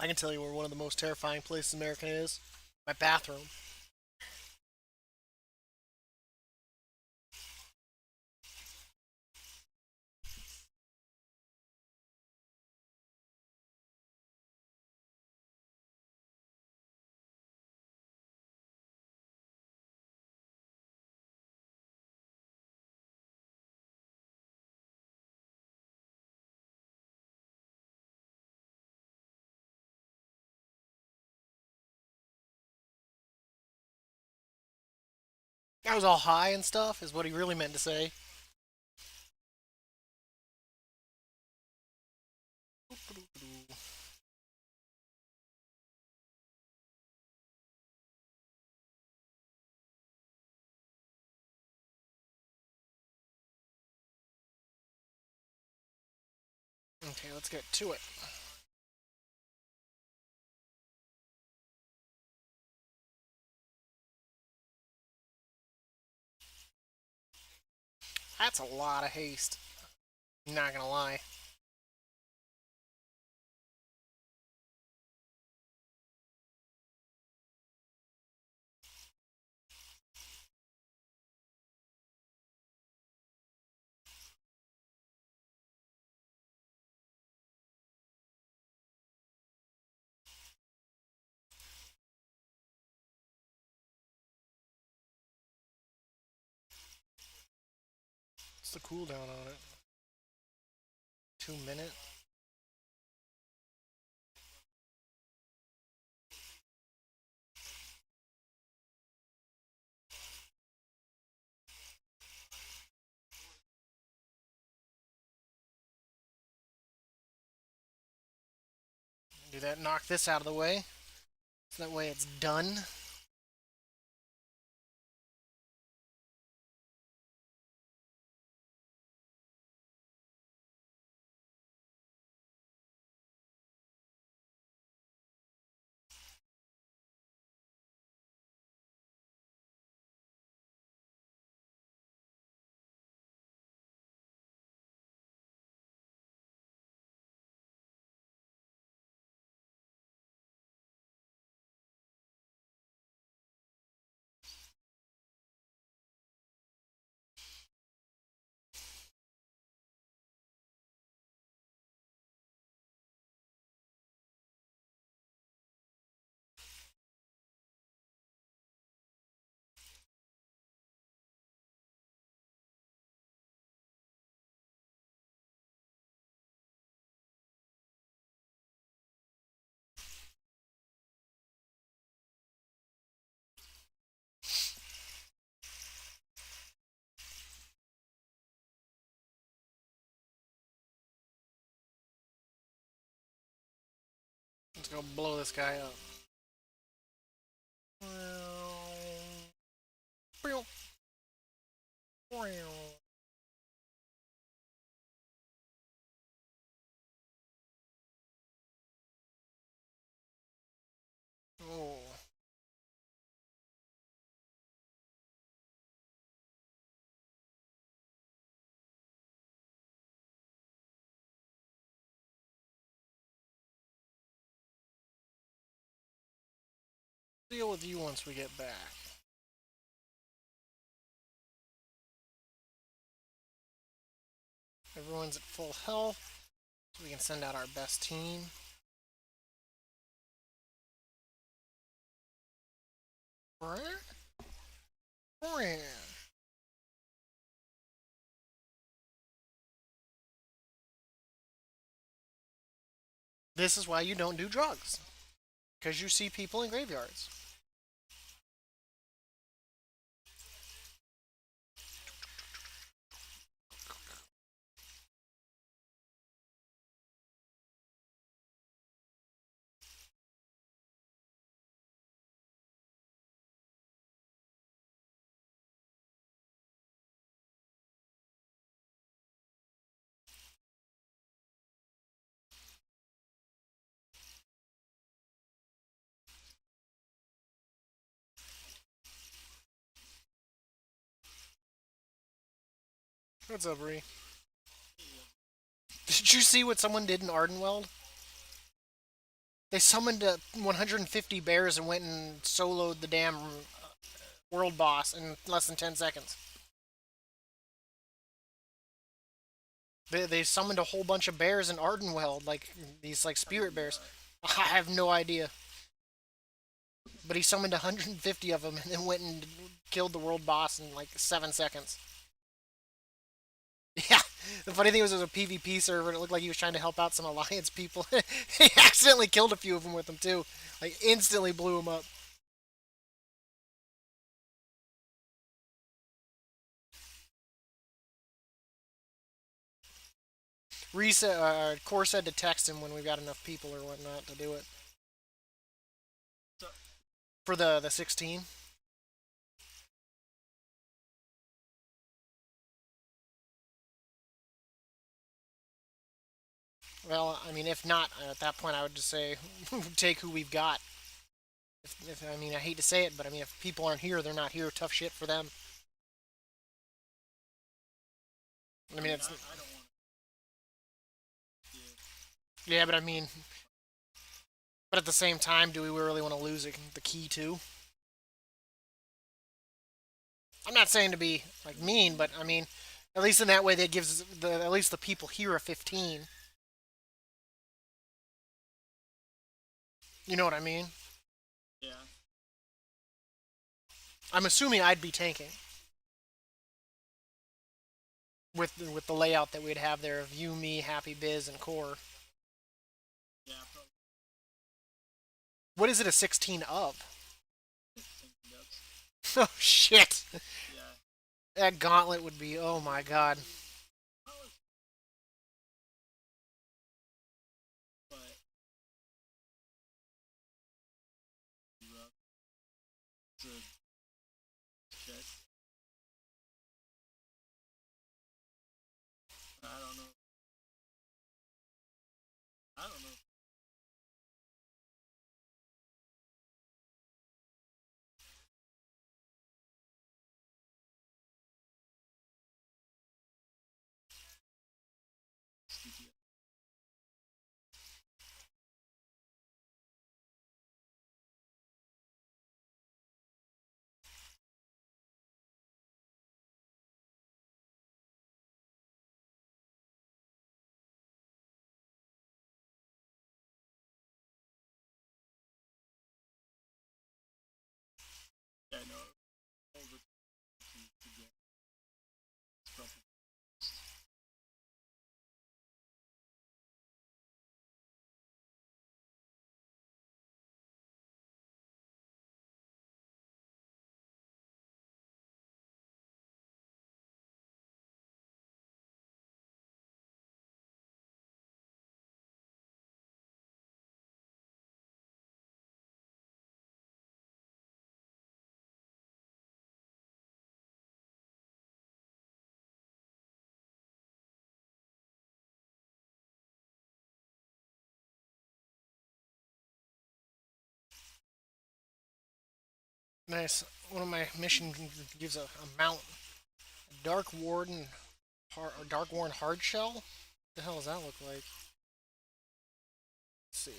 I can tell you where one of the most terrifying places in America is. My bathroom. I was all high and stuff, is what he really meant to say. Okay, let's get to it. That's a lot of haste. Not gonna lie. What's the cooldown on it? 2 minutes? Do that, knock this out of the way. So that way it's done. Let's go blow this guy up. Oh. Deal with you once we get back. Everyone's at full health, so we can send out our best team. This is why you don't do drugs. Because you see people in graveyards. What's up, Ree? Did you see what someone did in Ardenweld? They summoned 150 bears and went and soloed the damn world boss in less than 10 seconds. They summoned a whole bunch of bears in Ardenweld, like these like spirit bears. I have no idea. But he summoned 150 of them and then went and killed the world boss in like 7 seconds. Yeah, the funny thing was it was a PvP server and it looked like he was trying to help out some Alliance people. He accidentally killed a few of them with them too. Like instantly blew them up. Reset. Core said to text him when we got enough people or whatnot to do it for the 16. Well, I mean, if not, at that point, I would just say take who we've got. If I mean, I hate to say it, but I mean, if people aren't here, they're not here. Tough shit for them. I mean, it's yeah, but I mean, but at the same time, do we really want to lose the key too? I'm not saying to be like mean, but I mean, at least in that way, that gives the at least the people here a 15. You know what I mean? I'm assuming I'd be tanking with the layout that we'd have there of you, me, Happy Biz, and Core. What is it a 16 of? Oh shit! That gauntlet would be oh my god. Nice. One of my missions gives a mount. Dark Warden, Dark Warden hard shell. What the hell does that look like? Let's see.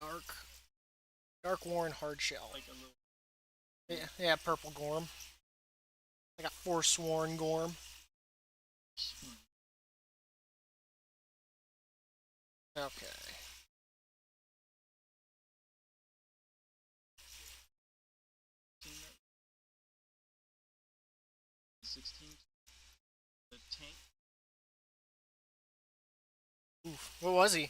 Dark Dark Warren hard shell. Yeah, yeah, purple Gorm. I got Forsworn Gorm. Okay. Oof. What was he?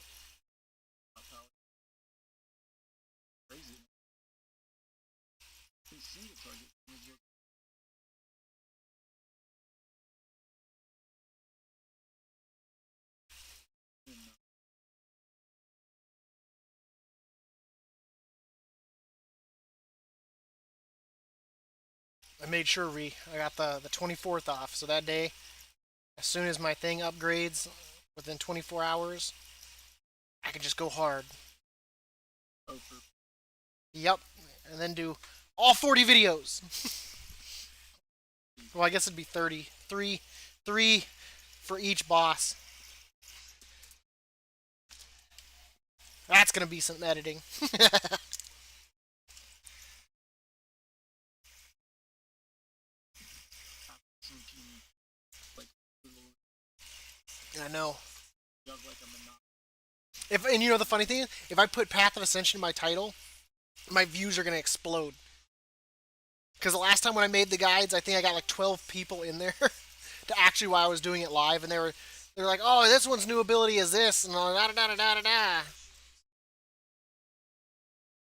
I made sure I got the 24th off, so that day, as soon as my thing upgrades within 24 hours, I can just go hard. Yep, and then do all 40 videos. Well, I guess it'd be 30. Three for each boss. That's gonna be some editing. I know. If and you know the funny thing is, if I put Path of Ascension in my title, my views are gonna explode. Because the last time when I made the guides, I think I got like 12 people in there to actually while I was doing it live, and they were like, "Oh, this one's new ability is this," and da da da da da da.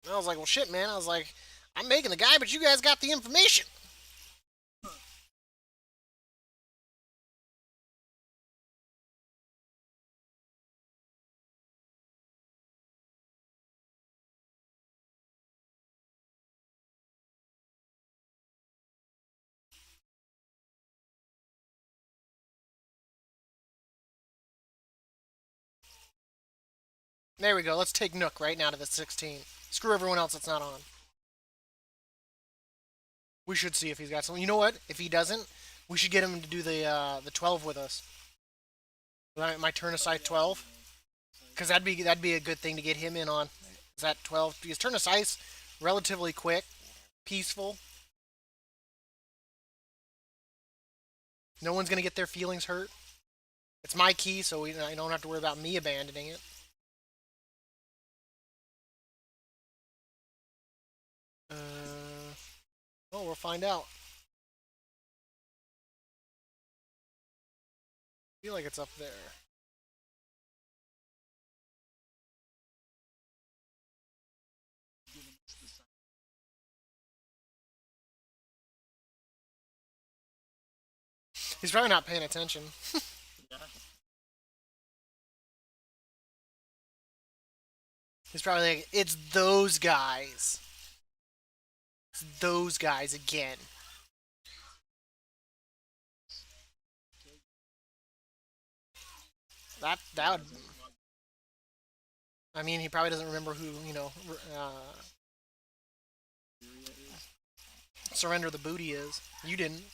And I was like, "Well, shit, man." I was like, "I'm making the guide, but you guys got the information." There we go. Let's take Nook right now to the 16. Screw everyone else that's not on. We should see if he's got something. You know what? If he doesn't, we should get him to do the 12 with us. My turn aside 12, because that'd be a good thing to get him in on. Is that 12? Because turn aside relatively quick, peaceful. No one's gonna get their feelings hurt. It's my key, so I don't have to worry about me abandoning it. Oh, we'll find out. I feel like it's up there. He's probably not paying attention. He's probably like, it's those guys. It's those guys again. That would. I mean, he probably doesn't remember who surrender the booty is. You didn't.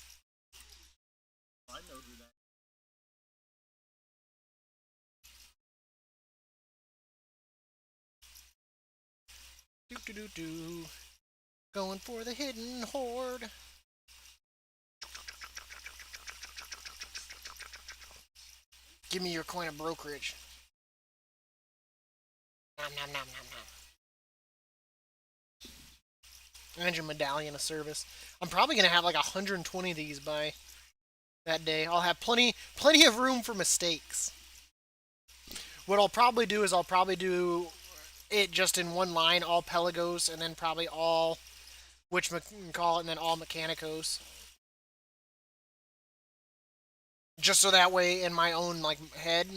Do do do do. Going for the hidden horde. Give me your coin of brokerage. Nom nom nom nom nom. Engine medallion of service. I'm probably gonna have like 120 of these by that day. I'll have plenty of room for mistakes. What I'll probably do is I'll probably do it just in one line, all Pelagos, and then probably all which call it, and then all Mechanicos. Just so that way, in my own like head,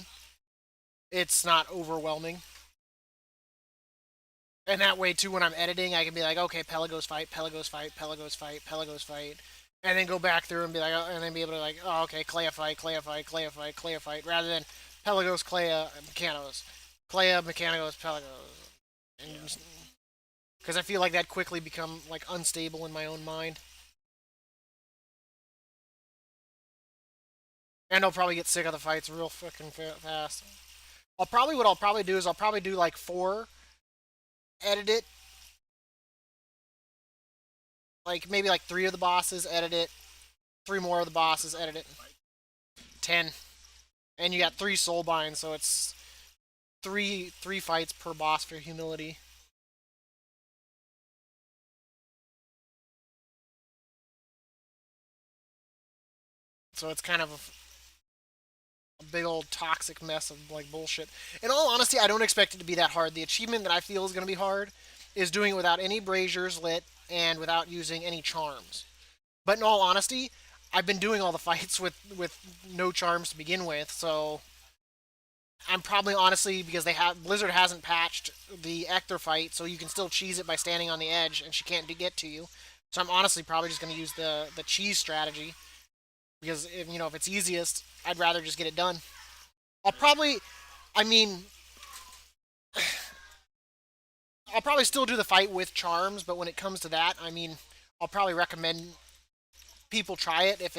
it's not overwhelming. And that way too, when I'm editing, I can be like, okay, Pelagos fight, Pelagos fight, Pelagos fight, Pelagos fight, and then go back through and be like, and then be able to like, oh, okay, Clea fight, Clea fight, Clea fight, Clea fight, rather than Pelagos, Clea, Mechanos, Clea, Mechanicos, Pelagos, and because I feel like that quickly become like unstable in my own mind, and I'll probably get sick of the fights real fucking fast. What I'll probably do is I'll probably do like four, edit it, like maybe like three of the bosses, edit it, three more of the bosses, edit it, 10, and you got three soul binds, so it's three fights per boss for humility. So it's kind of a big old toxic mess of like bullshit. In all honesty, I don't expect it to be that hard. The achievement that I feel is going to be hard is doing it without any braziers lit and without using any charms. But in all honesty, I've been doing all the fights with no charms to begin with, so I'm probably honestly because they have Blizzard hasn't patched the Ector fight, so you can still cheese it by standing on the edge, and she can't get to you. So I'm honestly probably just going to use the cheese strategy because if it's easiest, I'd rather just get it done. I'll probably, I mean, I'll probably still do the fight with charms, but when it comes to that, I mean, I'll probably recommend people try it if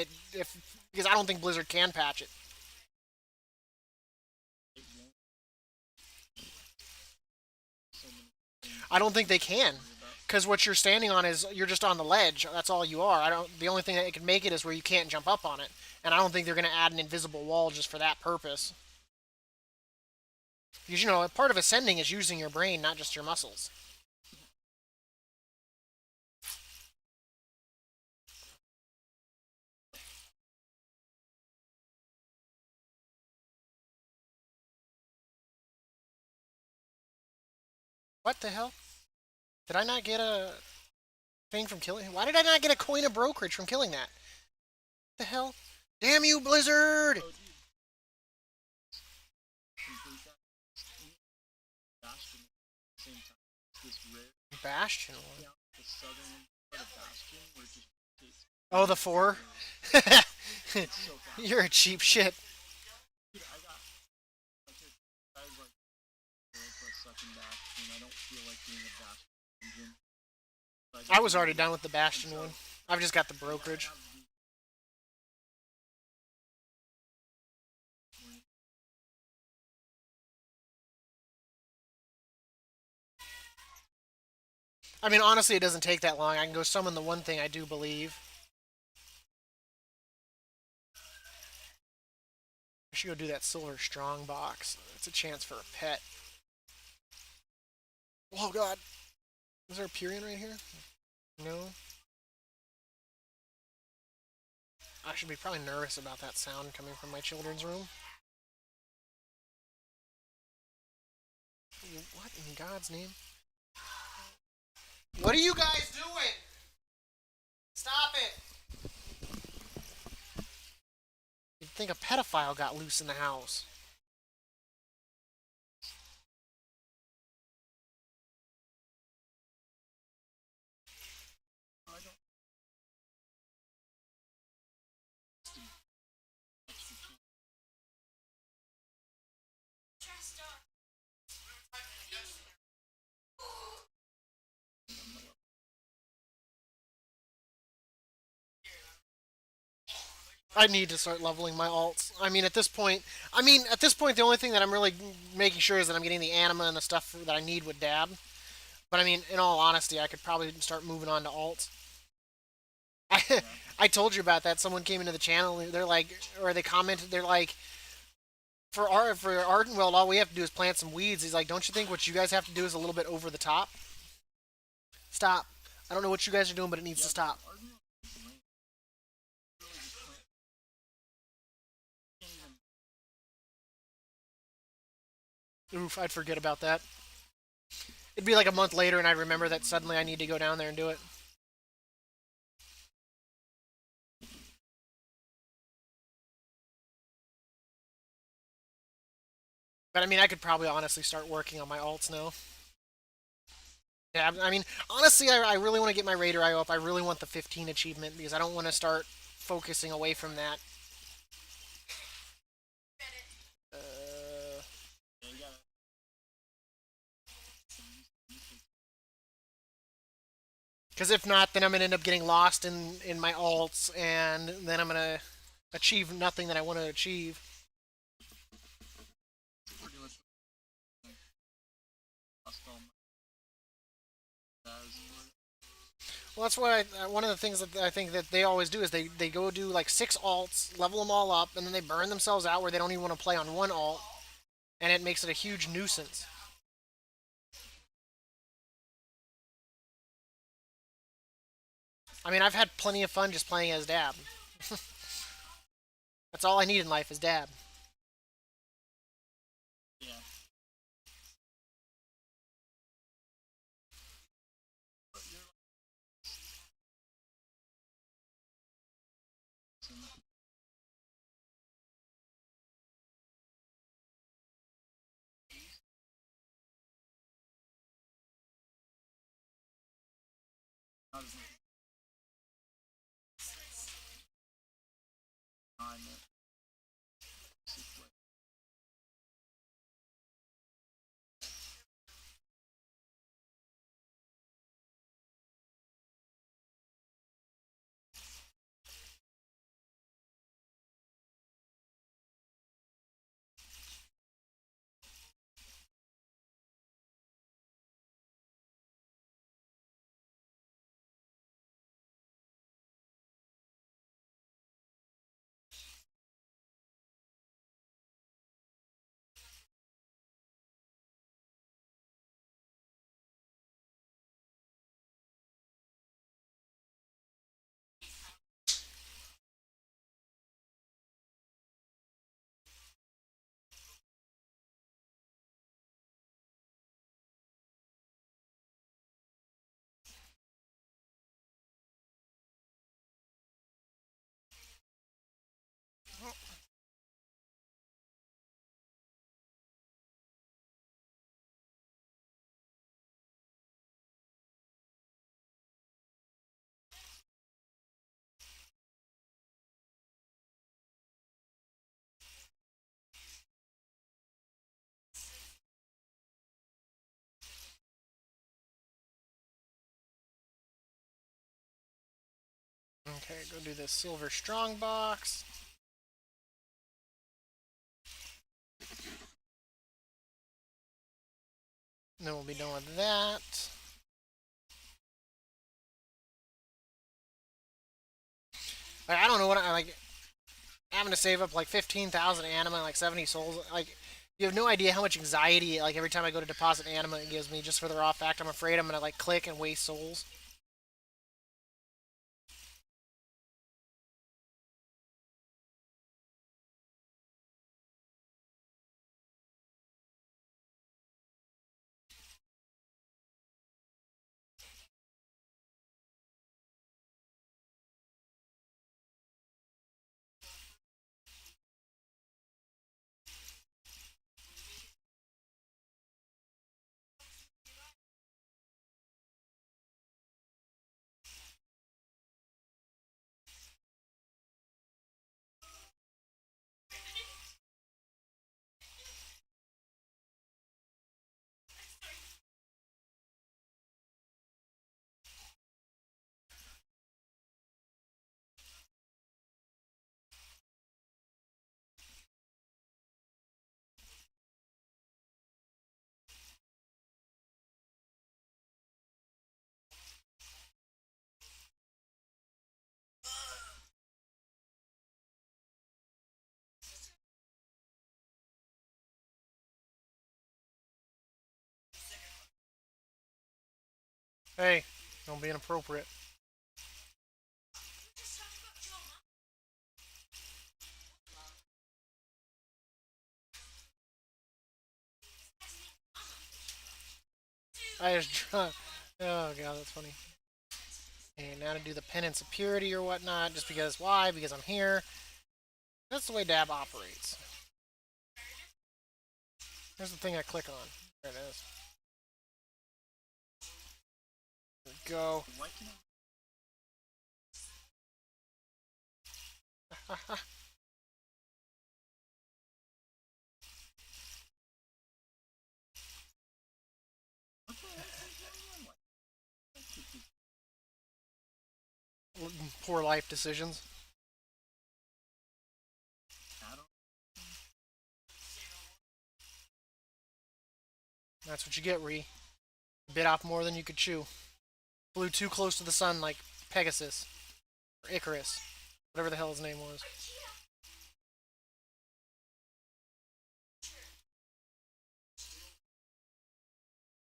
because I don't think Blizzard can patch it. I don't think they can, because what you're standing on is you're just on the ledge. That's all you are. I don't. The only thing that can make it is where you can't jump up on it, and I don't think they're going to add an invisible wall just for that purpose. Because part of ascending is using your brain, not just your muscles. What the hell? Did I not get a thing from killing? Why did I not get a coin of brokerage from killing that? What the hell? Damn you, Blizzard! Bastion one. Oh, the four? You're a cheap shit. I was already done with the Bastion one. I've just got the brokerage. I mean, honestly, it doesn't take that long. I can go summon the one thing I do believe. I should go do that silver strong box. It's a chance for a pet. Oh god. Is there a Pyrian right here? No. I should be probably nervous about that sound coming from my children's room. What in God's name? What are you guys doing? Stop it! You'd think a pedophile got loose in the house. I need to start leveling my alts. The only thing that I'm really making sure is that I'm getting the anima and the stuff that I need with Dab. But I mean, in all honesty, I could probably start moving on to alts. I, I told you about that. Someone came into the channel. They're like, or they commented. They're like, for Ardenweld, all we have to do is plant some weeds. He's like, don't you think what you guys have to do is a little bit over the top? Stop. I don't know what you guys are doing, but it needs to stop. Oof, I'd forget about that. It'd be like a month later, and I'd remember that suddenly I need to go down there and do it. But I mean, I could probably honestly start working on my alts now. Yeah, I mean, honestly, I really want to get my Raider IO up. I really want the 15 achievement because I don't want to start focusing away from that. Uh, Because if not, then I'm gonna end up getting lost in my alts, and then I'm gonna achieve nothing that I want to achieve. Well, that's why one of the things that I think that they always do is they go do like 6 alts, level them all up, and then they burn themselves out where they don't even want to play on one alt, and it makes it a huge nuisance. I mean, I've had plenty of fun just playing as Dab. That's all I need in life is Dab. Okay, go do this silver strong box. And then we'll be done with that. Like, I don't know what I like. Having to save up like 15,000 anima and like 70 souls. Like, you have no idea how much anxiety. Like every time I go to deposit anima, it gives me just for the raw fact I'm afraid I'm gonna like click and waste souls. Hey, don't be inappropriate. I just. Oh god, that's funny. And now to do the penance of purity or whatnot, just because. Why? Because I'm here. That's the way Dab operates. Here's the thing I click on. There it is. There we go. Poor life decisions. That's what you get, Ree. Bit off more than you could chew. Flew too close to the sun like Pegasus. Or Icarus. Whatever the hell his name was.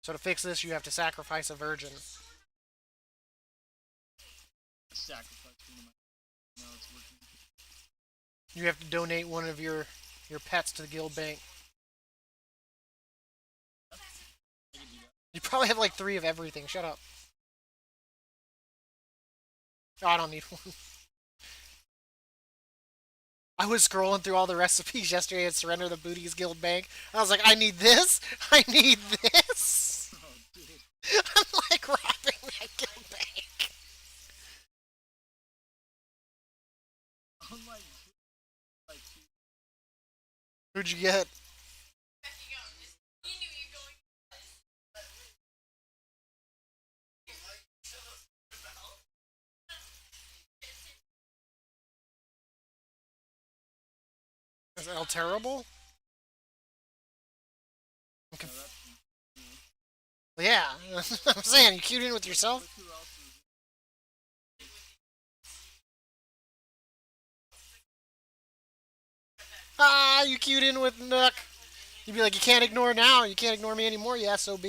So to fix this, you have to sacrifice a virgin. You have to donate one of your pets to the guild bank. You probably have like 3 of everything. Shut up. Oh, I don't need one. I was scrolling through all the recipes yesterday at Surrender the Booties Guild Bank. I was like, I need this. I need this. I'm like robbing that guild bank. Who'd you get? Is El Terrible? Yeah, I'm saying, you queued in with yourself? Ah, you queued in with Nook. You'd be like, you can't ignore now. You can't ignore me anymore, you SOB.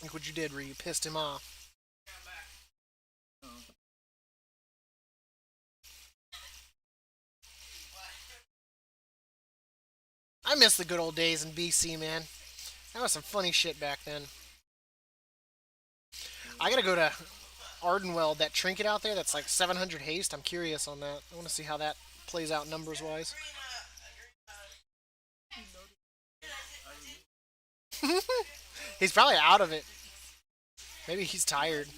Look what you did, Ree. You pissed him off. I miss the good old days in BC, man. That was some funny shit back then. I gotta go to Ardenwell, that trinket out there that's like 700 haste. I'm curious on that. I want to see how that plays out numbers wise. He's probably out of it. Maybe he's tired.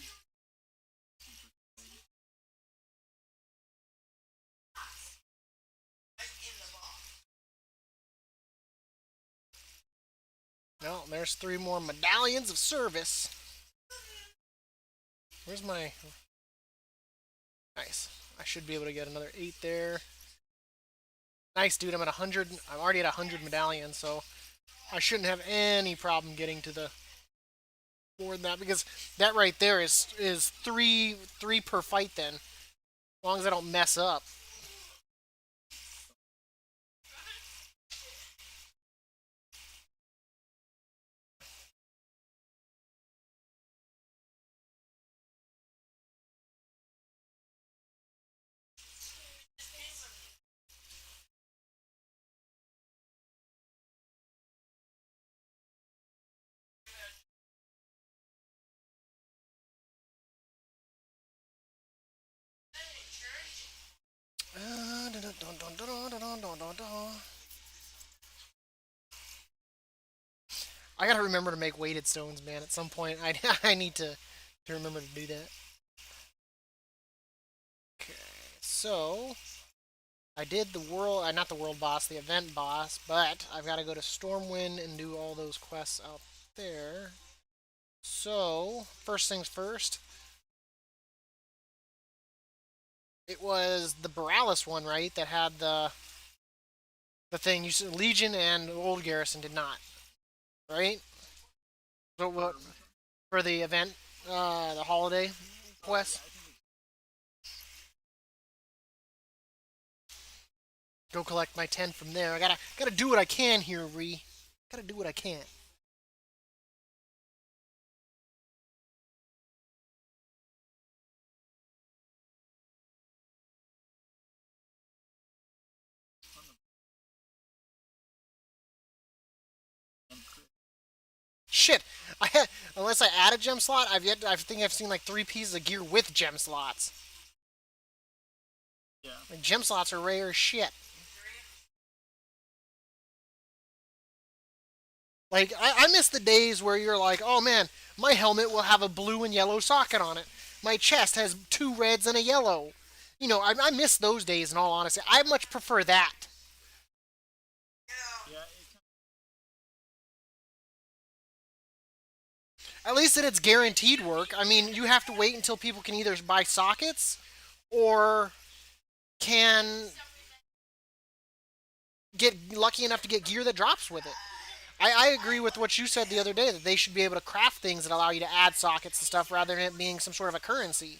Well, there's 3 more medallions of service. Where's my... Nice. I should be able to get another 8 there. Nice, dude. I'm at 100. I'm already at 100 medallions, so I shouldn't have any problem getting to the more than that, because that right there is three per fight then. As long as I don't mess up. I gotta remember to make weighted stones, man. At some point, I need to remember to do that. Okay, so I did the world, not the world boss, the event boss, but I've got to go to Stormwind and do all those quests out there. So first things first, it was the Borealis one, right? That had the thing. You said Legion and Old Garrison did not, right? So what for the event, the holiday quest? Go collect my 10 from there. I gotta do what I can here, Ree. Gotta do what I can. Shit, I had unless I add a gem slot, I think I've seen like 3 pieces of gear with gem slots. Yeah. Like gem slots are rare as shit. Like I miss the days where you're like, oh man, my helmet will have a blue and yellow socket on it. My chest has 2 reds and a yellow. I miss those days. In all honesty, I much prefer that. At least that it's guaranteed work. I mean, you have to wait until people can either buy sockets or can get lucky enough to get gear that drops with it. I agree with what you said the other day that they should be able to craft things that allow you to add sockets and stuff rather than it being some sort of a currency,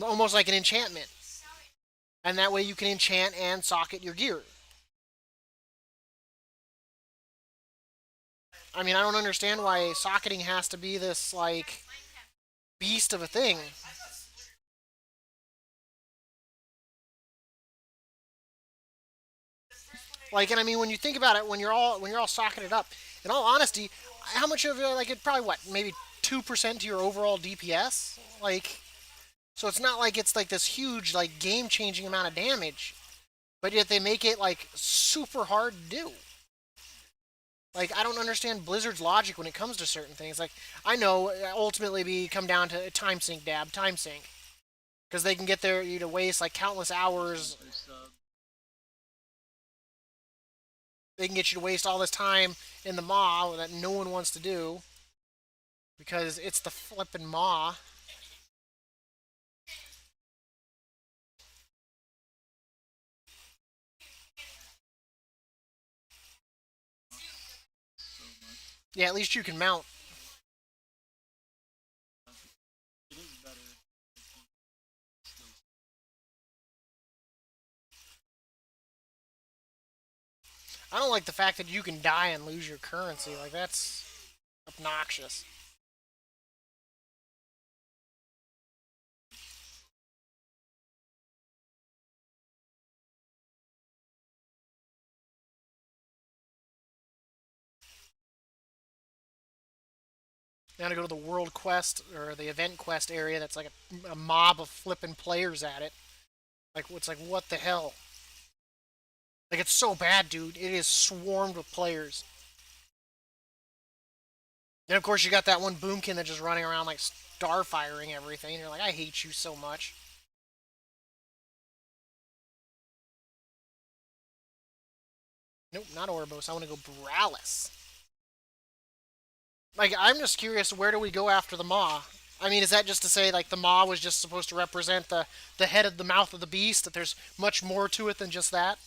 almost like an enchantment. And that way you can enchant and socket your gear. I mean, I don't understand why socketing has to be this like beast of a thing. Like, and I mean, when you think about it, when you're all socketed up, in all honesty, how much of like it probably what maybe 2% to your overall DPS, like. So it's not like it's like this huge like game changing amount of damage, but yet they make it like super hard to do. Like I don't understand Blizzard's logic when it comes to certain things. Like I know ultimately be come down to time sink, dab time sink, because they can get there you to waste like countless hours. They can get you to waste all this time in the maw that no one wants to do because it's the flippin' maw. Yeah, at least you can mount. I don't like the fact that you can die and lose your currency. Like that's obnoxious. Now to go to the world quest or the event quest area that's like a mob of flipping players at it. Like it's like what the hell? Like it's so bad, dude. It is swarmed with players. And of course you got that one boomkin that's just running around like star firing everything. And you're like, I hate you so much. Nope, not Orbos. I want to go Borealis. Like, I'm just curious, where do we go after the maw? I mean, is that just to say like the maw was just supposed to represent the head of the mouth of the beast? That there's much more to it than just that?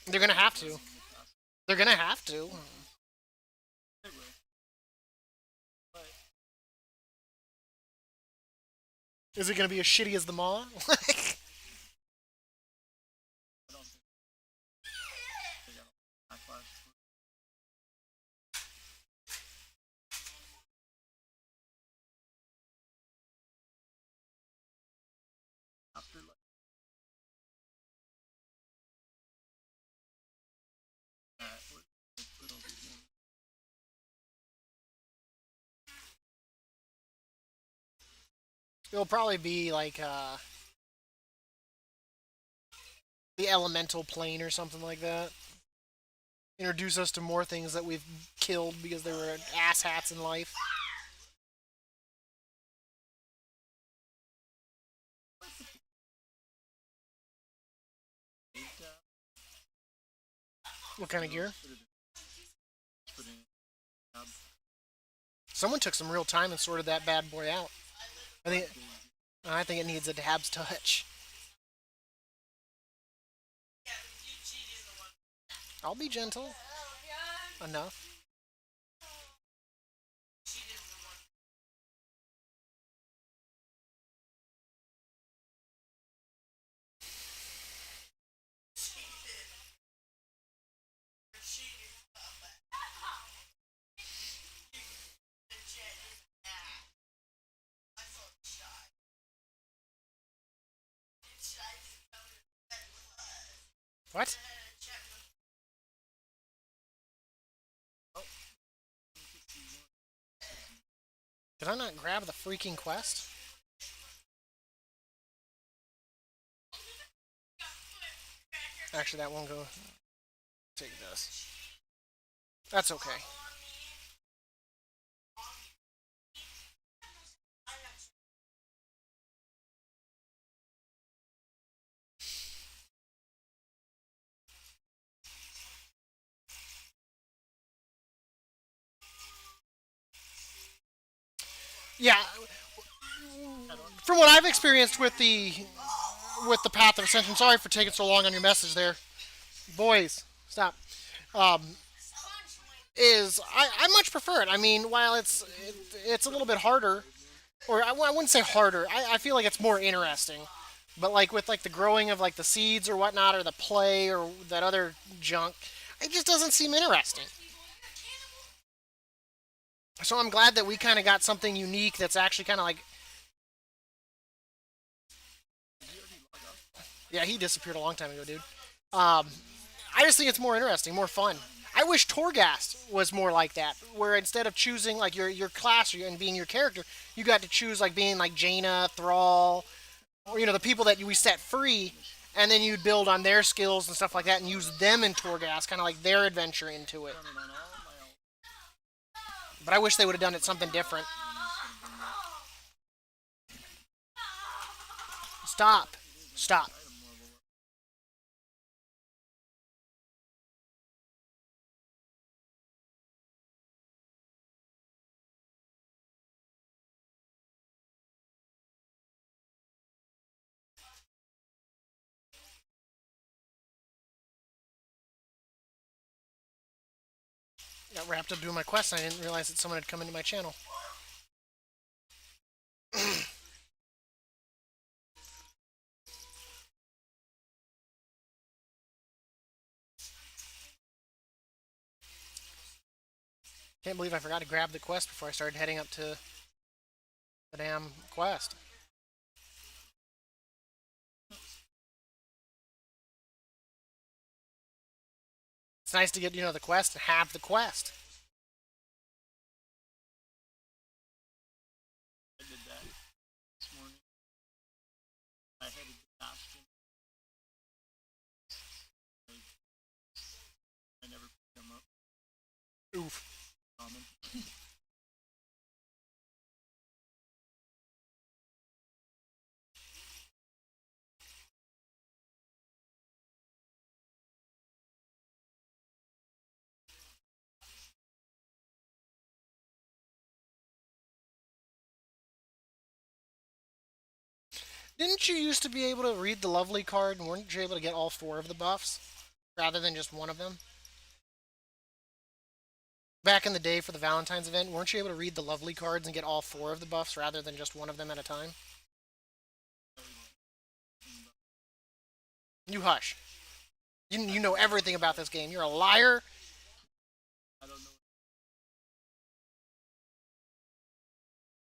They're gonna have to. They're gonna have to. Is it gonna be as shitty as the maw? It'll probably be like the elemental plane or something like that. Introduce us to more things that we've killed because they were asshats in life. What kind of gear? Someone took some real time and sorted that bad boy out. I think I think it needs a dab's touch. I'll be gentle enough. What? Did I not grab the freaking quest? Actually, that won't go. Take this. That's okay. Yeah, from what I've experienced with the Path of Ascension. Sorry for taking so long on your message there, boys. Stop. Um, I much prefer it. I mean, while it's a little bit harder, or I wouldn't say harder. I feel like it's more interesting. But like with like the growing of like the seeds or whatnot, or the play or that other junk, it just doesn't seem interesting. So I'm glad that we kind of got something unique that's actually kind of like, yeah, he disappeared a long time ago, dude. Um, I just think it's more interesting, more fun. I wish Torghast was more like that, where instead of choosing like your class and being your character, you got to choose like being like Jaina, Thrall, or the people that we set free, and then you'd build on their skills and stuff like that, and use them in Torghast, kind of like their adventure into it. But I wish they would have done it something different. Stop, stop. Got wrapped up doing my quest, and I didn't realize that someone had come into my channel. Can't believe I forgot to grab the quest before I started heading up to the damn quest. It's nice to get the quest and have the quest. Oof. Didn't you used to be able to read the lovely card, and weren't you able to get all four of the buffs rather than just one of them? Back in the day for the Valentine's event, weren't you able to read the lovely cards and get all four of the buffs rather than just one of them at a time? You hush. You know everything about this game. You're a liar.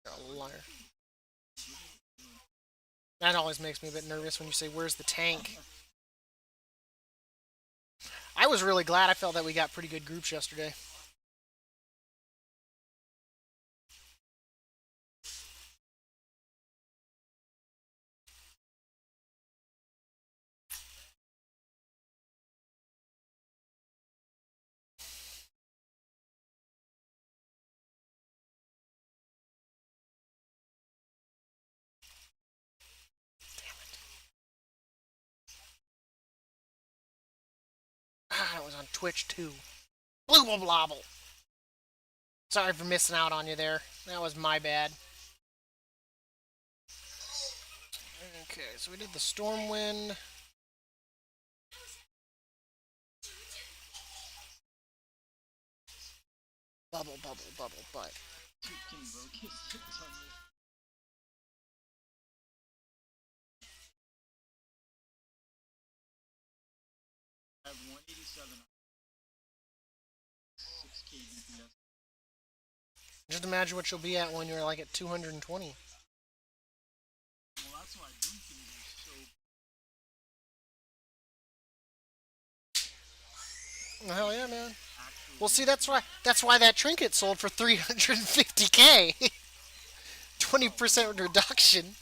You're a liar. That always makes me a bit nervous when you say, "Where's the tank?" I was really glad. I felt that we got pretty good groups yesterday. Ah, it was on Twitch too. Blooble blobble. Sorry for missing out on you there. That was my bad. Okay, so we did the Stormwind. Bubble, bubble, bubble, but. Just imagine what you'll be at when you're like at 220. Hell yeah, man. Well, see, that's why that trinket sold for 350K. 20% reduction.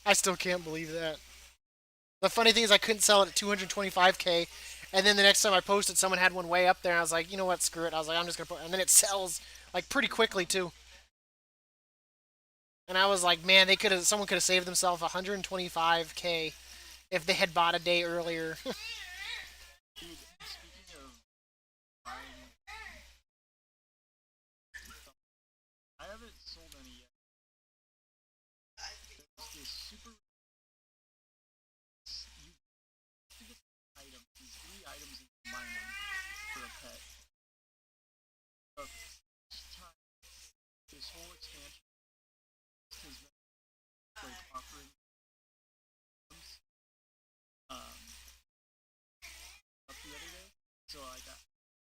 I still can't believe that. The funny thing is, I couldn't sell it at 225K, and then the next time I posted, someone had one way up there. And I was like, you know what, screw it. I was like, I'm just gonna put, and then it sells like pretty quickly too. And I was like, man, someone could have saved themselves 125K if they had bought a day earlier.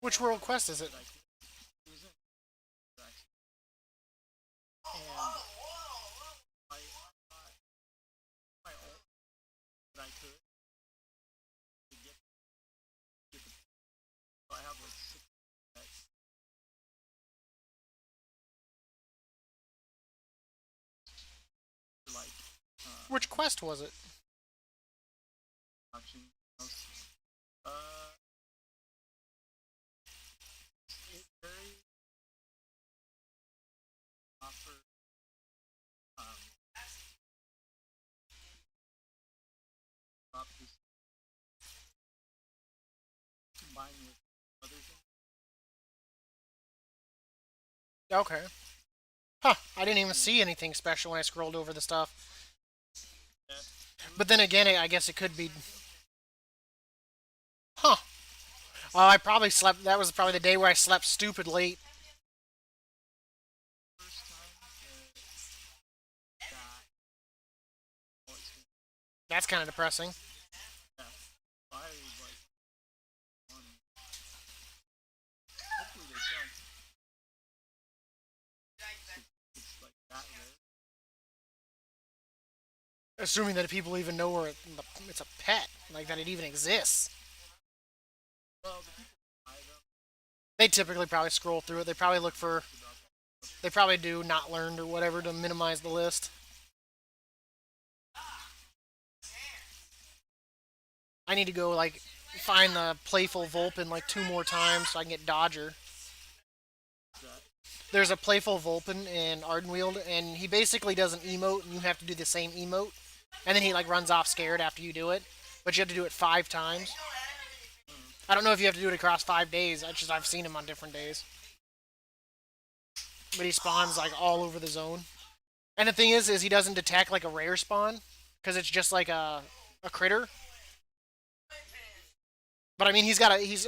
Which world quest is it? Which quest was it? Okay. Huh. I didn't even see anything special when I scrolled over the stuff. But then again, I guess it could be. Huh. Oh, I probably slept. That was probably the day where I slept stupid late. That's kind of depressing. Assuming that people even know where it's a pet, like that it even exists. They typically probably scroll through it. They probably look for. They probably do not learned or whatever to minimize the list. I need to go like find the playful Vulpin like two more times so I can get Dodger. There's a playful Vulpin in Ardenweald, and he basically does an emote, and you have to do the same emote, and then he like runs off scared after you do it, but you have to do it 5 times. I don't know if you have to do it across 5 days. I've seen him on different days, but he spawns like all over the zone. And the thing is he doesn't detect like a rare spawn because it's just like a critter. But I mean, he's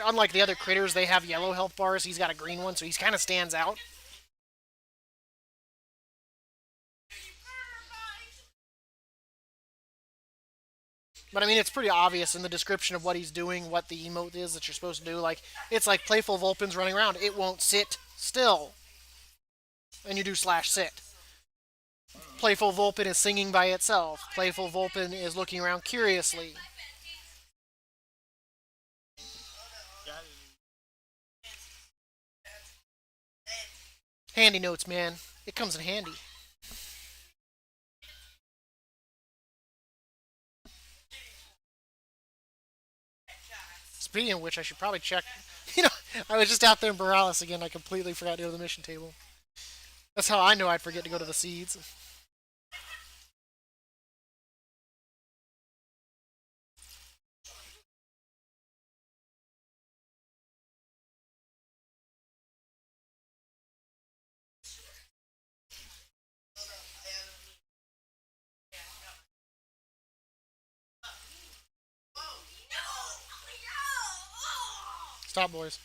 unlike the other critters. They have yellow health bars. He's got a green one, so he's kind of stands out. But I mean, it's pretty obvious in the description of what he's doing, what the emote is that you're supposed to do. Like, it's like playful Vulpin's running around. It won't sit still. And you do slash sit. Playful Vulpin is singing by itself. Playful Vulpin is looking around curiously. Handy notes, man. It comes in handy. Speaking of which, I should probably check. You know, I was just out there in Borealis again. I completely forgot to go to the mission table. That's how I know I'd forget to go to the seeds. Stop, boys.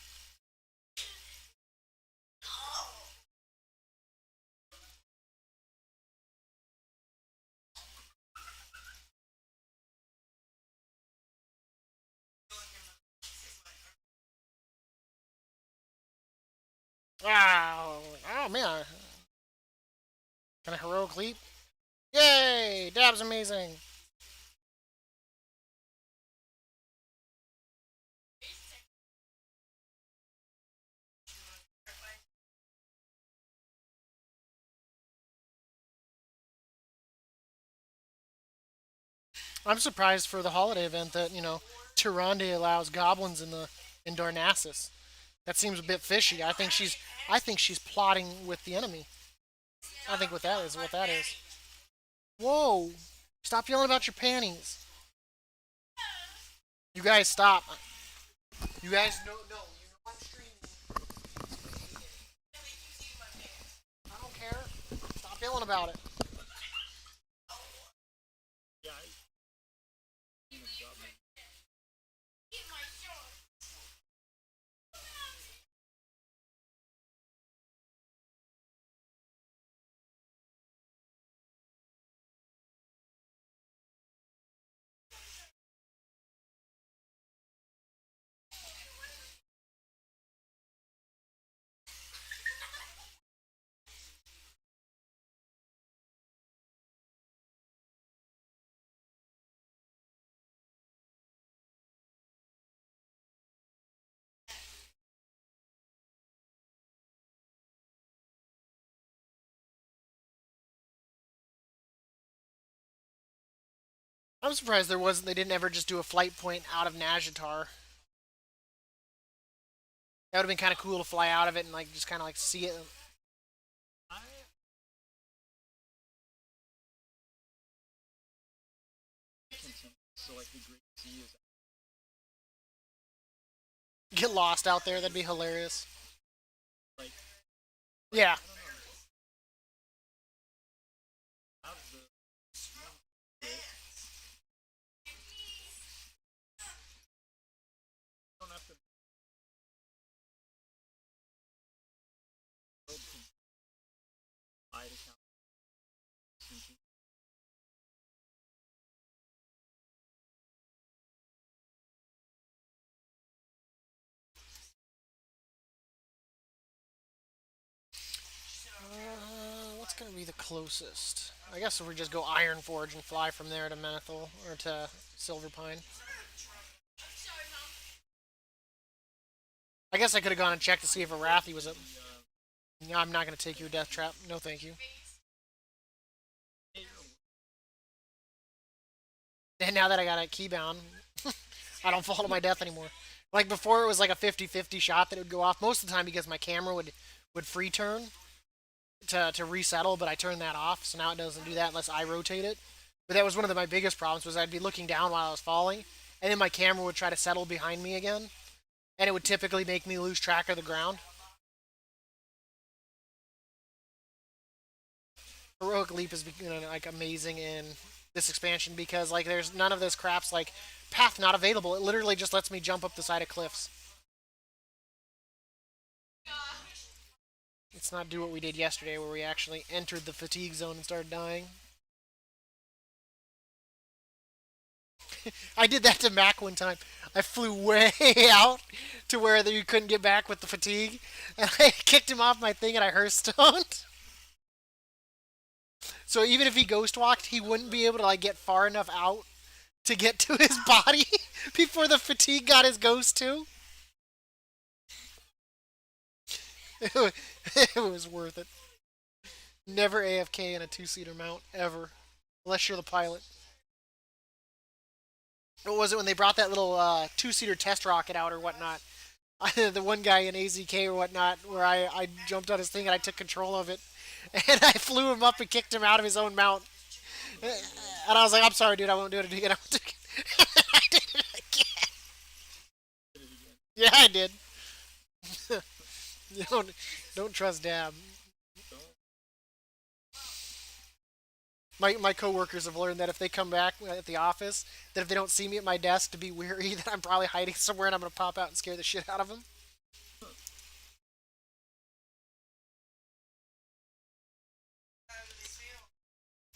Wow. Oh, man. Can I heroic leap? Yay! Dab's amazing. I'm surprised for the holiday event that, Tyrande allows goblins in Darnassus. That seems a bit fishy. I think she's plotting with the enemy. I think what that is. Whoa! Stop yelling about your panties. You guys stop. You guys know no, you know I'm streaming. I don't care. Stop yelling about it. I'm surprised they didn't ever just do a flight point out of Najatar. That would have been kind of cool to fly out of it and like just kind of like see it. Get lost out there. That'd be hilarious. Yeah. What's gonna be the closest? I guess if we just go Iron Forge and fly from there to Menethil or to Silverpine. I guess I could have gone and checked to see if Arathi was up. No, I'm not gonna take you a death trap. No, thank you. And now that I got a keybound, I don't fall to my death anymore. Like before, it was like a 50-50 shot that it would go off most of the time because my camera would free turn to resettle, but I turned that off, so now it doesn't do that unless I rotate it. But that was one of my biggest problems was I'd be looking down while I was falling, and then my camera would try to settle behind me again, and it would typically make me lose track of the ground. Heroic leap is like amazing in this expansion because like there's none of those craps like path not available. It literally just lets me jump up the side of cliffs. Let's not do what we did yesterday where we actually entered the fatigue zone and started dying. I did that to Mac one time. I flew way out to where you couldn't get back with the fatigue, and I kicked him off my thing and I Hearthstoned. So even if he ghost walked, he wouldn't be able to like get far enough out to get to his body before the fatigue got his ghost too. It was, it was worth it. Never AFK in a two-seater mount ever, unless you're the pilot. What was it when they brought that little two-seater test rocket out or whatnot? The one guy in AZK or whatnot, where I jumped on his thing and I took control of it, and I flew him up and kicked him out of his own mount. And I was like, "I'm sorry, dude, I won't do it again." I did it again. Yeah, I did. You don't trust Dab. My coworkers have learned that if they come back at the office, that if they don't see me at my desk, to be weary that I'm probably hiding somewhere and I'm gonna pop out and scare the shit out of them.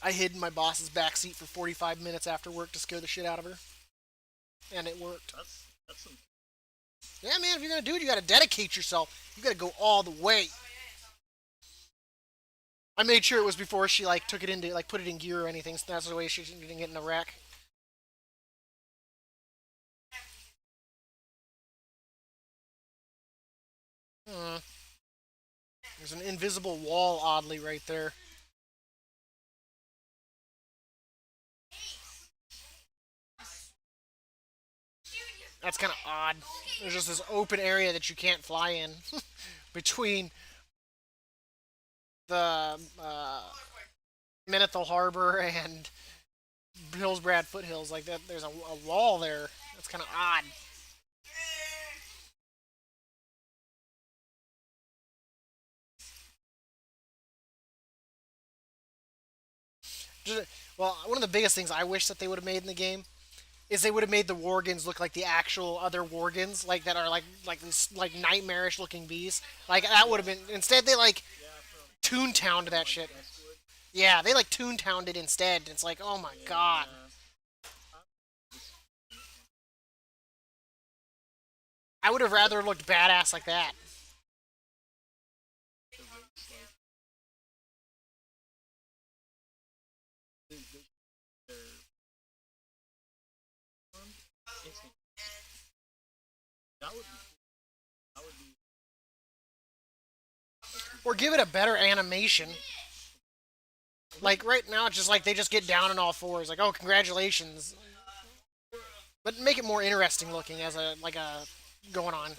I hid in my boss's back seat for 45 minutes after work to scare the shit out of her, and it worked. That's yeah, man. If you're gonna do it, you gotta dedicate yourself. You gotta go all the way. I made sure it was before she like took it into like put it in gear or anything. So that's the way she didn't get in a wreck. Hmm. There's an invisible wall, oddly, right there. That's kind of odd. There's just this open area that you can't fly in between the Menethil Harbor and Hillsbrad Foothills. Like that, there's a wall there. That's kind of odd. Just, well, one of the biggest things I wish that they would have made in the game is they would have made the Worgans look like the actual other Worgans, like that are like these like nightmarish looking beasts. Like that would have been. Instead, they like Toontowned that shit. Yeah, they like Toontowned it instead. It's like, oh my god. I would have rather looked badass like that. Or give it a better animation. Like right now, it's just like they just get down on all fours. Like, oh, congratulations. But make it more interesting looking as a like a going on.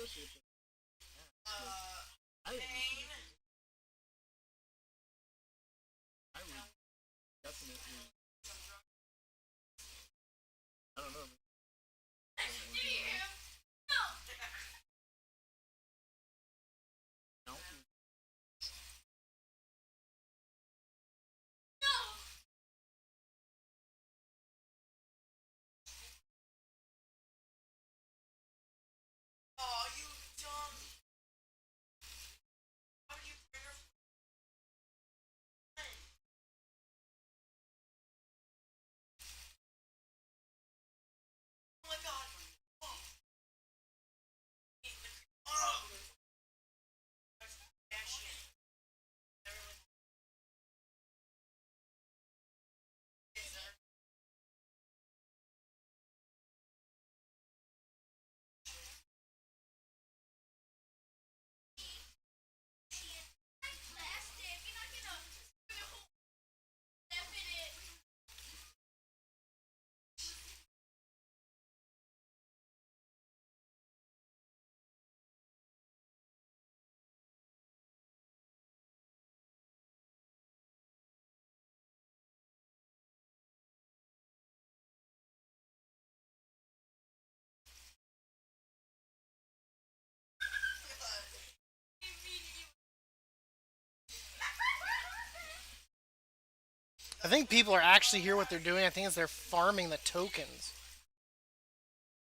I think people are actually here. What they're doing, I think, is they're farming the tokens.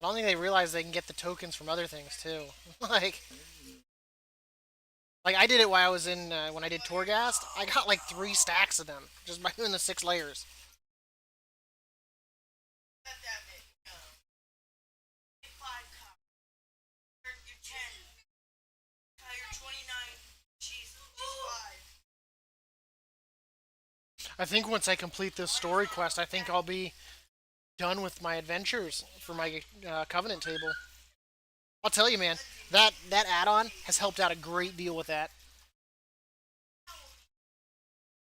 I don't think they realize they can get the tokens from other things too. like, like I did it while I was in when I did Torghast. I got like 3 stacks of them just by doing the 6 layers. I think once I complete this story quest, I think I'll be done with my adventures for my Covenant table. I'll tell you, man, that add-on has helped out a great deal with that.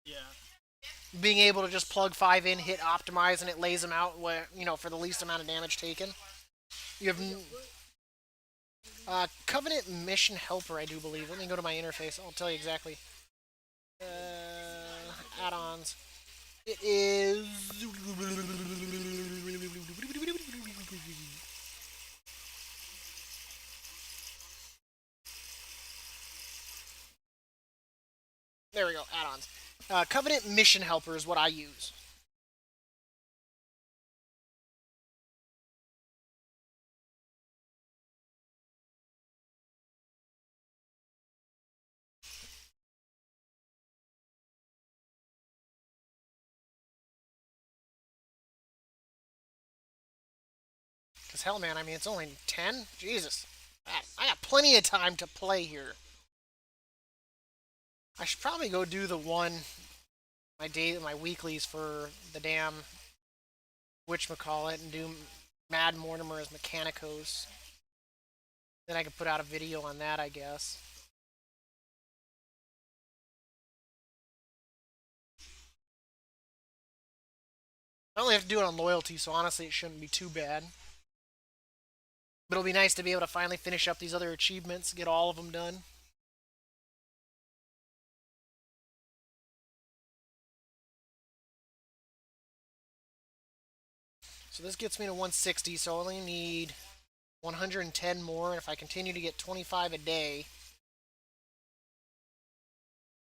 Yeah. Being able to just plug 5 in, hit optimize, and it lays them out where for the least amount of damage taken. You have Covenant Mission Helper, I do believe. Let me go to my interface. I'll tell you exactly. Add-ons. It is. There we go. Add-ons. Covenant Mission Helper is what I use. Because hell, man, I mean, it's only 10. Jesus, I got plenty of time to play here. I should probably go do the one my weeklies for the damn whatchamacallit and do Mad Mortimer as Mechanicos. Then I could put out a video on that, I guess. I only have to do it on loyalty, so honestly, it shouldn't be too bad. But it'll be nice to be able to finally finish up these other achievements, get all of them done. So this gets me to 160, so I only need 110 more, and if I continue to get 25 a day,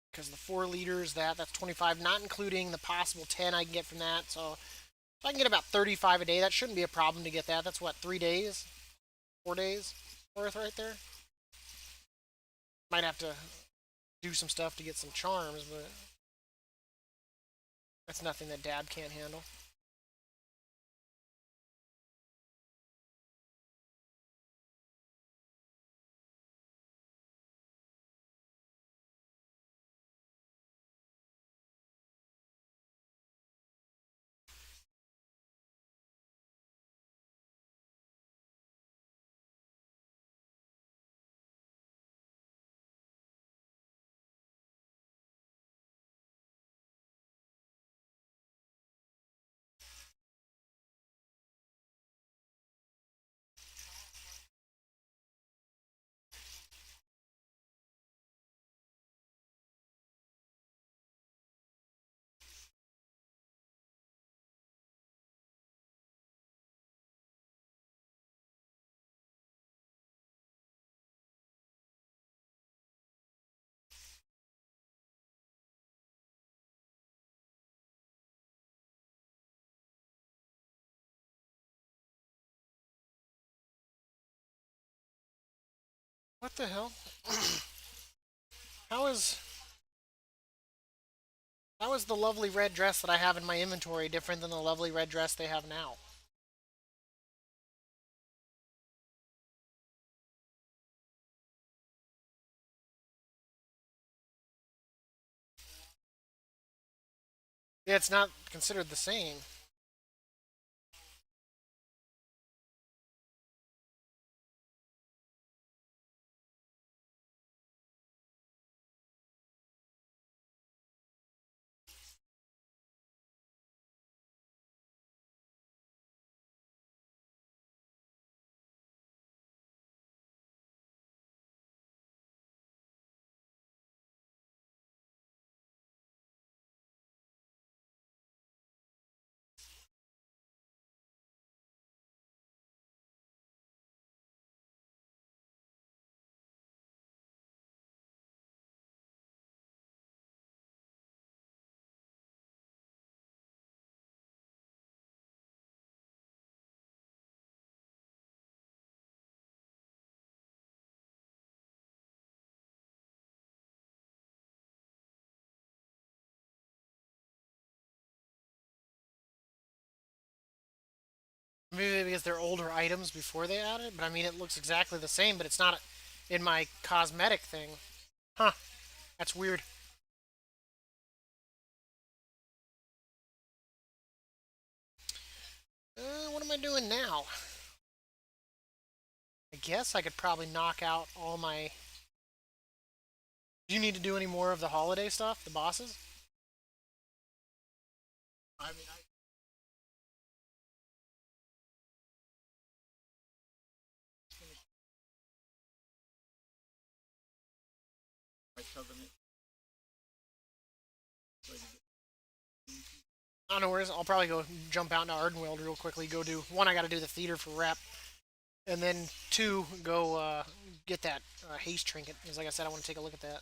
because the 4 liters, that's 25, not including the possible 10 I can get from that, so if I can get about 35 a day, that shouldn't be a problem to get that. That's what, 3 days? 4 days worth right there? Might have to do some stuff to get some charms, but that's nothing that Dad can't handle. What the hell? How is how is the lovely red dress that I have in my inventory different than the lovely red dress they have now? Yeah, it's not considered the same. Maybe because they're older items before they add it, but I mean it looks exactly the same, but it's not in my cosmetic thing. Huh? That's weird. What am I doing now? I guess I could probably knock out all my. Do you need to do any more of the holiday stuff, the bosses? I don't know where. I'll probably go jump out into Ardenweld real quickly. Go do one. I got to do the theater for rep, and then two go get that haste trinket. Because like I said, I want to take a look at that.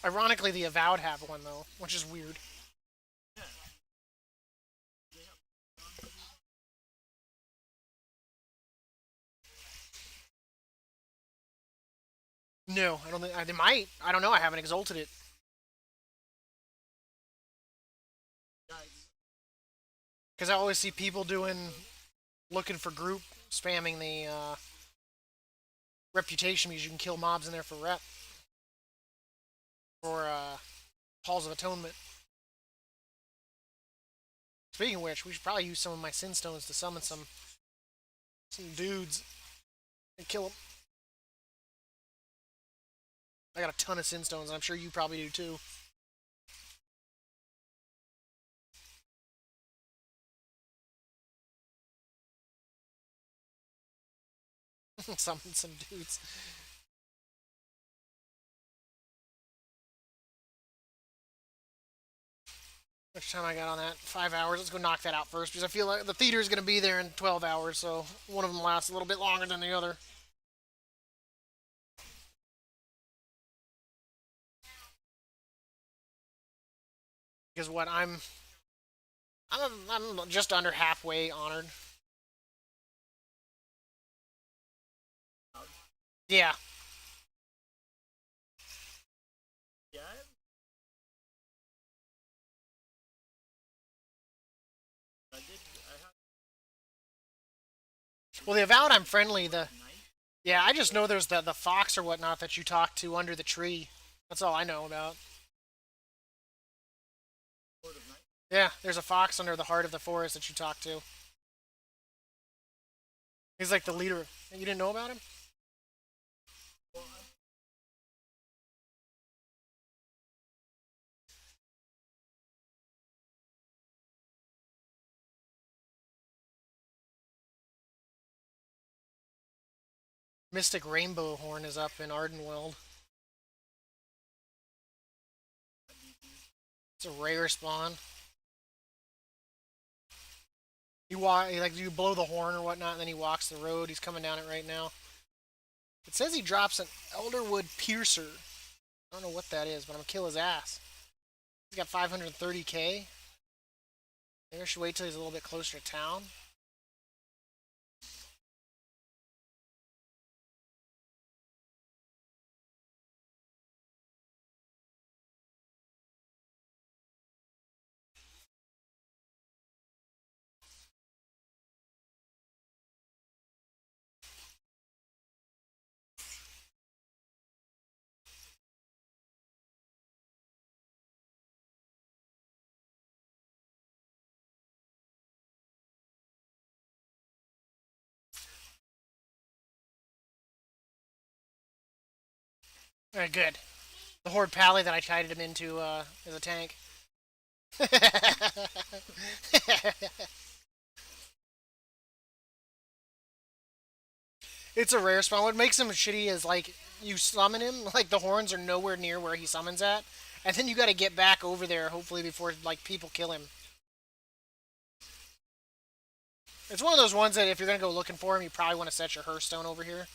Ironically, the Avowed have one though, which is weird. No, I don't think they might. I don't know. I haven't exalted it because I always see people doing looking for group spamming the reputation because you can kill mobs in there for rep or Halls of Atonement. Speaking of which, we should probably use some of my Sin Stones to summon some dudes and kill them. I got a ton of Sin Stones, and I'm sure you probably do too. Summon some dudes. Which time I got on that? 5 hours. Let's go knock that out first because I feel like the theater is going to be there in 12 hours, so one of them lasts a little bit longer than the other. Because what I'm just under halfway honored. Yeah. Well, the Avowed I'm friendly. The Yeah, I just know there's the fox or whatnot that you talk to under the tree. That's all I know about. Yeah, there's a fox under the heart of the forest that you talk to. He's like the leader. You didn't know about him? Mystic Rainbow Horn is up in Ardenweld. It's a rare spawn. You blow the horn or whatnot, and then he walks the road. He's coming down it right now. It says he drops an Elderwood Piercer. I don't know what that is, but I'm gonna kill his ass. He's got 530k. Maybe I should wait till he's a little bit closer to town. All right, good. The Horde Pally that I tied him into is a tank. It's a rare spawn. What makes him shitty is like you summon him, like the horns are nowhere near where he summons at, and then you got to get back over there hopefully before like people kill him. It's one of those ones that if you're gonna go looking for him, you probably want to set your Hearthstone over here.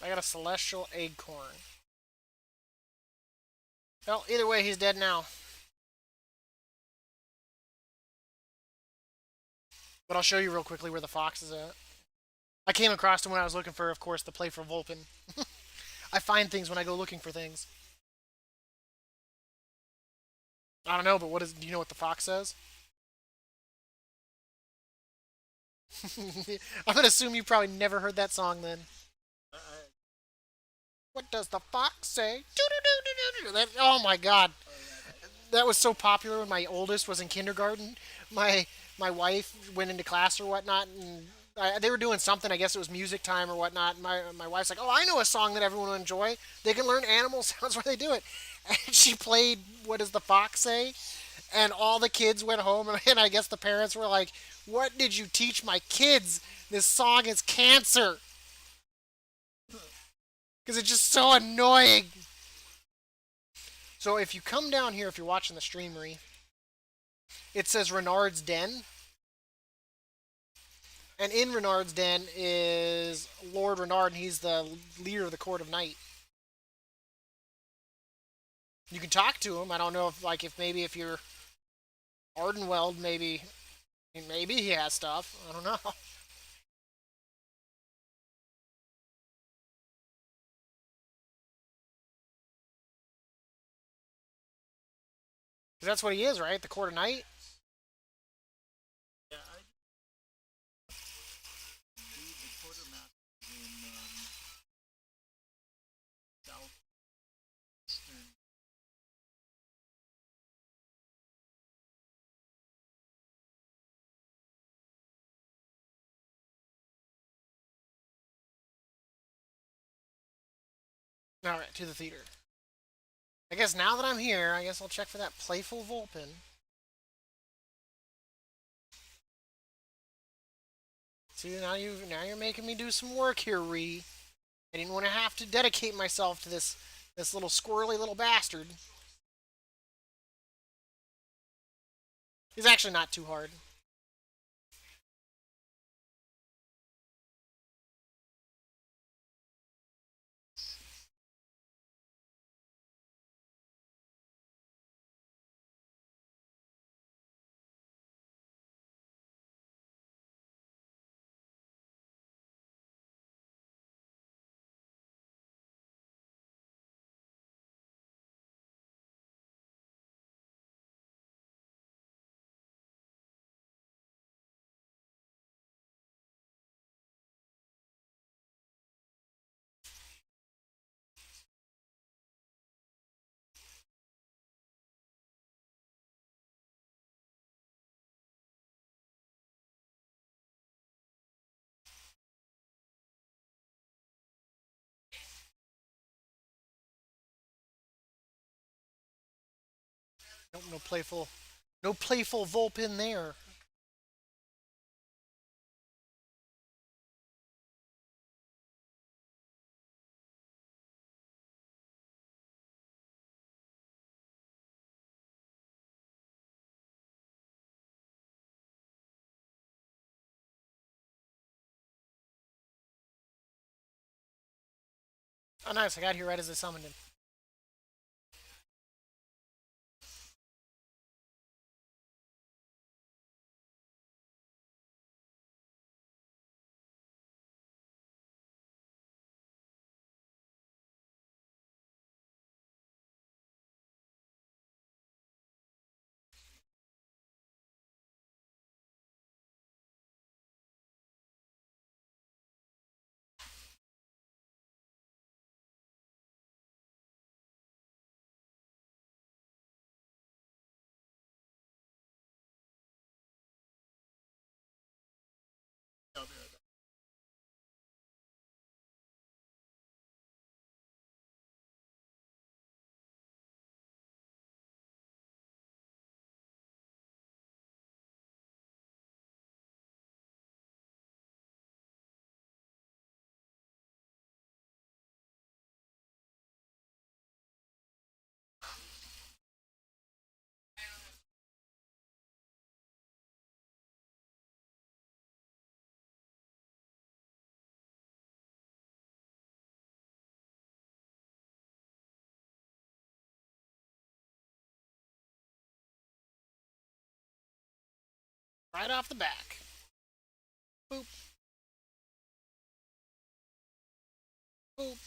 I got a celestial acorn. Well, either way, he's dead now. But I'll show you real quickly where the fox is at. I came across him when I was looking for, of course, the playful Vulpin. I find things when I go looking for things. I don't know, but what is? Do you know what the fox says? I'm gonna assume you probably never heard that song then. What does the fox say? Oh my god, that was so popular when my oldest was in kindergarten. My my wife went into class or whatnot, and they were doing something. I guess it was music time or whatnot. And my wife's like, "Oh, I know a song that everyone will enjoy. They can learn animal sounds while they do it." And she played "What Does the Fox Say?" And all the kids went home, and I guess the parents were like, "What did you teach my kids? This song is cancer." Because it's just so annoying. So if you come down here, if you're watching the streamery, it says Renard's Den. And in Renard's Den is Lord Renard, and he's the leader of the Court of Night. You can talk to him. I don't know if, like, if maybe if you're Ardenweld, maybe he has stuff. I don't know. 'Cause that's what he is, right? The Court of Night. All right, to the theater. I guess now that I'm here, I guess I'll check for that playful Vulpin. See, now you're making me do some work here, Ree. I didn't want to have to dedicate myself to this little squirrely little bastard. He's actually not too hard. Nope, no playful Vulpin there. Oh, nice. I got here right as I summoned him. Right off the back. Boop, boop.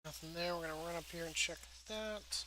Nothing there. We're gonna run up here and check that.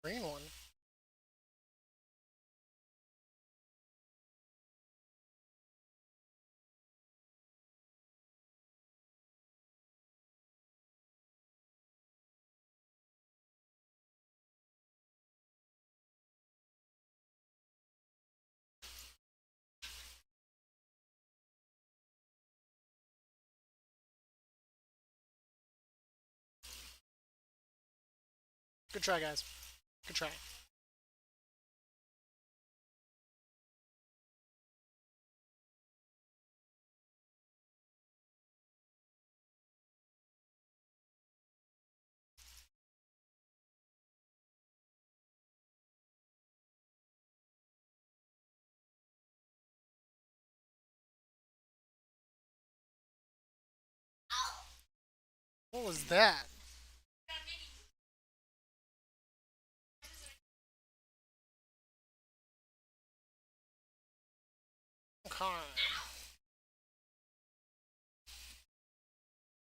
Green one. Good try, guys. Good try. What was that? Okay.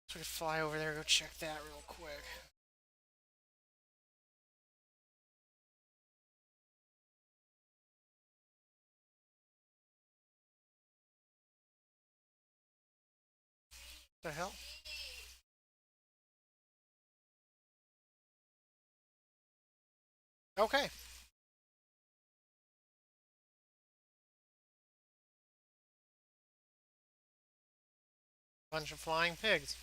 So we can fly over there, go check that real quick. The hell? Okay. Bunch of flying pigs.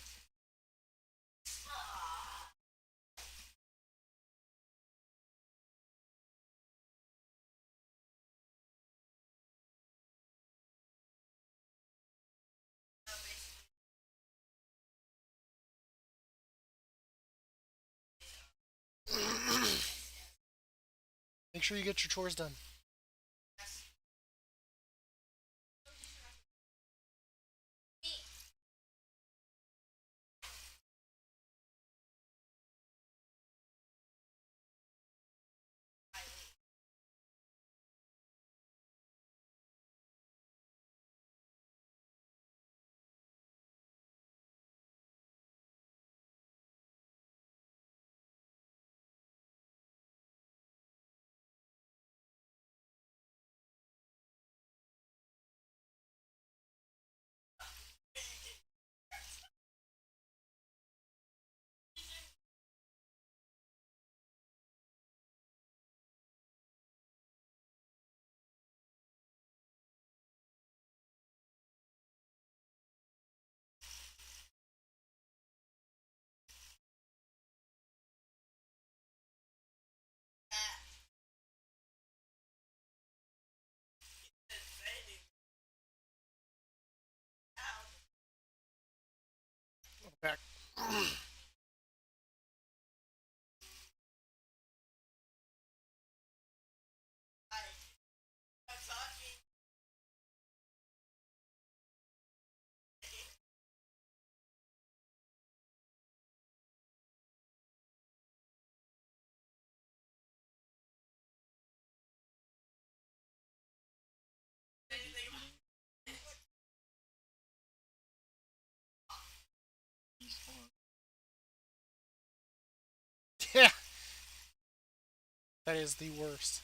Make sure you get your chores done. Back. Yeah, that is the worst.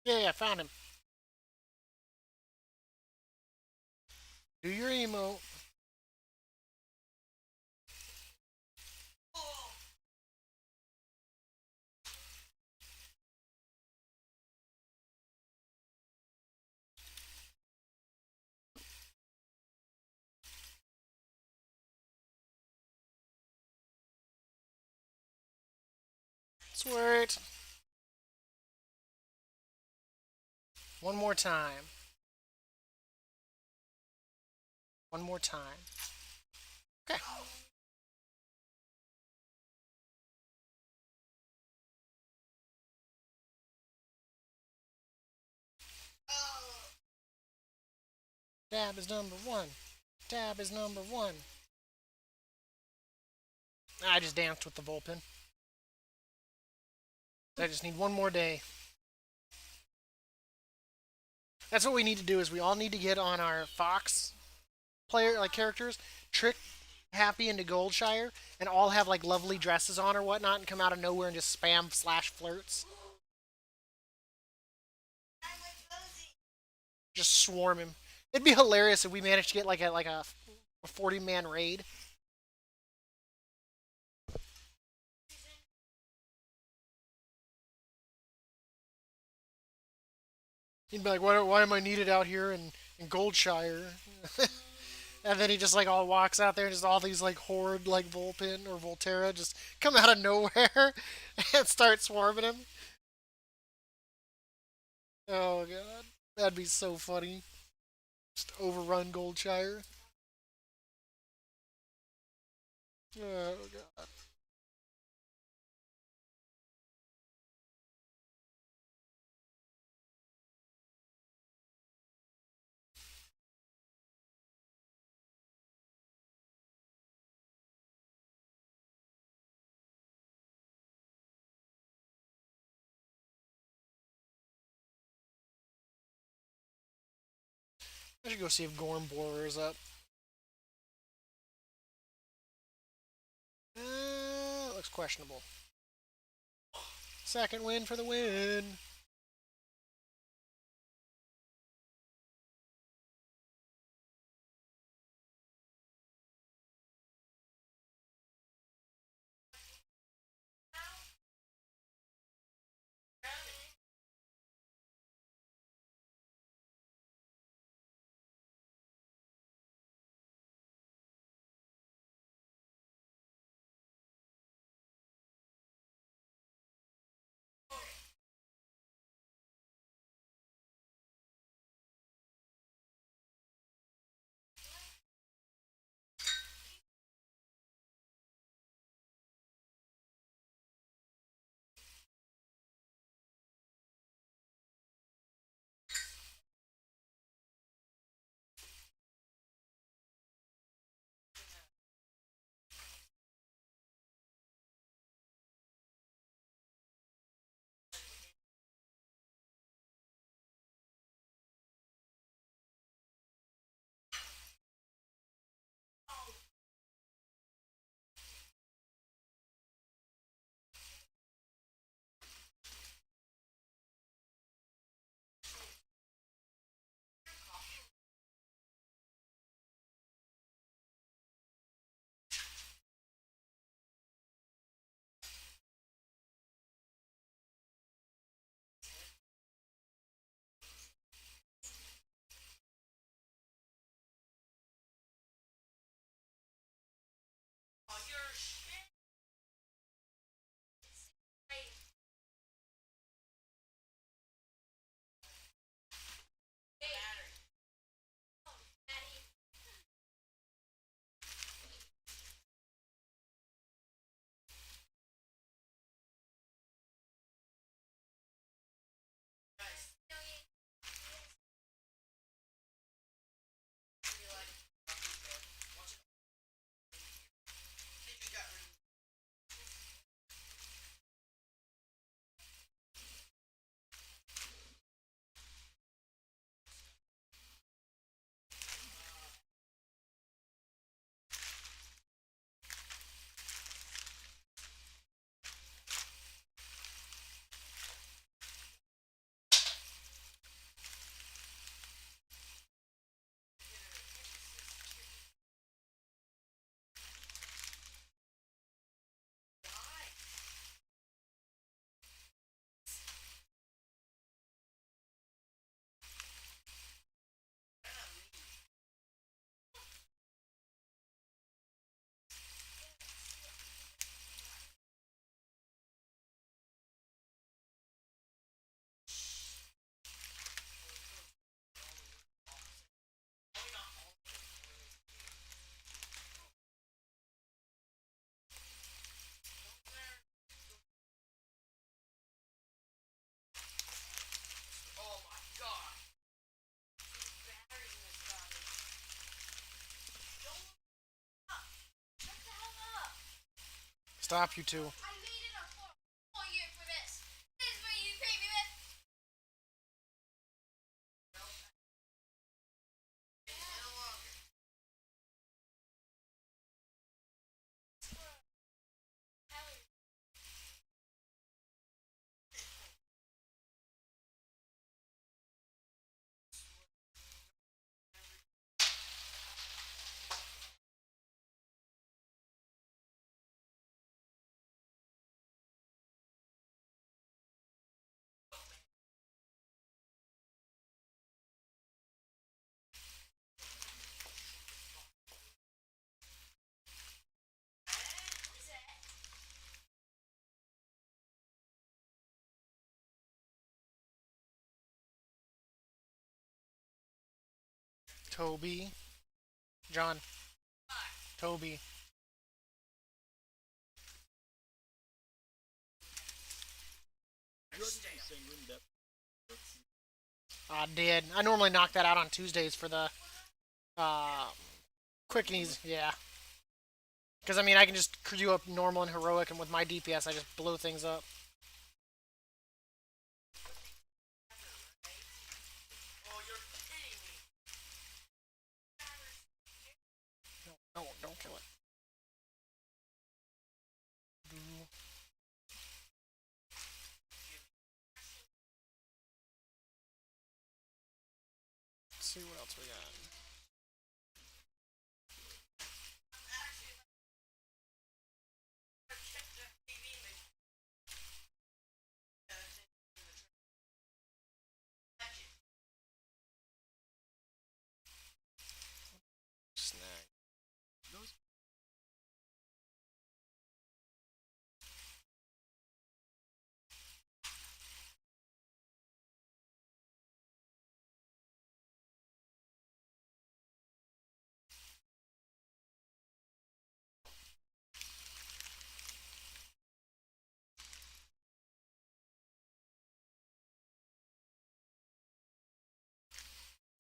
Yeah, yeah, found him. Do your emo. Sweet. One more time. One more time. Okay. Dab is number one. Dab is number one. I just danced with the Vulpin. I just need one more day. That's what we need to do. Is we all need to get on our Fox player like characters, trick Happy into Goldshire, and all have like lovely dresses on or whatnot, and come out of nowhere and just spam slash flirts. Just swarm him. It'd be hilarious if we managed to get like a 40-man raid. He'd be like, why am I needed out here in Goldshire? And then he just like all walks out there and just all these like horde like Vulpin or Volterra just come out of nowhere and start swarming him. Oh god. That'd be so funny. Just overrun Goldshire. Oh god. I should go see if Gorm Borer is up. Looks questionable. Second win for the win. Stop, you two. Toby. John. Toby. I did. I normally knock that out on Tuesdays for the uh, quick and easy. Yeah. Because, I mean, I can just queue up normal and heroic, and with my DPS, I just blow things up. see what else we got. Snag.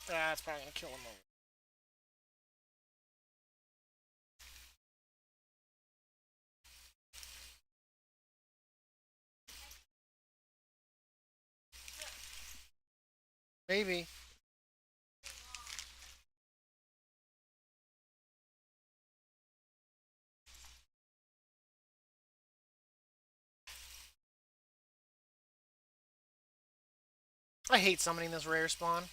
That's probably gonna kill him. Maybe. I hate summoning this rare spawn.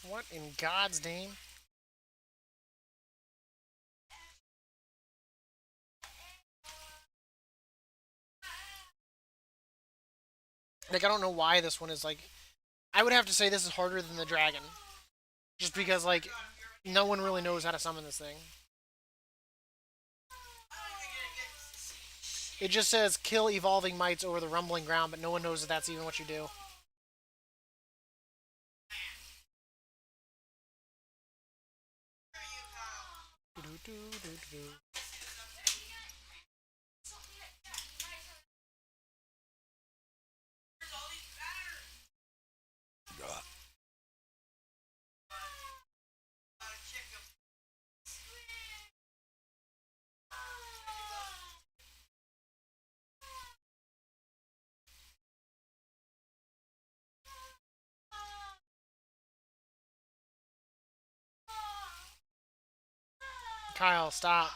What in God's name? Like, I don't know why this one is like. I would have to say this is harder than the dragon. Just because, like, no one really knows how to summon this thing. It just says kill evolving mites over the rumbling ground, but no one knows that that's even what you do. Kyle, stop.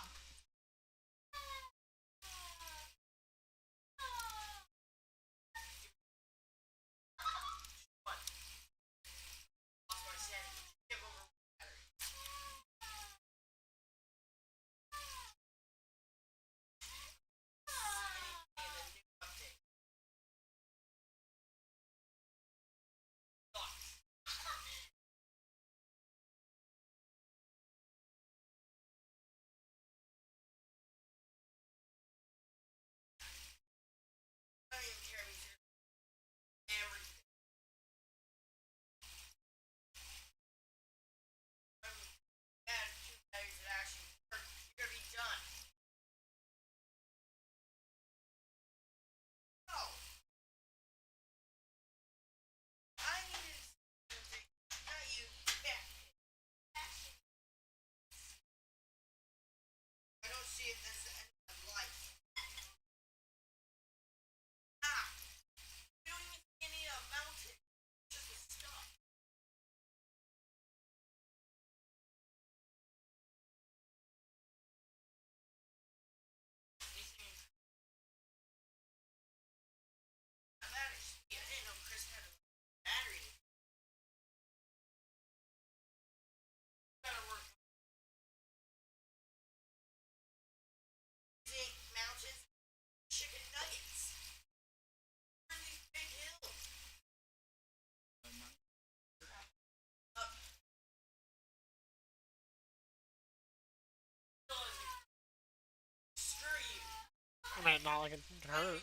I mean, not like it hurt.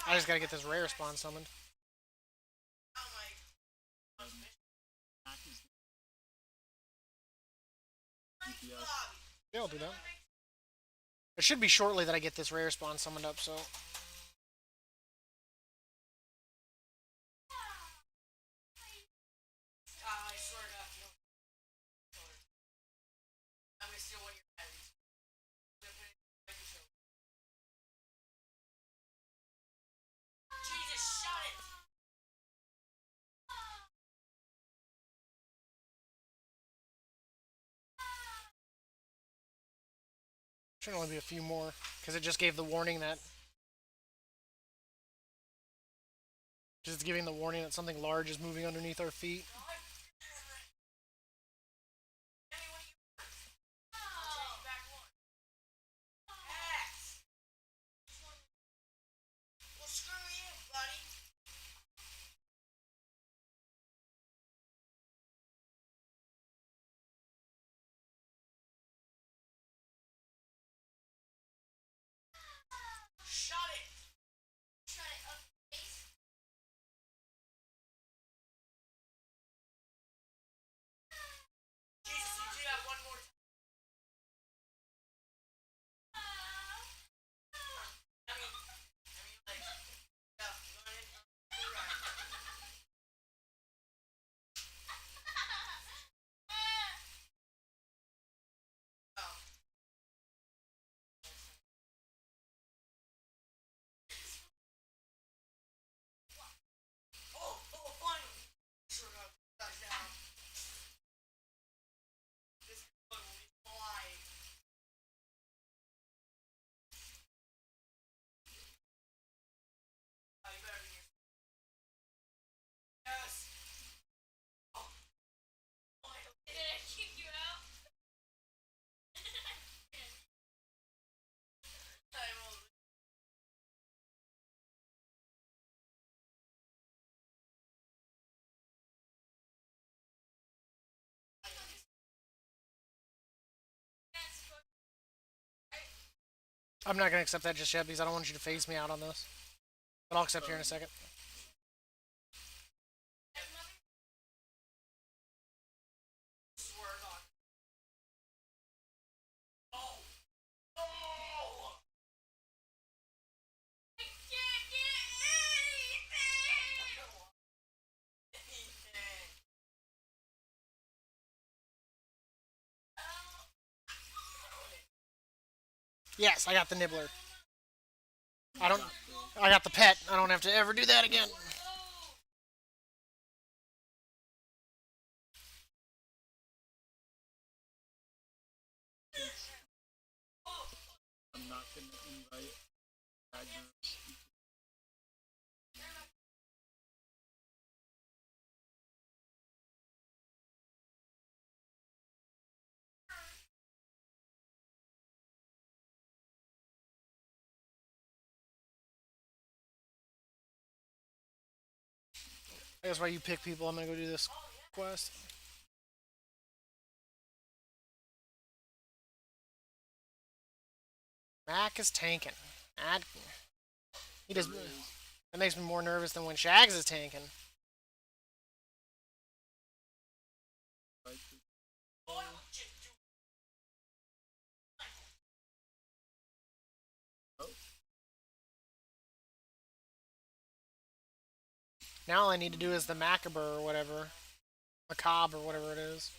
I just gotta get this rare spawn summoned. Yeah, I'll do that. It should be shortly that I get this rare spawn summoned up, so. Should only be a few more, because it just gave the warning that Just giving the warning that something large is moving underneath our feet. I'm not gonna accept that just yet because I don't want you to phase me out on this. But I'll accept here in a second. Yes, I got the nibbler. I don't. I got the pet. I don't have to ever do that again. I'm not gonna invite Agnes. I guess while you pick people, I'm gonna go do this quest. Mac is tanking. That, he does. That makes me more nervous than when Shags is tanking. Now all I need to do is the Macabre or whatever. Macabre or whatever it is.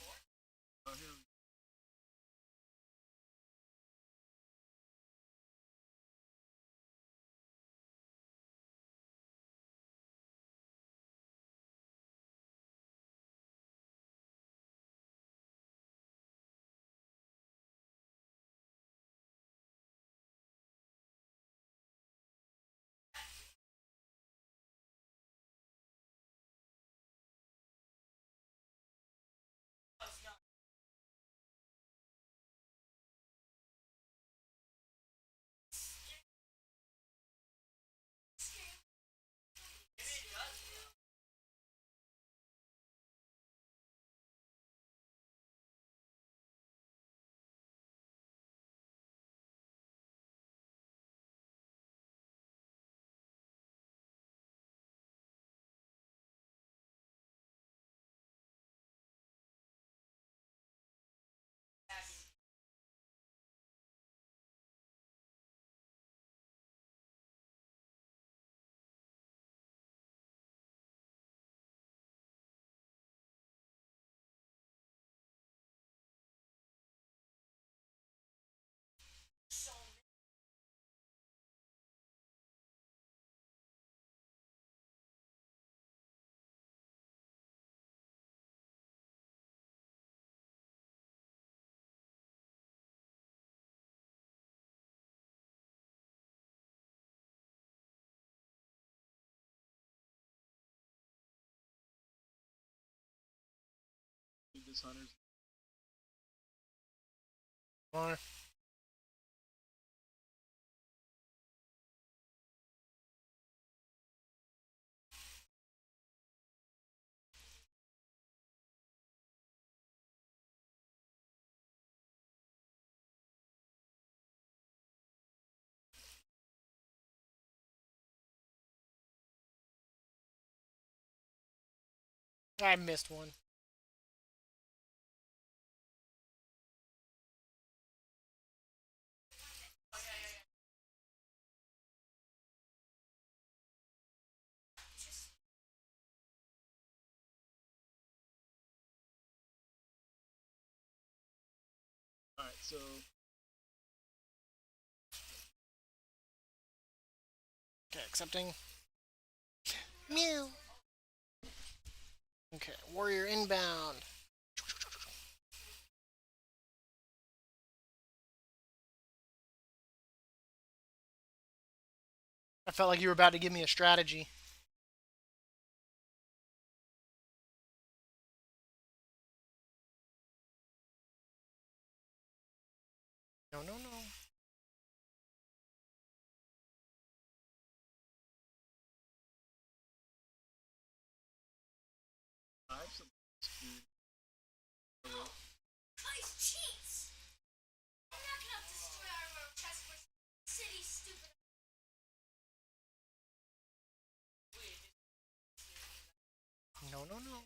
this hunter's. Or- I missed one. All right, so Okay, accepting. Mew. Okay, warrior inbound. I felt like you were about to give me a strategy. No, no, no. I have some food. Guys, cheats! I'm not gonna destroy our little chest for city stupid. No, no, no.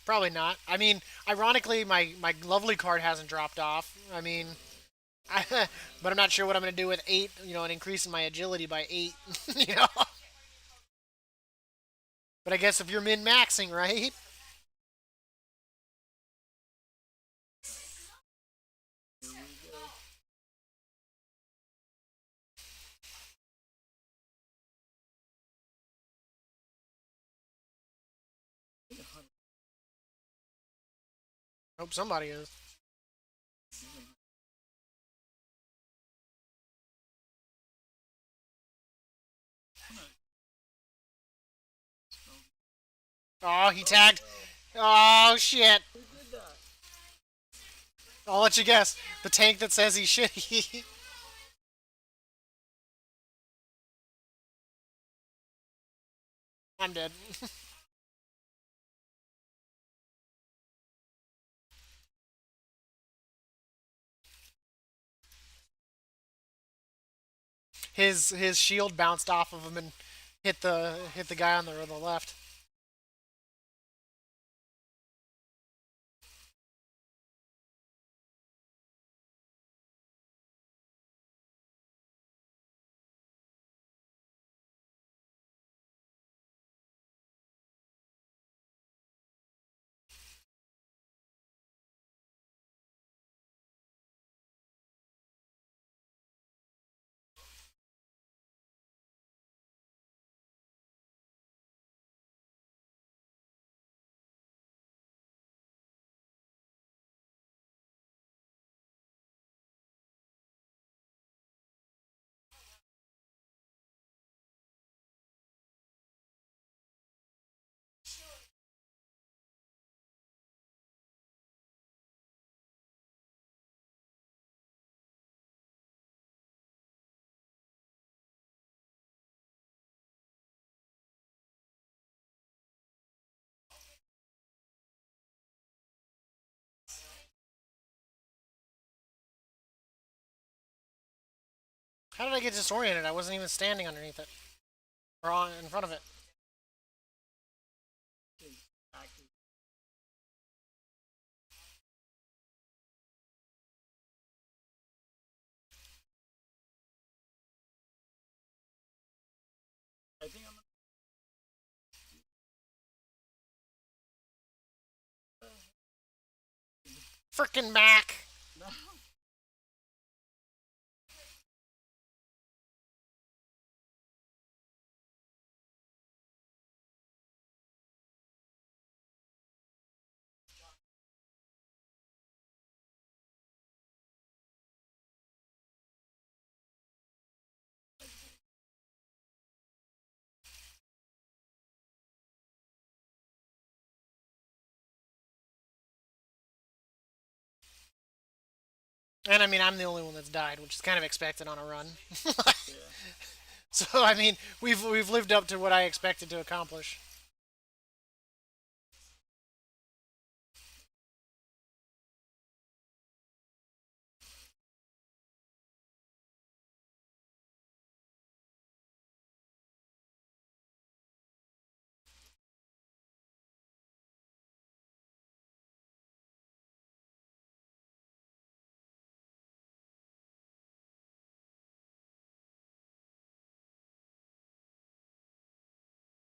Probably not. I mean, ironically, my lovely card hasn't dropped off. I mean, but I'm not sure what I'm going to do with 8, and increasing my agility by 8, you know? But I guess if you're min maxing, right? Here we go. I think a hunter. Hope somebody is. Oh, he tagged. Oh, shit. Who did that? I'll let you guess. The tank that says he's shitty. I'm dead. His shield bounced off of him and hit the guy on the left. How did I get disoriented? I wasn't even standing underneath it. Or on, in front of it. His active. I think I'm Frickin' Mac! gonna. And I mean, I'm the only one that's died, which is kind of expected on a run. Yeah. So I mean, we've lived up to what I expected to accomplish.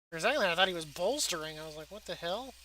For a second there, I thought he was bolstering. I was like, what the hell?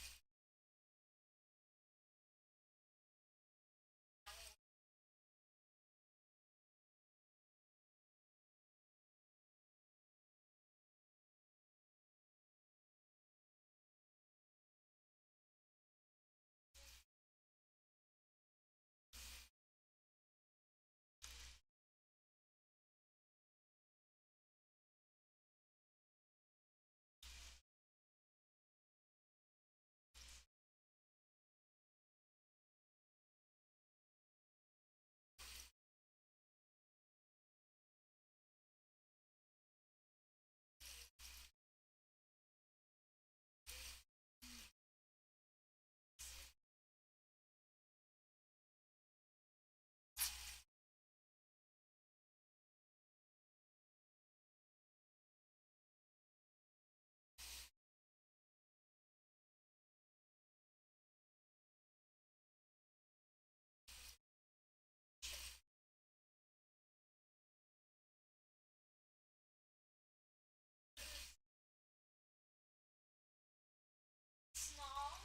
Small.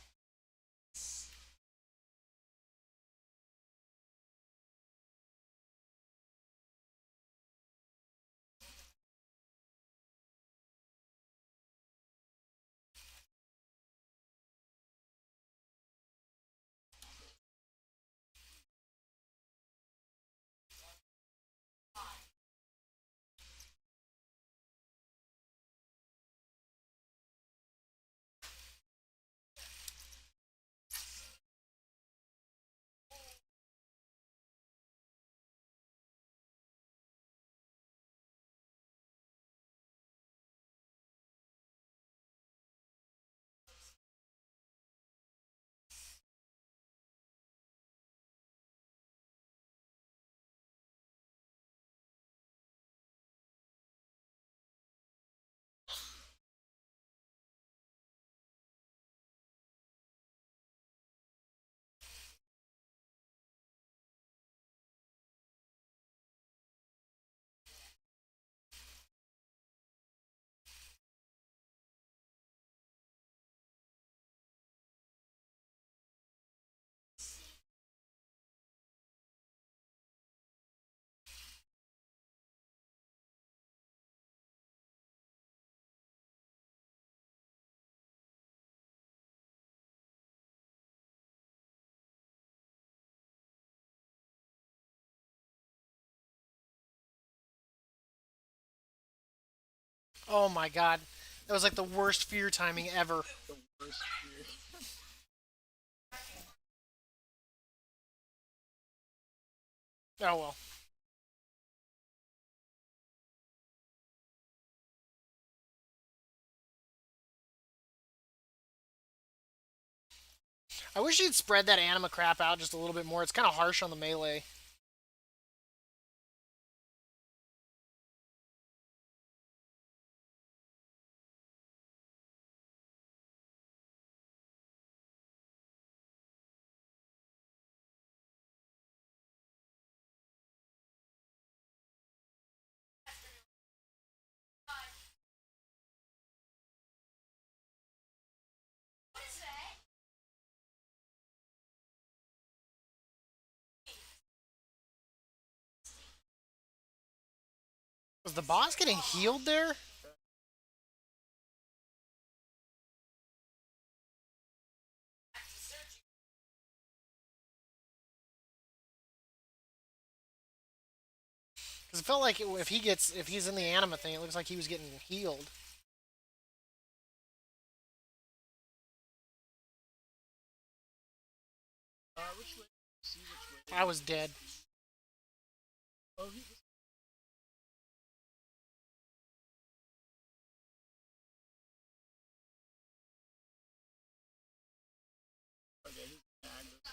Oh my god. That was like the worst fear timing ever. The worst fear. Oh well. I wish you'd spread that anima crap out just a little bit more. It's kind of harsh on the melee. the boss getting healed there? Because it felt like if he's in the anima thing, it looks like he was getting healed. Which way? See which way. I was dead. Oh, he was. Okay, he's aggro.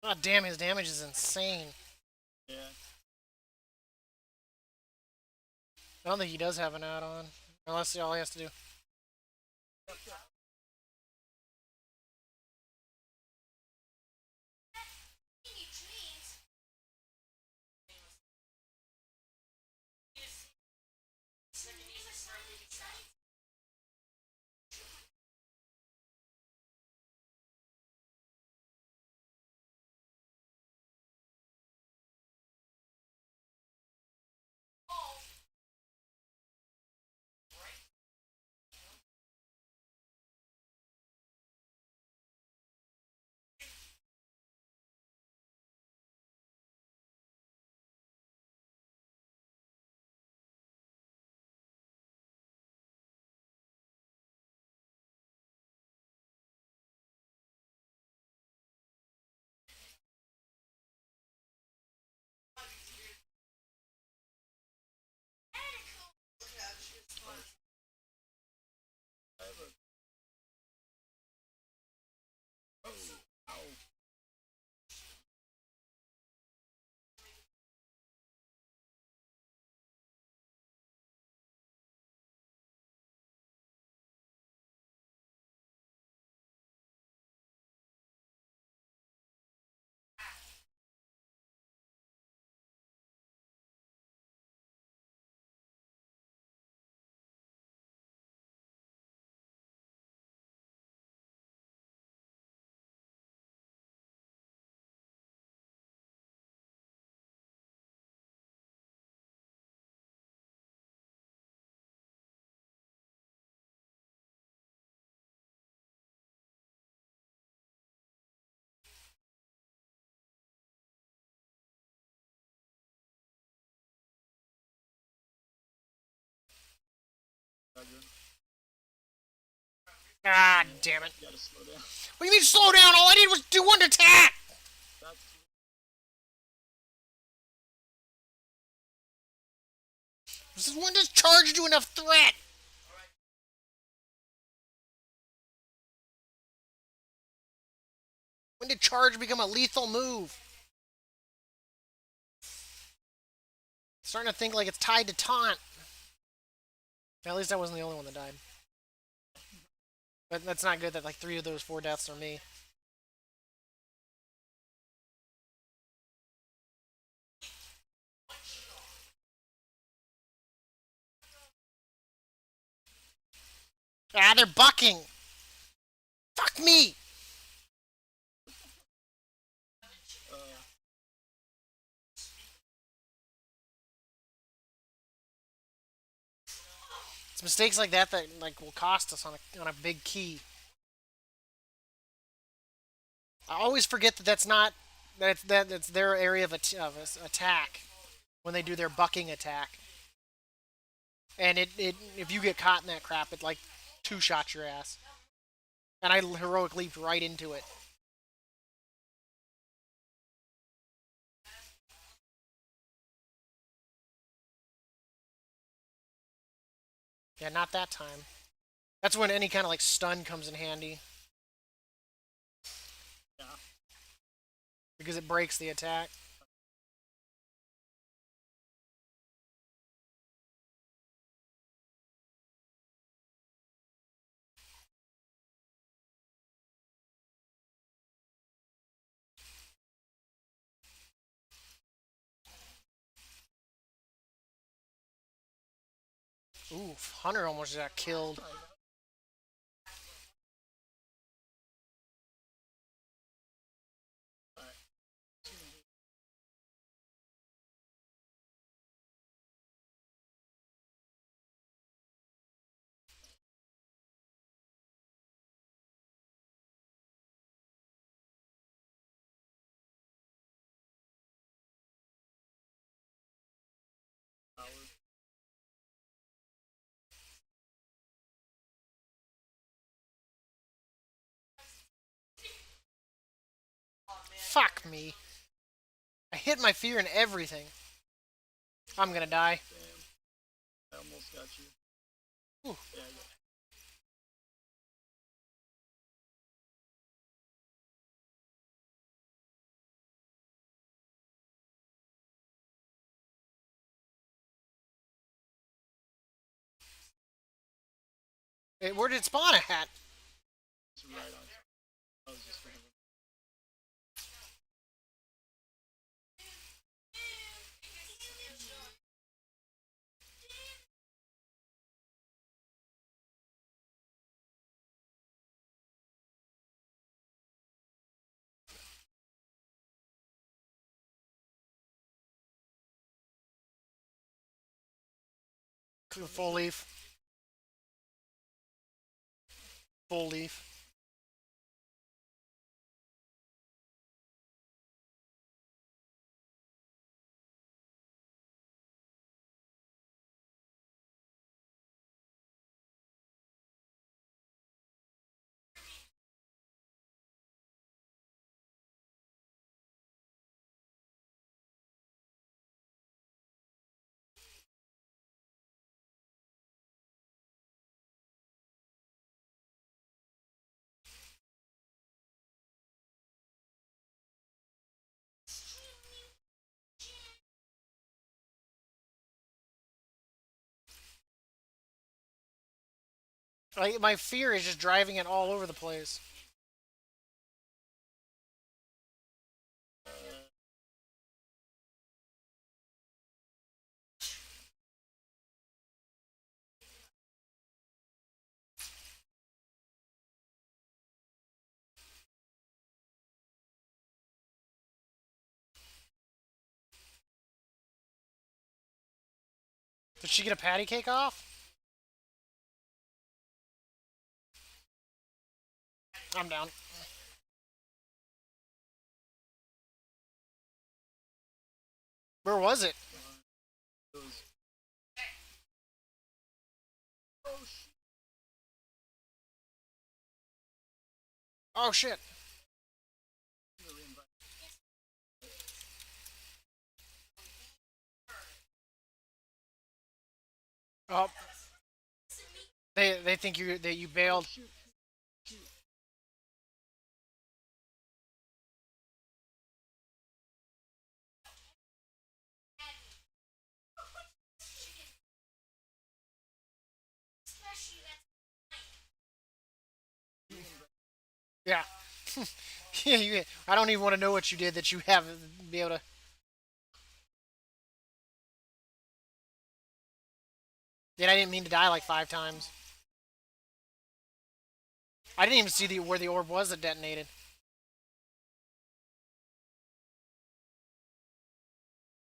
God damn, his damage is insane. Yeah. I don't think he does have an add-on. Unless all he has to do. Oh, ow. Aggro. Ah, damn it. You gotta slow down. What do you mean slow down? All I did was do one attack! That's. This is when does charge do enough threat? When did charge become a lethal move? Starting to think like it's tied to taunt. At least I wasn't the only one that died. But that's not good that like 3 of those 4 deaths are me. Ah, they're bucking! Fuck me! Uh, It's mistakes like that that like will cost us on a big key. I always forget that that's not that it's their area of attack when they do their bucking attack. And it if you get caught in that crap, it like 2-shots your ass. And I heroic leaped right into it. Yeah, not that time. That's when any kind of like stun comes in handy. because it breaks the attack. Oof, Hunter almost got killed. Fuck me. I hit my fear and everything. I'm gonna die. Damn. I almost got you. Ooh. Yeah, I got Where did it spawn at? it's right on top. I was just gonna. Full leaf. Full leaf. Like, my fear is just driving it all over the place. Did she get a patty cake off? I'm down. Where was it? It was. Oh shit! Oh shit. Oh, they think you bailed. Shoot! Shoot! Yeah. Yeah. I don't even want to know what you did that you haven't be able to. Yet I didn't mean to die like 5 times. I didn't even see where the orb was that detonated.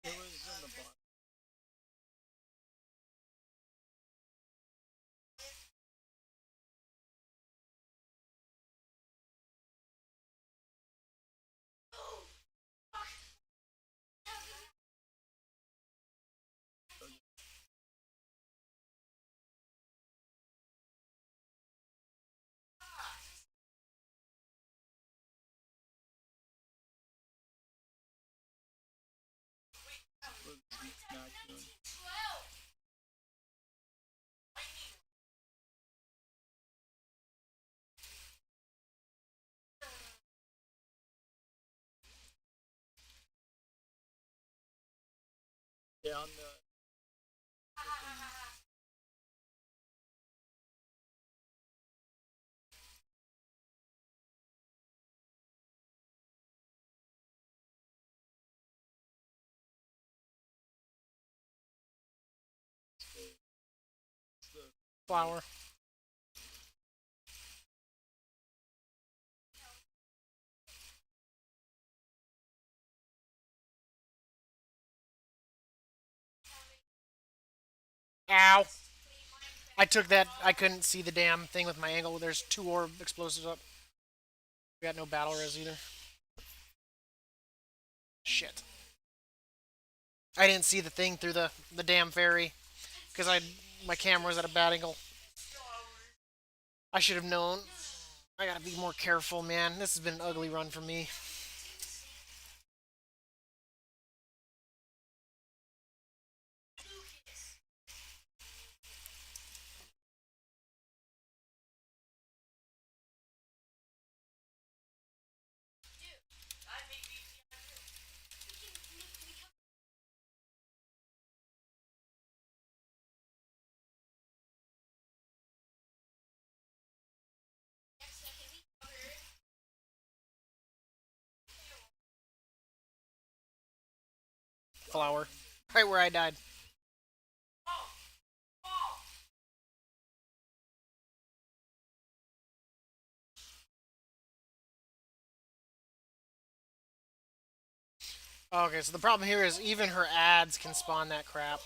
It was in the bottom. Yeah, on the Flour. Ow. I took that. I couldn't see the damn thing with my angle. There's two orb explosives up. We got no battle res either. Shit. I didn't see the thing through the damn ferry because my camera was at a bad angle. I should have known. I gotta be more careful, man. This has been an ugly run for me. Flour. Right where I died. Okay, so the problem here is even her ads can spawn that crap.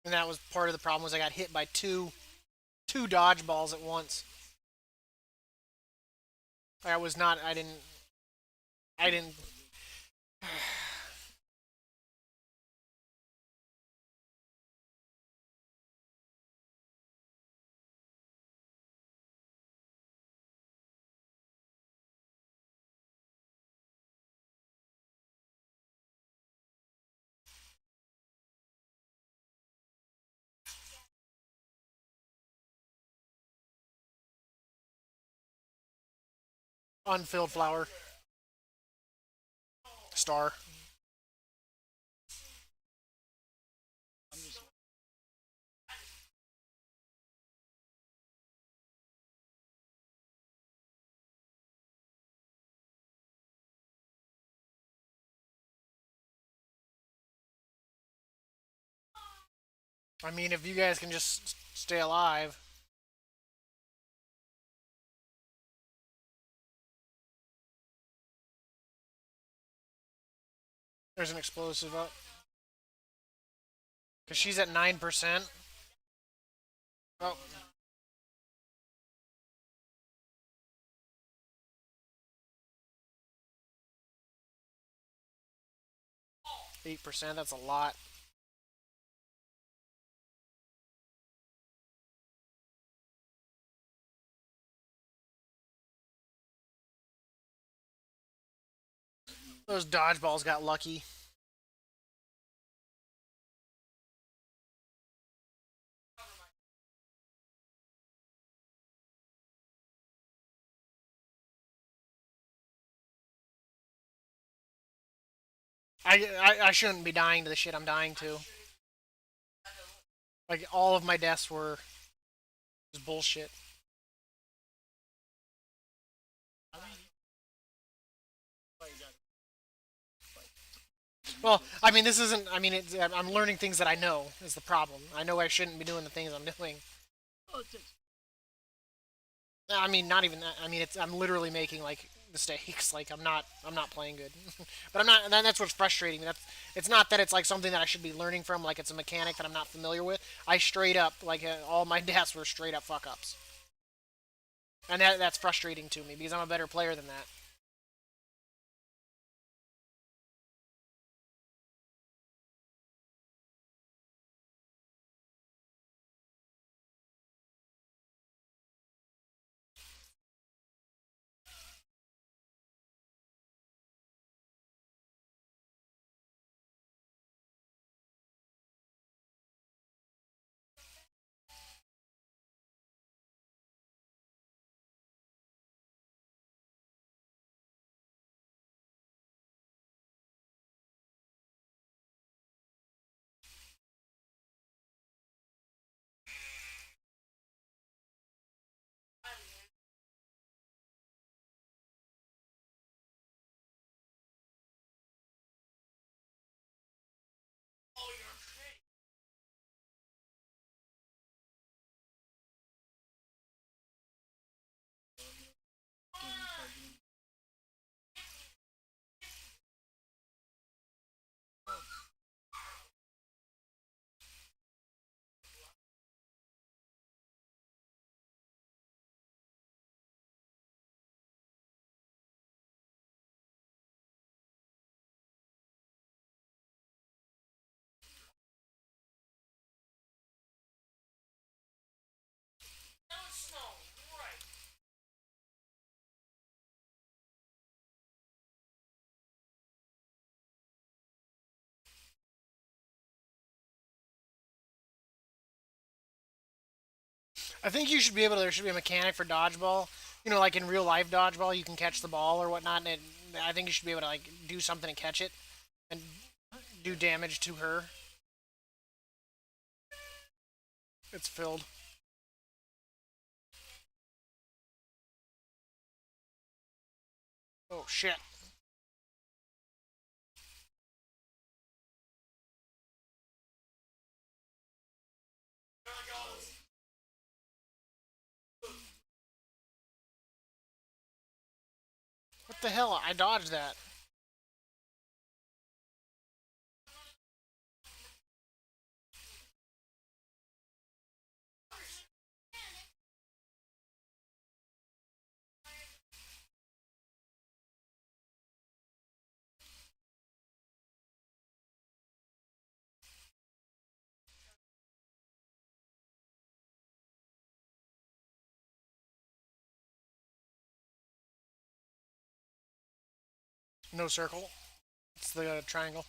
And that was part of the problem was I got hit by two dodgeballs at once. I was not. I didn't. Unfilled flour. Star. I'm just I mean, if you guys can just stay alive. There's an explosive up. Because she's at 9%. Oh, 8%. That's a lot. Those dodgeballs got lucky. I shouldn't be dying to the shit I'm dying to. Like, all of my deaths were just bullshit. like got Well, I mean, this isn't. I mean, I'm learning things that I know is the problem. I know I shouldn't be doing the things I'm doing. oh, it takes I mean, not even that. I mean, I'm literally making like mistakes. Like I'm not playing good. But I'm not. And that's what's frustrating me. That's it's not that it's like something that I should be learning from. Like it's a mechanic that I'm not familiar with. I straight up like all my deaths were straight up fuck ups, and that's frustrating to me because I'm a better player than that. I think you should be able to. There should be a mechanic for dodgeball. You know, like in real life dodgeball, you can catch the ball or whatnot, and I think you should be able to like do something to catch it and do damage to her. It's filled. Oh shit! What the hell? I dodged that. No circle. It's the triangle.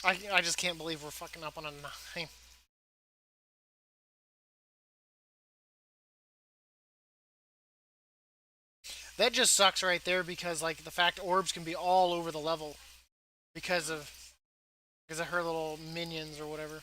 I just can't believe we're fucking up on a 9. That just sucks right there because like the fact orbs can be all over the level because of her little minions or whatever.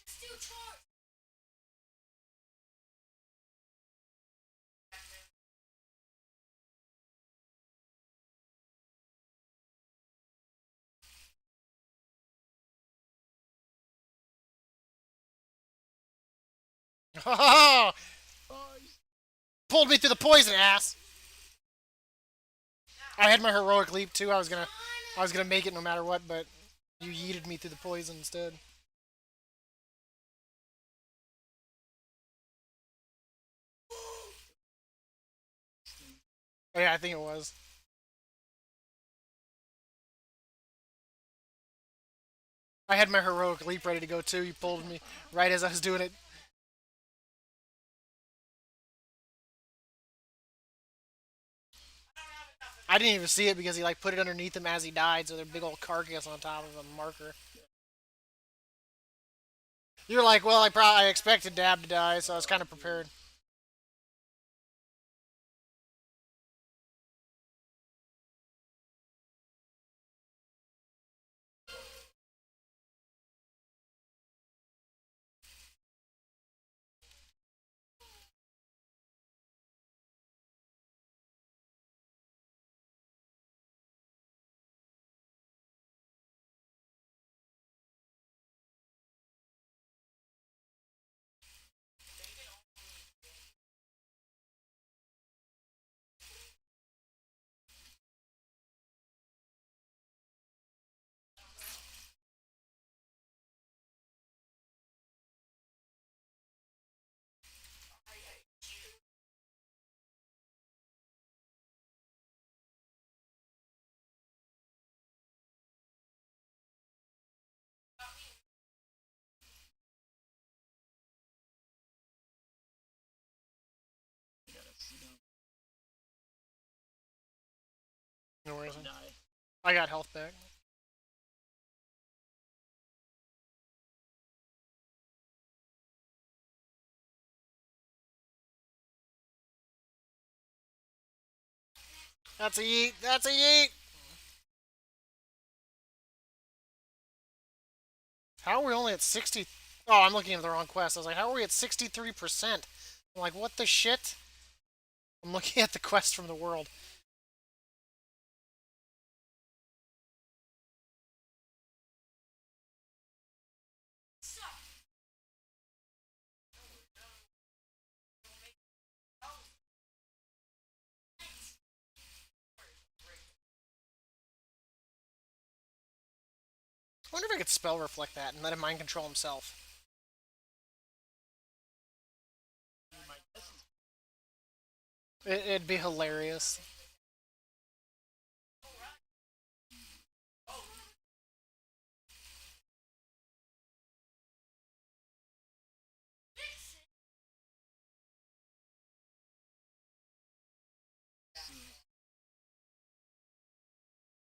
Just do chores. Pulled me through the poison ass. I had my heroic leap too. I was gonna make it no matter what, but you yeeted me through the poison instead. Oh yeah, I think it was. I had my heroic leap ready to go too. You pulled me right as I was doing it. I didn't even see it because he like put it underneath him as he died, so there's a big old carcass on top of a marker. You're like, well, I expected Dab to die, so I was kind of prepared. No worries. Don't die. I got health back. That's a yeet. That's a yeet. How are we only at 60? Oh, I'm looking at the wrong quest. I was like, how are we at 63%? I'm like, what the shit? I'm looking at the quest from the world. I wonder if I could spell reflect that and let him mind control himself. My guess is It'd be hilarious.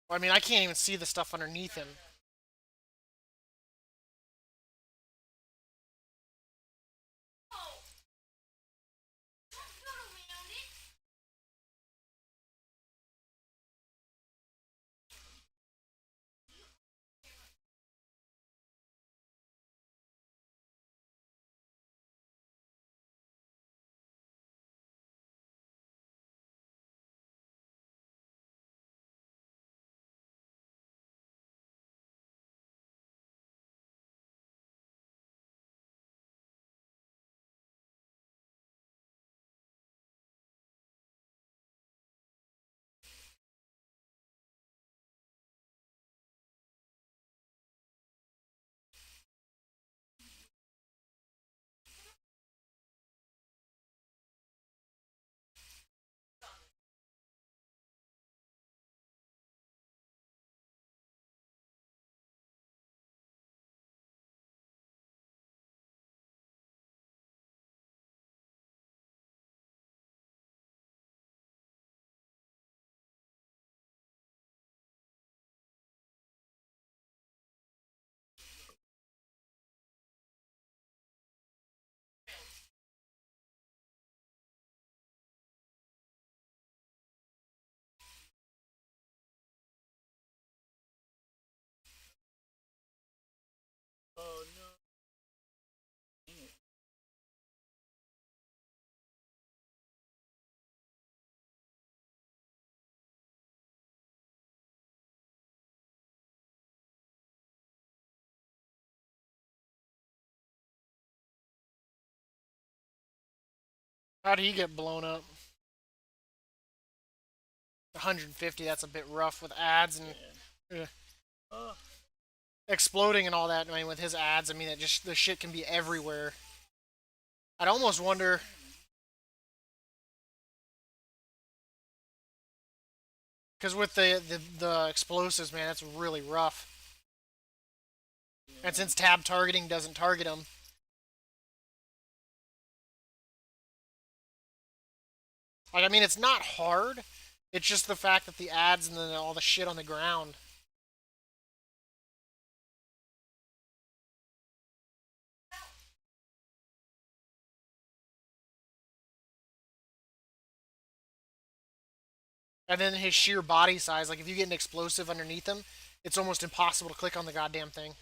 I mean, I can't even see the stuff underneath him. Oh, don't go around it. oh no. Dang it. How'd he get blown up? 150, that's a bit rough with ads and Yeah. uh, Oh, exploding and all that. I mean, with his ads, I mean, it just the shit can be everywhere. I'd almost wonder because with the explosives, man, that's really rough. And yeah. since tab targeting doesn't target him, like I mean, it's not hard. It's just the fact that the ads and then all the shit on the ground. And then his sheer body size, like if you get an explosive underneath him, it's almost impossible to click on the goddamn thing.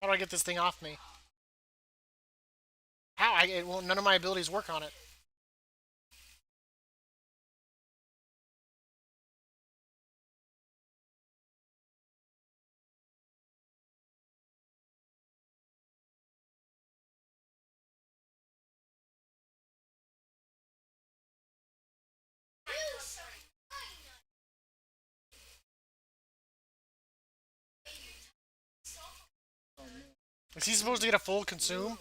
How do I get this thing off me? How? It won't, none of my abilities work on it. Is he supposed to get a full consume?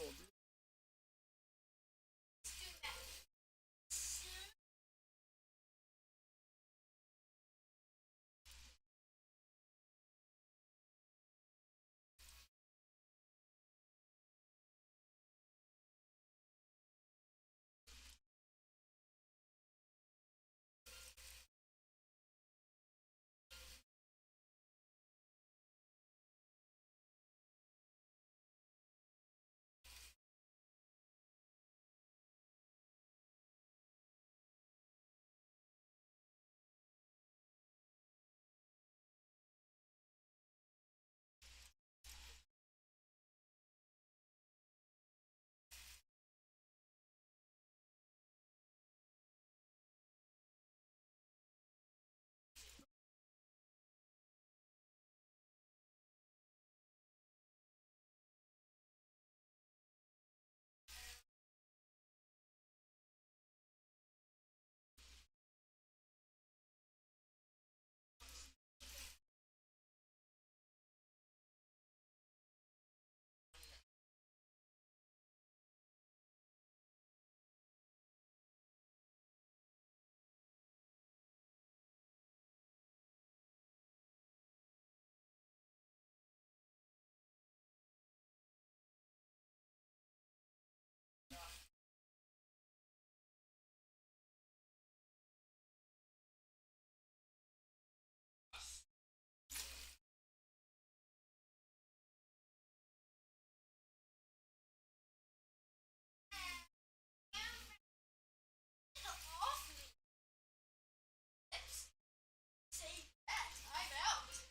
Say that. I'm out.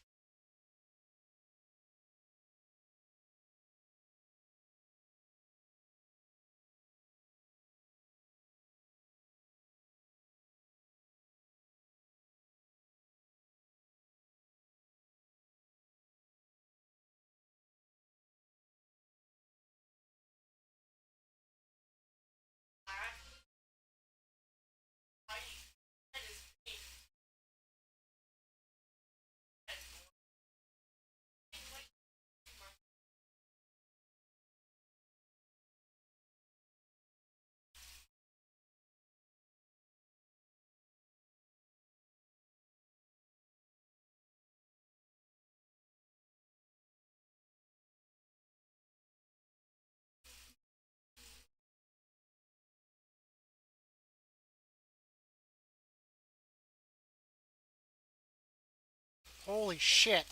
Holy shit.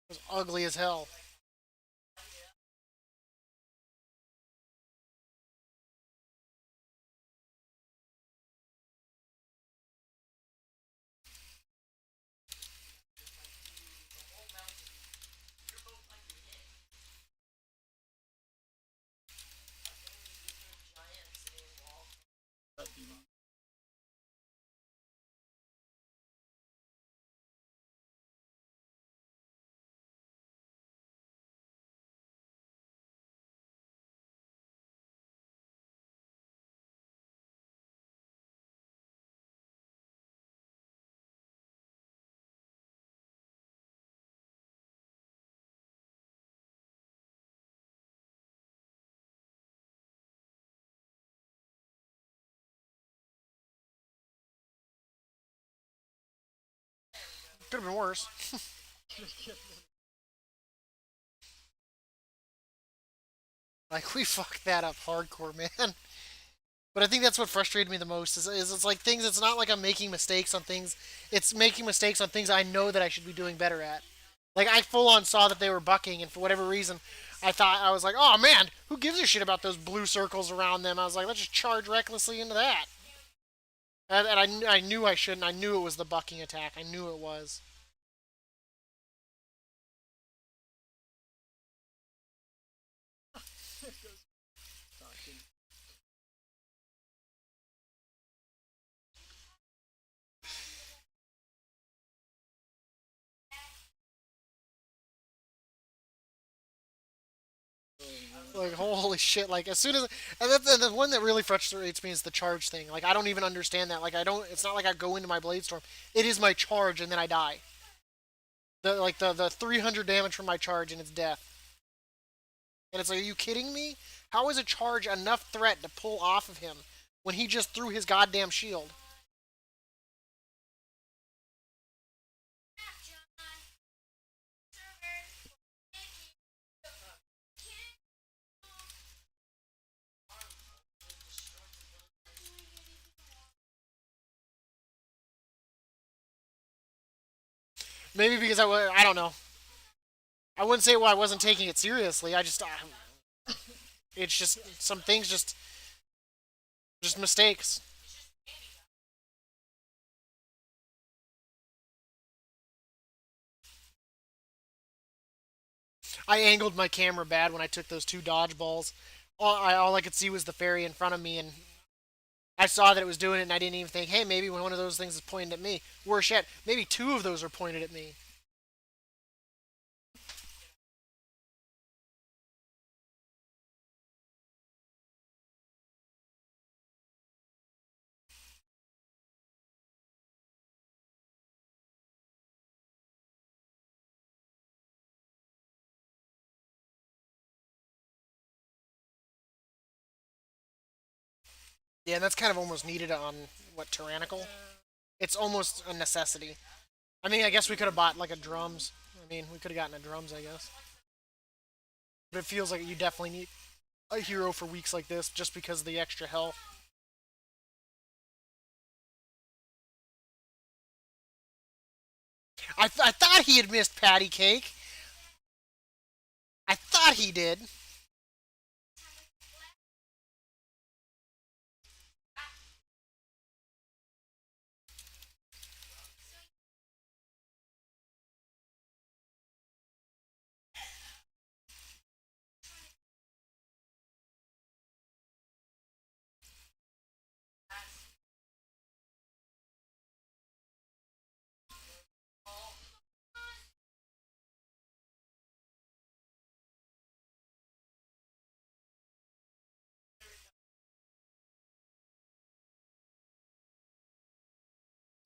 It was ugly as hell. Could have been worse. Like, we fucked that up hardcore, man. But I think that's what frustrated me the most is it's like things, it's not like I'm making mistakes on things. It's making mistakes on things I know that I should be doing better at. Like, I full on saw that they were bucking, and for whatever reason, I was like, oh man, who gives a shit about those blue circles around them? I was like, let's just charge recklessly into that. And I knew I shouldn't. I knew it was the bucking attack. I knew it was. Goes talking. Oh, man. Like holy shit! Like as soon as and that's the one that really frustrates me is the charge thing. Like I don't even understand that. Like I don't. It's not like I go into my blade storm. It is my charge and then I die. The 300 damage from my charge and it's death. And it's like, are you kidding me? How is a charge enough threat to pull off of him when he just threw his goddamn shield? Maybe because I don't know. I wouldn't say I wasn't taking it seriously. I just it's just some things just mistakes. I angled my camera bad when I took those two dodgeballs. All I could see was the fairy in front of me, and I saw that it was doing it, and I didn't even think, hey, maybe one of those things is pointed at me. Worse yet, maybe two of those are pointed at me. Yeah, and that's kind of almost needed on what tyrannical. It's almost a necessity. I mean, I guess we could have bought like a drums. I mean, we could have gotten a drums, I guess. But it feels like you definitely need a hero for weeks like this just because of the extra health. I thought he had missed patty cake. I thought he did.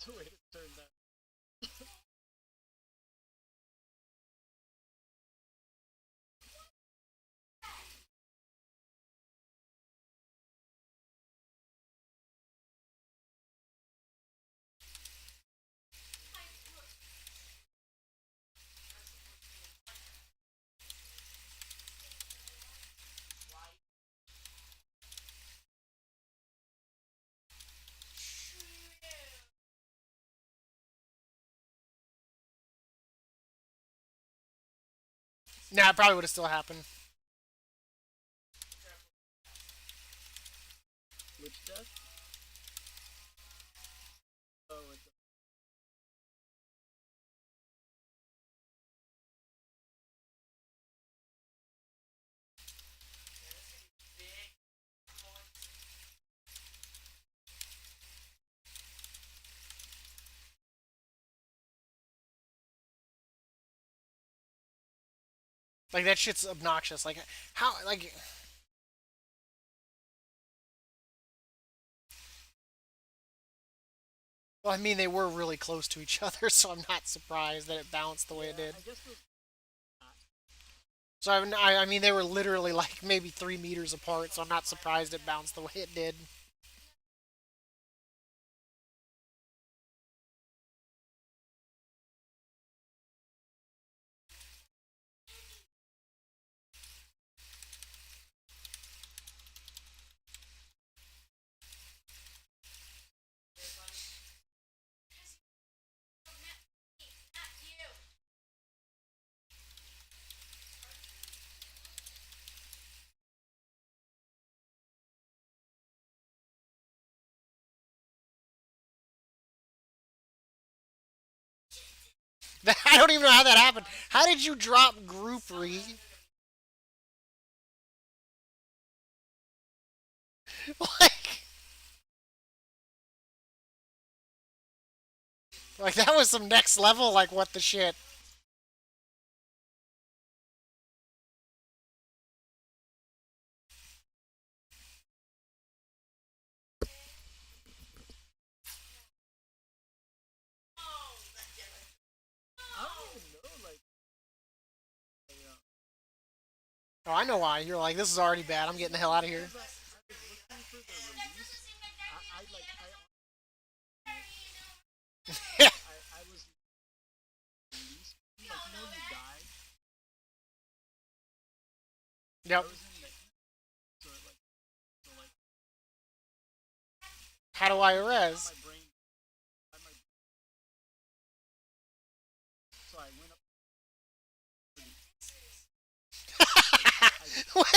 It's a way to turn that. Nah, it probably would have still happened. Which death? Oh, it's Like that shit's obnoxious. Like how like well, I mean they were really close to each other, so I'm not surprised that it bounced the way it yeah. did. I guess those not. So I mean they were literally like maybe 3 meters apart, so I'm not surprised it bounced the way it did. I don't even know how that happened. How did you drop Group Re? like that was some next level. Like what the shit? I don't even know, like, Oh, I know why. You're like, this is already bad. I'm getting the hell out of here. because I was looking for the release. I was release. Like, you die. Yep. I was in the so like How do I my res? brain, my, so I went up. What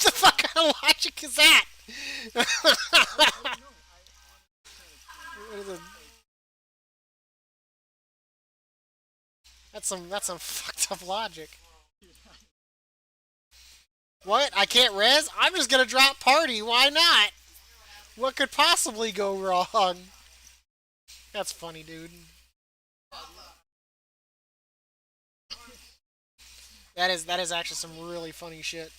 the fuck kind of logic is that? I don't know. I honestly can't explain it. That's some fucked up logic. What? I can't res? I'm just gonna drop party. Why not? What could possibly go wrong? That's funny, dude. That is actually some really funny shit.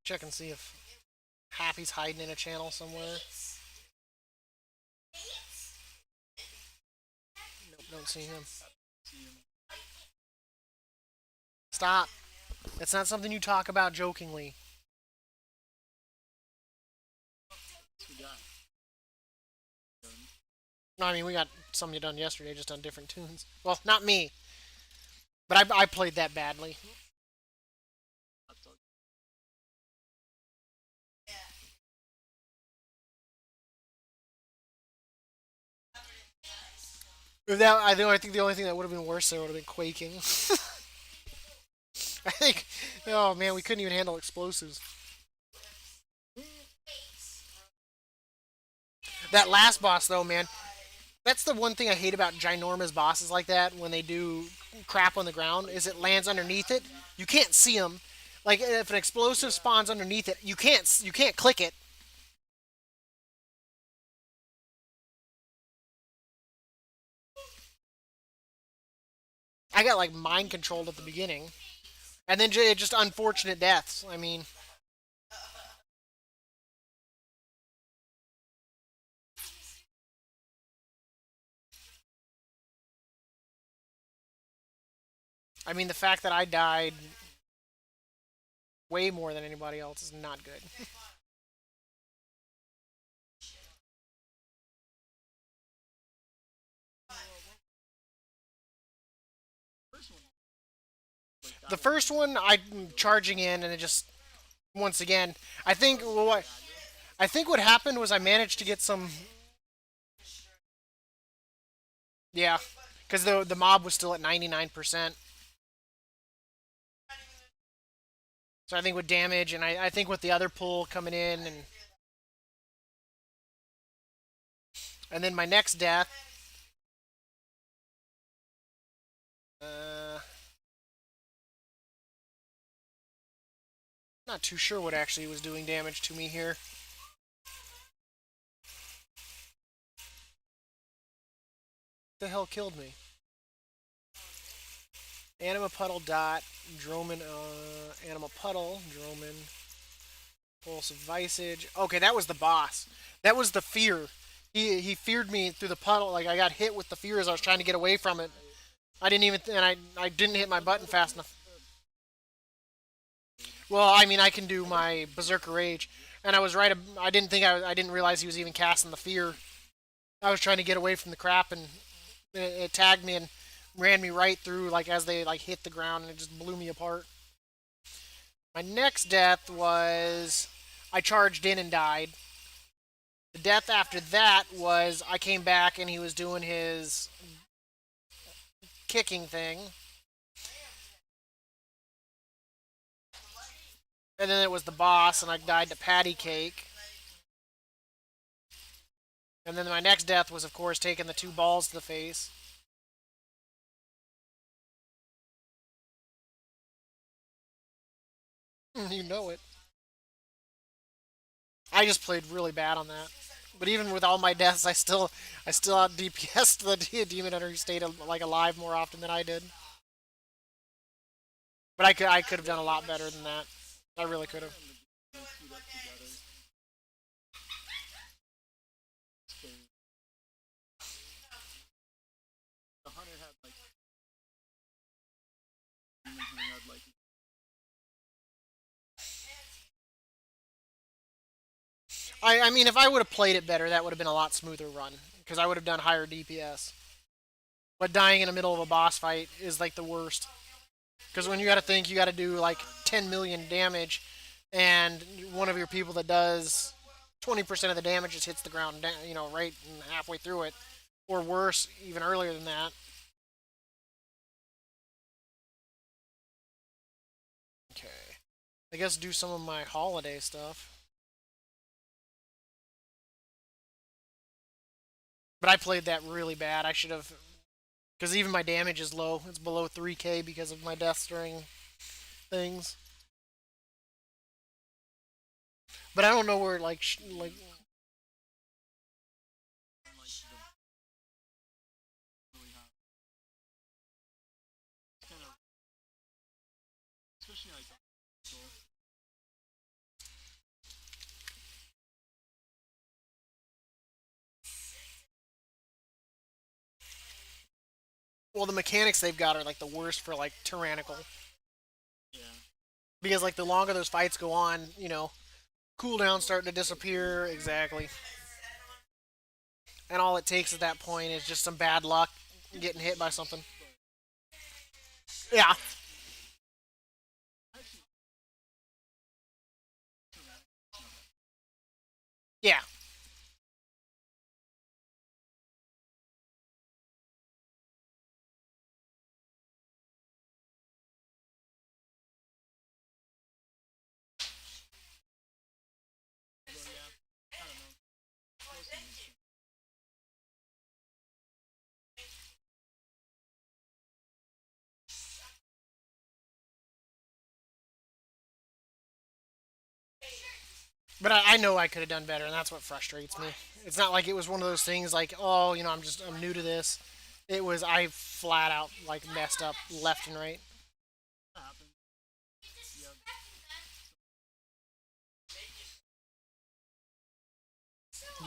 Check and see if Happy's hiding in a channel somewhere. Nope, don't see him. Stop. That's not something you talk about jokingly. No, I mean, we got some you done yesterday, just on different tunes. Well, not me, but I played that badly. I think the only thing that would have been worse there would have been quaking. I think. Oh man, we couldn't even handle explosives. That last boss, though, man, that's the one thing I hate about ginormous bosses like that when they do crap on the ground is it lands underneath it. You can't see them. Like if an explosive spawns underneath it, you can't click it. I got like mind controlled at the beginning, and then just unfortunate deaths. I mean the fact that I died way more than anybody else is not good. The first one, I'm charging in, and it just once again, I think what happened was I managed to get some. Yeah, because the mob was still at 99%. So I think with damage, and I think with the other pull coming in, and then my next death, not too sure what actually was doing damage to me here. What the hell killed me? Anima Puddle dot Droman Anima Puddle Droman Pulse of Visage. Okay, that was the boss. That was the fear. He feared me through the puddle. Like I got hit with the fear as I was trying to get away from it. I didn't even and I didn't hit my button fast enough. Well, I mean I can do my Berserker Rage, and I was right. I didn't think I didn't realize he was even casting the fear. I was trying to get away from the crap, and it tagged me and ran me right through like as they like hit the ground, and it just blew me apart. My next death was I charged in and died. The death after that was I came back and he was doing his kicking thing. And then it was the boss, and I died to patty cake. And then my next death was, of course, taking the two balls to the face. You know it. I just played really bad on that. But even with all my deaths, I still out DPS'd the demon hunter who stayed like alive more often than I did. But I could have done a lot better than that. I really could have. queued up together. So the hunter had like demon hunter had like I mean, if I would have played it better, that would have been a lot smoother run because I would have done higher DPS. But dying in the middle of a boss fight is like the worst. Because when you got to think you got to do like 10 million damage, and one of your people that does 20% of the damage just hits the ground, right halfway through it, or worse, even earlier than that. Okay, I guess do some of my holiday stuff. But I played that really bad. I should have, because even my damage is low. It's below 3K because of my deaths during things. But I don't know where like like the really hot. It's kind of especially like so well the mechanics they've got are like the worst for like tyrannical yeah. because like the longer those fights go on, cooldowns starting to disappear exactly, and all it takes at that point is just some bad luck getting hit by something. Yeah, Actually, yeah. but yeah, I don't know. Mostly just But I know I could have done better, and that's what frustrates me. It's not like it was one of those things like, oh, I'm new to this. It was I flat out like messed up left and right. happens.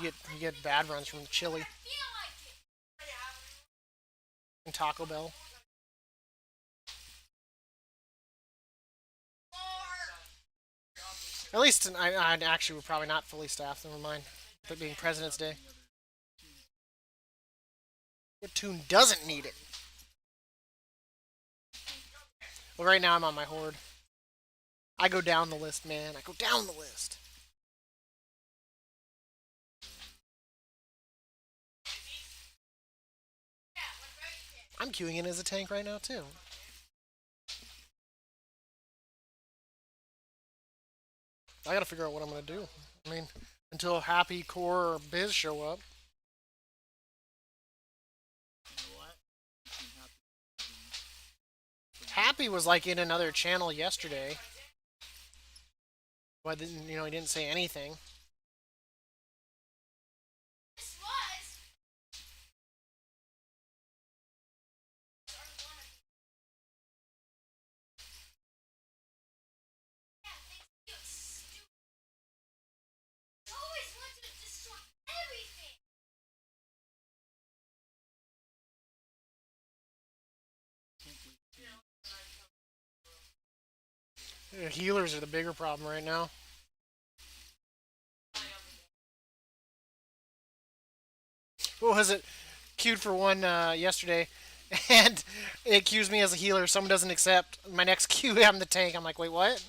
Yeah, You get bad runs from chili and Taco Bell. At least I actually we're probably not fully staffed. Never mind. But being President's Day, what tune doesn't need it? Well, right now I'm on my horde. I go down the list, man. I go down the list. I'm queuing in as a tank right now too. I gotta figure out what I'm gonna do. I mean, until Happy, Core, or Biz show up. you know what? Something happened for me. Happy was like in another channel yesterday, but he didn't say anything. Can't wait to Healers are the bigger problem right now. What was it? Queued for one yesterday, and it queues me as a healer. Someone doesn't accept my next queue. I'm the tank. I'm like, wait, what?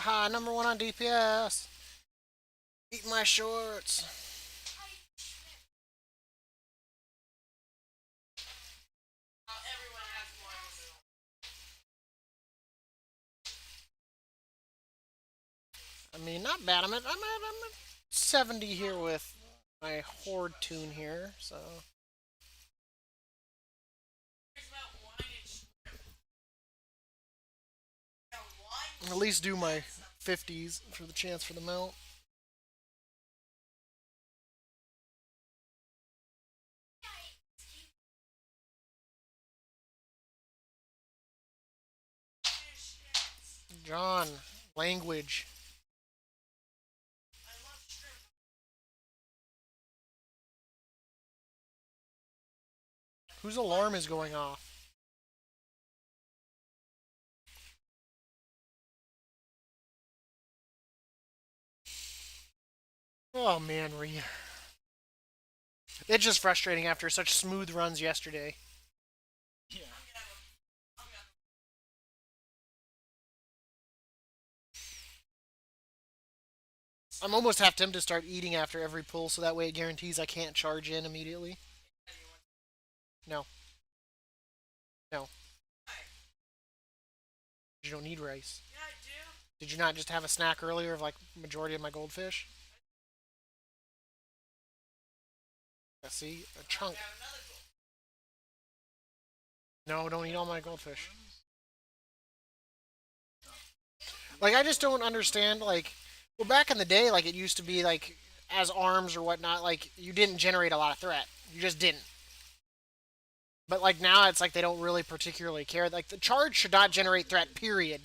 Haha, number one on DPS. Eat my shorts. I mean, not bad. I'm at 70 here with my horde tune here, so at least do my 50s for the chance for the mount. John, language. Whose alarm is going off? Oh man, Rhea. It's just frustrating after such smooth runs yesterday. Yeah. I'm almost half tempted to start eating after every pull so that way it guarantees I can't charge in immediately. No, no. You don't need rice. Did you not just have a snack earlier of like majority of my goldfish? Let's see, a chunk. No, don't eat all my goldfish. Like I just don't understand. Like, well, back in the day, like it used to be like as arms or whatnot, like you didn't generate a lot of threat. You just didn't. But like now, it's like they don't really particularly care. Like the charge should not generate threat. Period.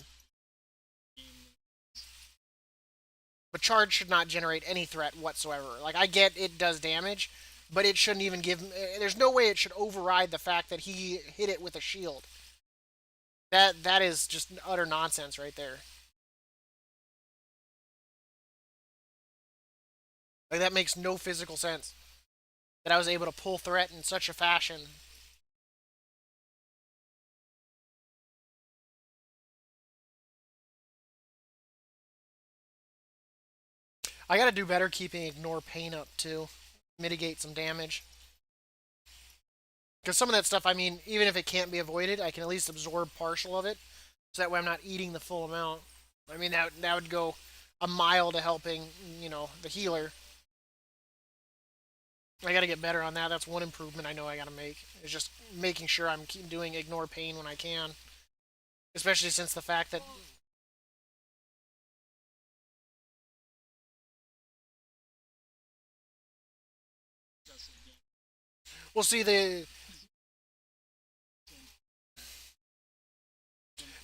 But charge should not generate any threat whatsoever. Like I get it does damage, but it shouldn't even give. There's no way it should override the fact that he hit it with a shield. That is just utter nonsense right there. Like that makes no physical sense. That I was able to pull threat in such a fashion. I gotta do better keeping ignore pain up too. Mitigate some damage. Because some of that stuff, I mean, even if it can't be avoided, I can at least absorb partial of it. So that way I'm not eating the full amount. I mean, that would go a mile to helping, the healer. I gotta get better on that. That's one improvement I know I gotta make. Is just making sure I'm keep doing ignore pain when I can. Especially since the fact that, well, see,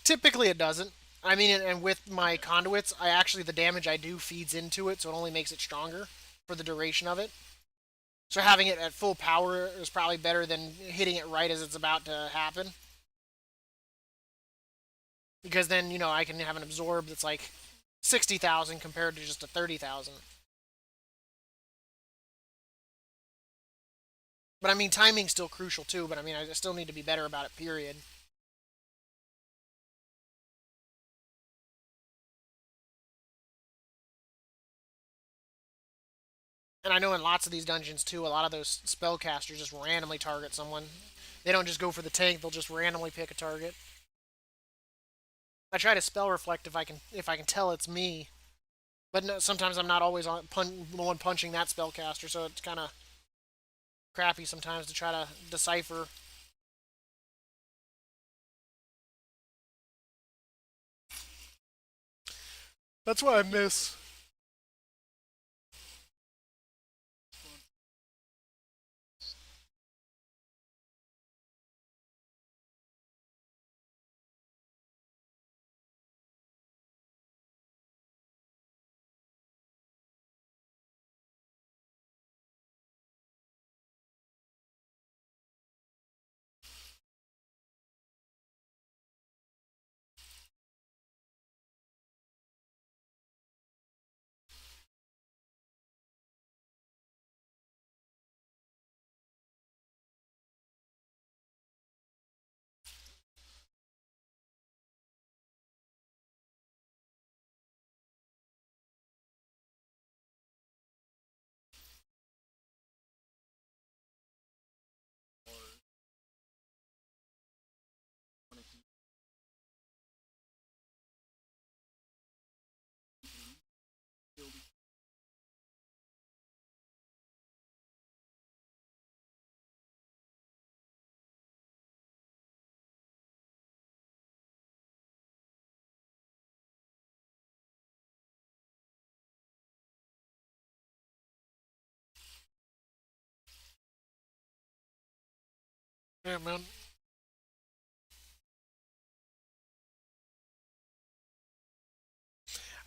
typically it doesn't. I mean, and with my conduits, I actually the damage I do feeds into it, so it only makes it stronger for the duration of it. So having it at full power is probably better than hitting it right as it's about to happen. Because then, I can have an absorb that's like 60,000 compared to just a 30,000. But I mean, timing's still crucial too, but I mean, I still need to be better about it, period. And I know in lots of these dungeons too, a lot of those spellcasters just randomly target someone. They don't just go for the tank; they'll just randomly pick a target. I try to spell reflect if I can tell it's me, but no, sometimes I'm not always the one punching that spellcaster, so it's kind of crappy sometimes to try to decipher. That's why I miss. Yeah, man.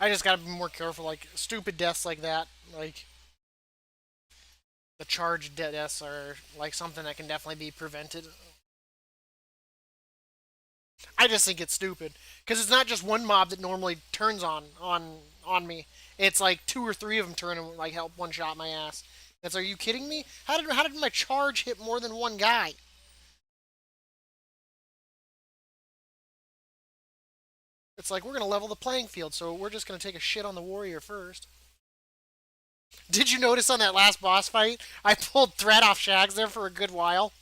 I just gotta be more careful. Like stupid deaths like that, like the charged deaths, are like something that can definitely be prevented. I just think it's stupid because it's not just one mob that normally turns on me. It's like two or three of them turn and like help one shot my ass. It's, are you kidding me? How did my charge hit more than one guy? It's like we're gonna level the playing field, so we're just gonna take a shit on the warrior first. Did you notice on that last boss fight, I pulled threat off Shags there for a good while?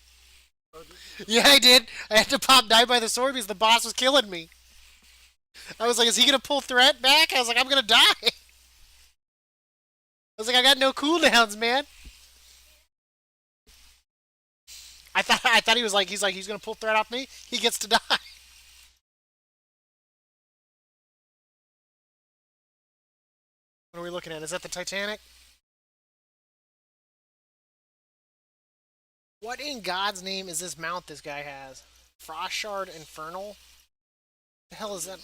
Oh, did you? Yeah, I did. I had to pop die by the sword because the boss was killing me. I was like, is he gonna pull threat back? I was like, I'm gonna die. I was like, I got no cooldowns, man. I thought he was like he's gonna pull threat off me. He gets to die. What are we looking at? Is that the Titanic? What in God's name is this mount this guy has? Frost Shard Infernal? The hell is that?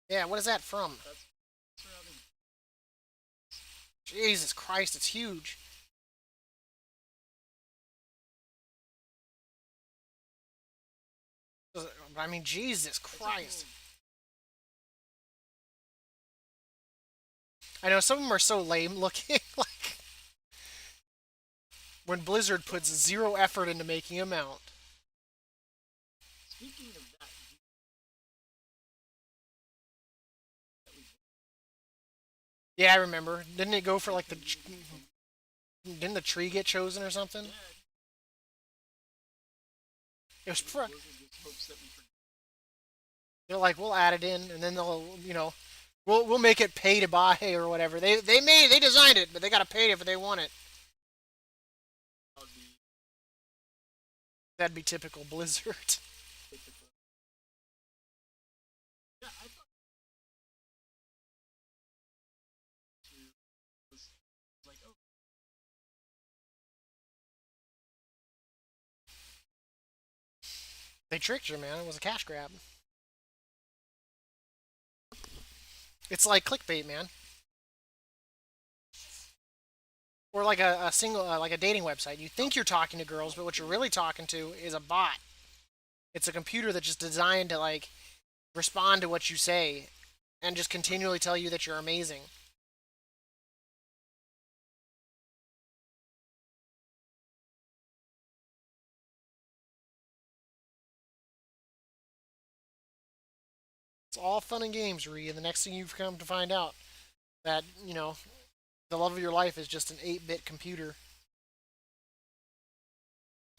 Yeah, what is that from? That's surrounding. Jesus Christ, it's huge. I mean, Jesus Christ. I know some of them are so lame looking. Like when Blizzard puts zero effort into making a mount. Speaking of that, Yeah, I remember. Didn't it go for like the? Didn't the tree get chosen or something? yeah, It was. Blizzard just hopes that we forget. They're like, we'll add it in, and then we'll make it pay to buy or whatever. They designed it, but they gotta pay if they want it. That would be That'd be typical Blizzard. typical. Yeah, I thought it was like, oh, They tricked you, man. It was a cash grab. It's like clickbait, man. Or like a single, like a dating website. You think you're talking to girls, but what you're really talking to is a bot. It's a computer that's just designed to like respond to what you say and just continually tell you that you're amazing. It's all fun and games, Ree. And the next thing you've come to find out that the love of your life is just an 8-bit computer.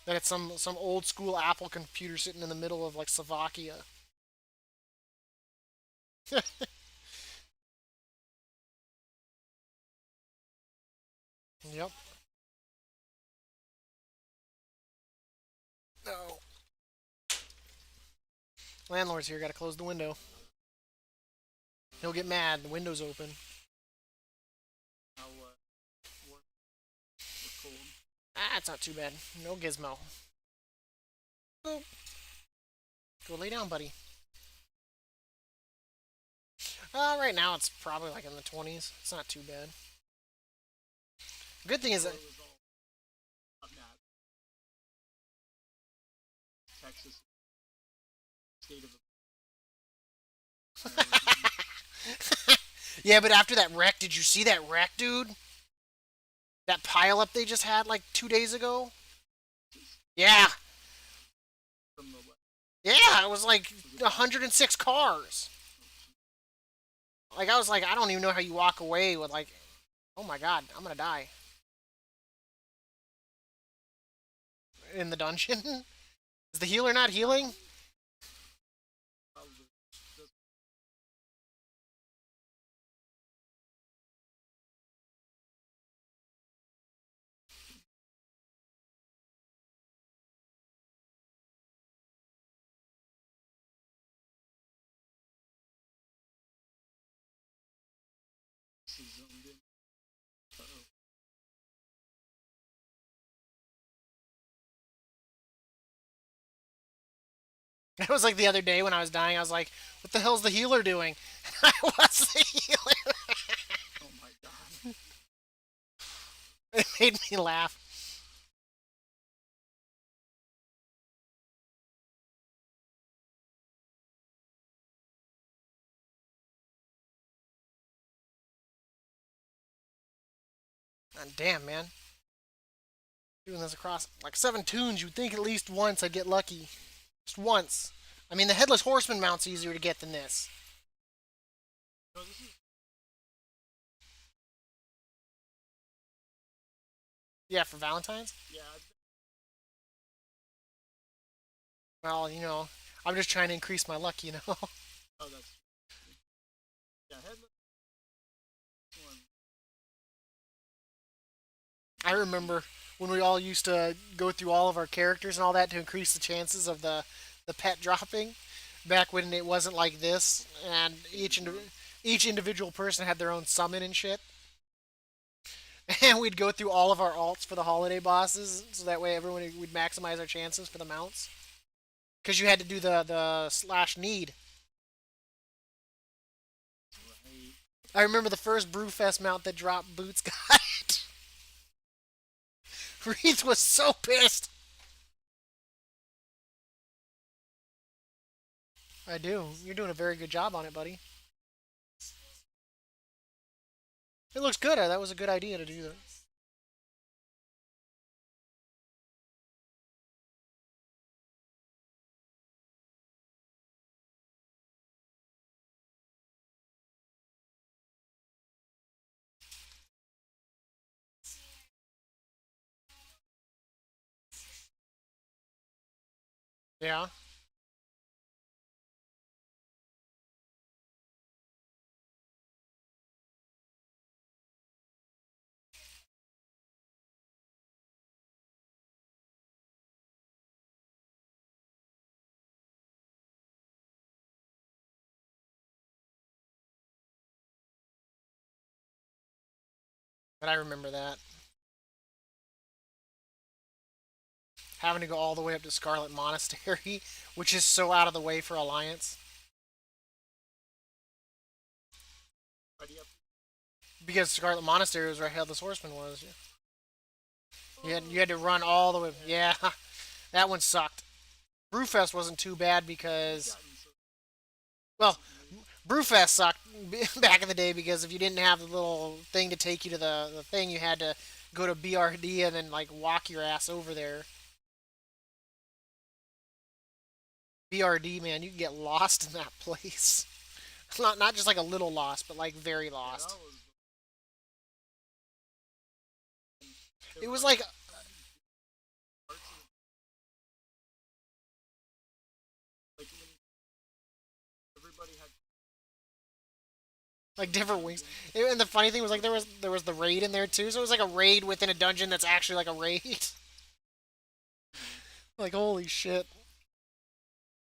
That it's some old school Apple computer sitting in the middle of like Slovakia. Yep. No. Landlord's here. Got to close the window. He'll get mad. The window's open. how warm or cold. Ah, it's not too bad. No gizmo. Go, go lay down, buddy. Right now it's probably like in the 20s. It's not too bad. Good thing is that Before it was all up now. Texas state of yeah, but after that wreck, did you see that wreck, dude? That pile up they just had like 2 days ago? Yeah. from the west. Yeah, it was like 106 cars. Like, I was like, I don't even know how you walk away with, like, oh my god, I'm gonna die. In the dungeon? Is the healer not healing? Probably just zoomed in. Uh-oh. It was like the other day when I was dying. I was like, "What the hell's the healer doing?" I was the healer. Oh my god. It made me laugh. And damn, man, doing this across like 7 tunes, you'd think at least once I'd get lucky. Just once. I mean, the headless horseman mount's easier to get than this. No, this is Yeah, for Valentine's. yeah. Well, I'm just trying to increase my luck. Oh, that's yeah. Headless one. I remember when we all used to go through all of our characters and all that to increase the chances of the pet dropping. Back when it wasn't like this, and each individual person had their own summon and shit. And we'd go through all of our alts for the holiday bosses, so that way everyone would maximize our chances for the mounts. Because you had to do the slash need. Right. I remember the first Brewfest mount that dropped Boots Guide. Reese was so pissed. I do. You're doing a very good job on it, buddy. It looks good. That was a good idea to do that. Yeah. But I remember that. Having to go all the way up to Scarlet Monastery, which is so out of the way for Alliance. Ready up. Because Scarlet Monastery was where Headless Horseman was. You had to Oh, run all the way. yeah. Yeah, that one sucked. Brewfest wasn't too bad We've because, gotten so well, recently. Brewfest sucked back in the day because if you didn't have the little thing to take you to the thing, you had to go to BRD and then like walk your ass over there. BRD, man, you can get lost in that place. Not just like a little lost, but like very Yeah, lost. that was. There It was was like like parts of like when everybody had different wings. dungeons. And the funny thing was like there was the raid in there too, so it was like a raid within a dungeon that's actually like a raid. Like holy shit.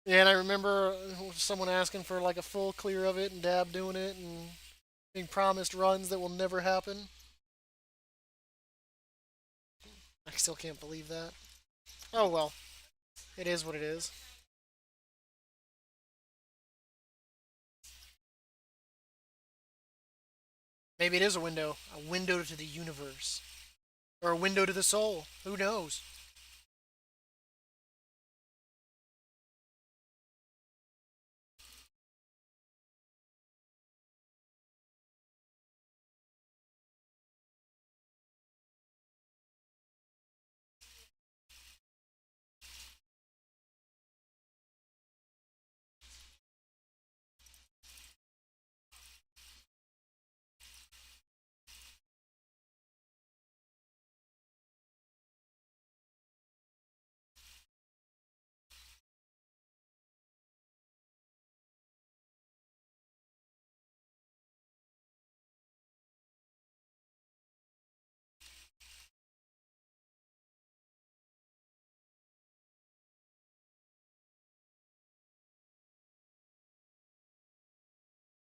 Yeah, and I remember someone asking for like a full clear of it and Dab doing it and being promised runs that will never happen. I still can't believe that. Oh well, it is what it is. Maybe it is a window to the universe, or a window to the soul. Who knows?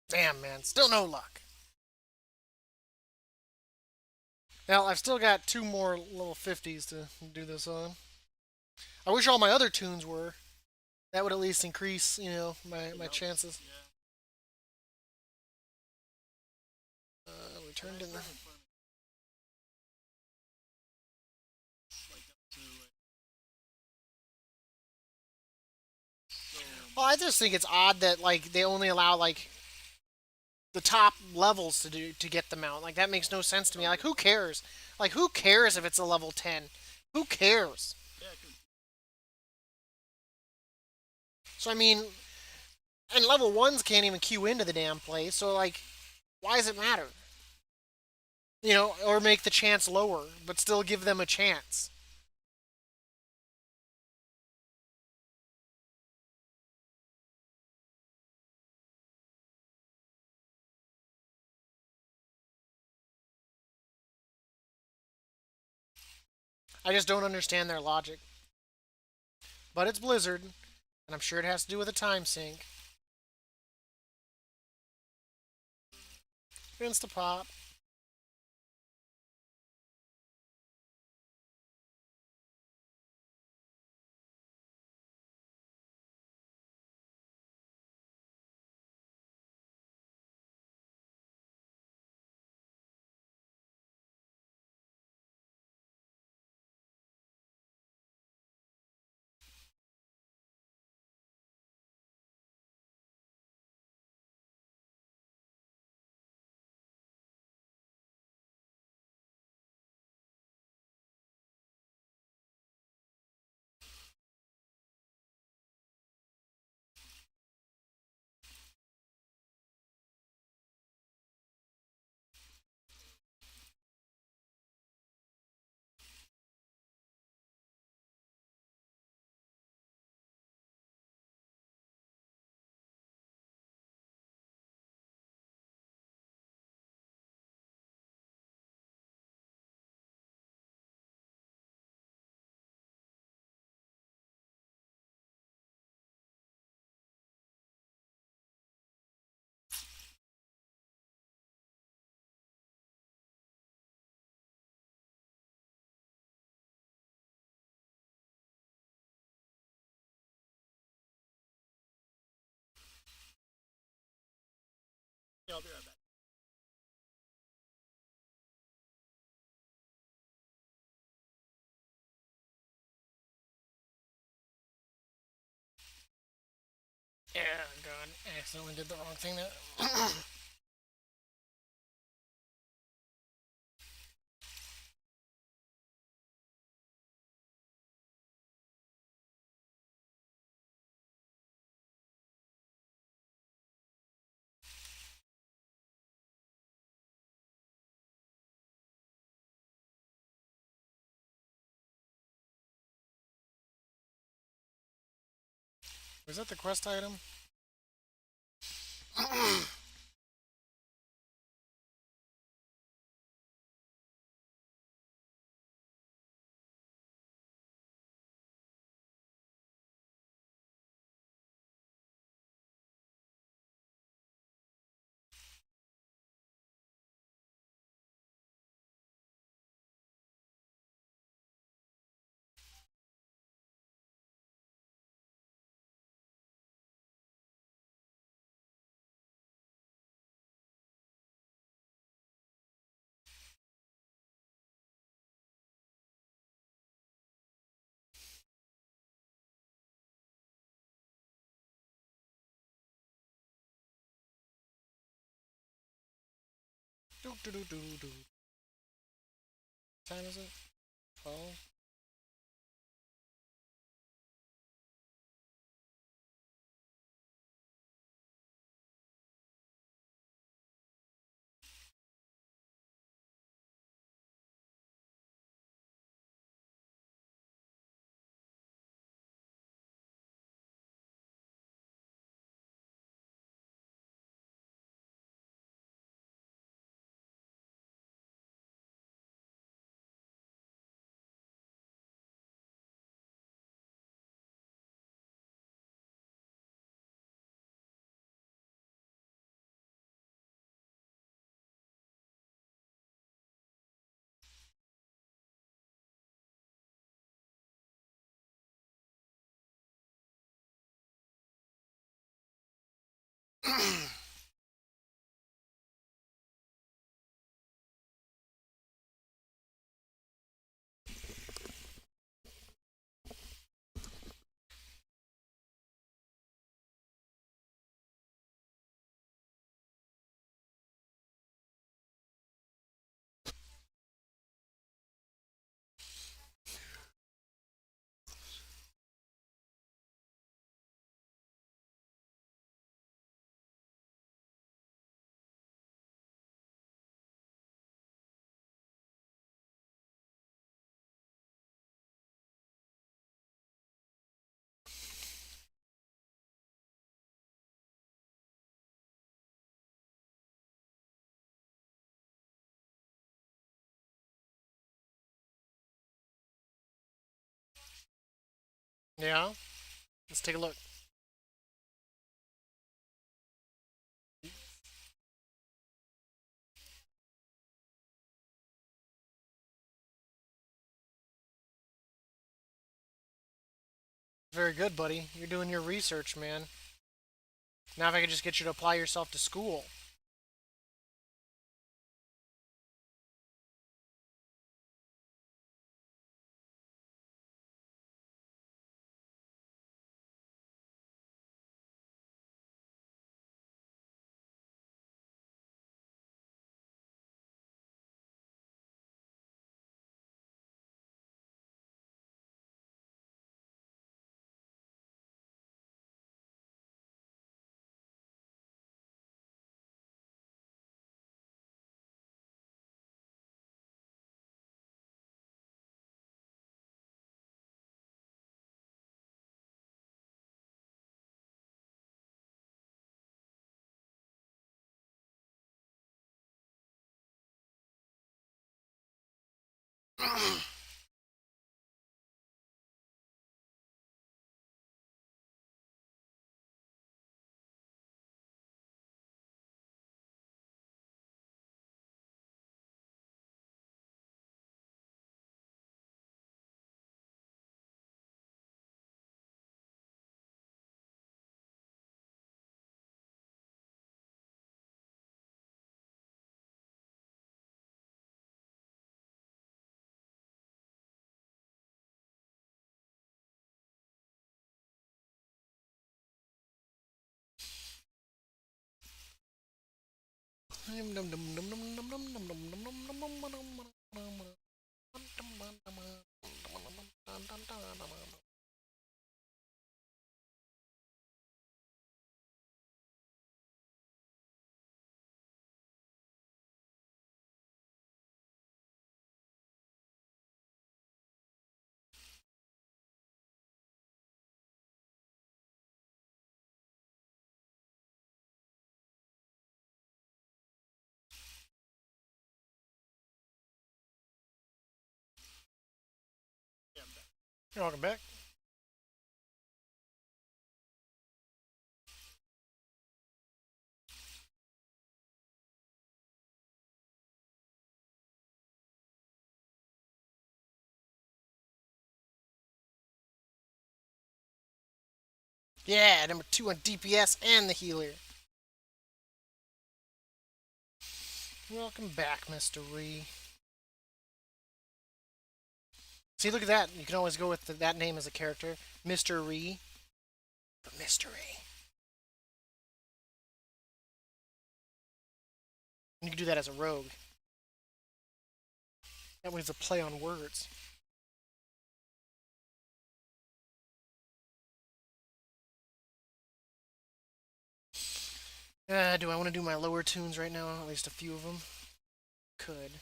Damn, man, still no luck. Now I've still got two more level 50s to do this on. I wish all my other tunes were. That would at least increase, my It chances. helps. Yeah. We And turned I in. still haven't put like up to like so. Well, I just think it's odd that like they only allow like the top levels to get the mount. Like that makes no sense to me. Oh Like yeah. who cares? Like who cares if it's a level 10? Who cares? Yeah. Cause So I mean, and level ones can't even queue into the damn place. So like, why does it matter? Or make the chance lower, but still give them a chance. I just don't understand their logic. But it's Blizzard, and I'm sure it has to do with a time sink. Instapop. yeah, I'll be right back. Yeah, God. I accidentally did the wrong thing there. Was that the quest item? Do do do do do. What time is it? 12. Yeah, let's take a look. Very good, buddy. You're doing your research, man. Now if I could just get you to apply yourself to school. You're welcome back. Yeah, number two on DPS and the healer. Welcome back, Mr. Ree. See, look at that. You can always go with that name as a character, Mr. Ree. For mystery. And you can do that as a rogue. That way it's a play on words. Do I want to do my lower tunes right now? At least a few of them? Could.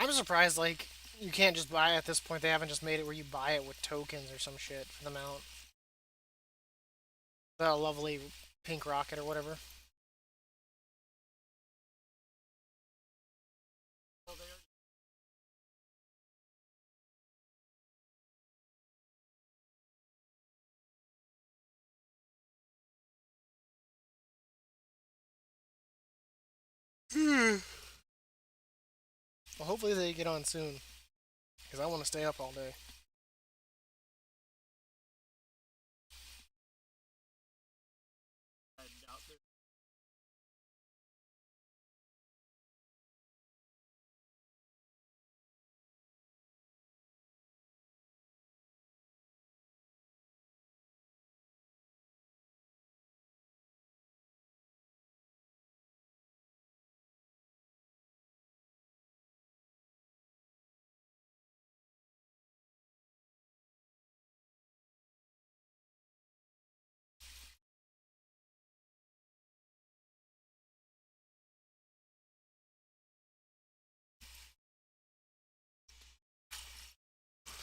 I'm surprised, like, you can't just buy it at this point. They haven't just made it where you buy it with tokens or some shit for the mount. The lovely pink rocket or whatever. Well, they already Well, hopefully they get on soon, because I want to stay up all day. had out there.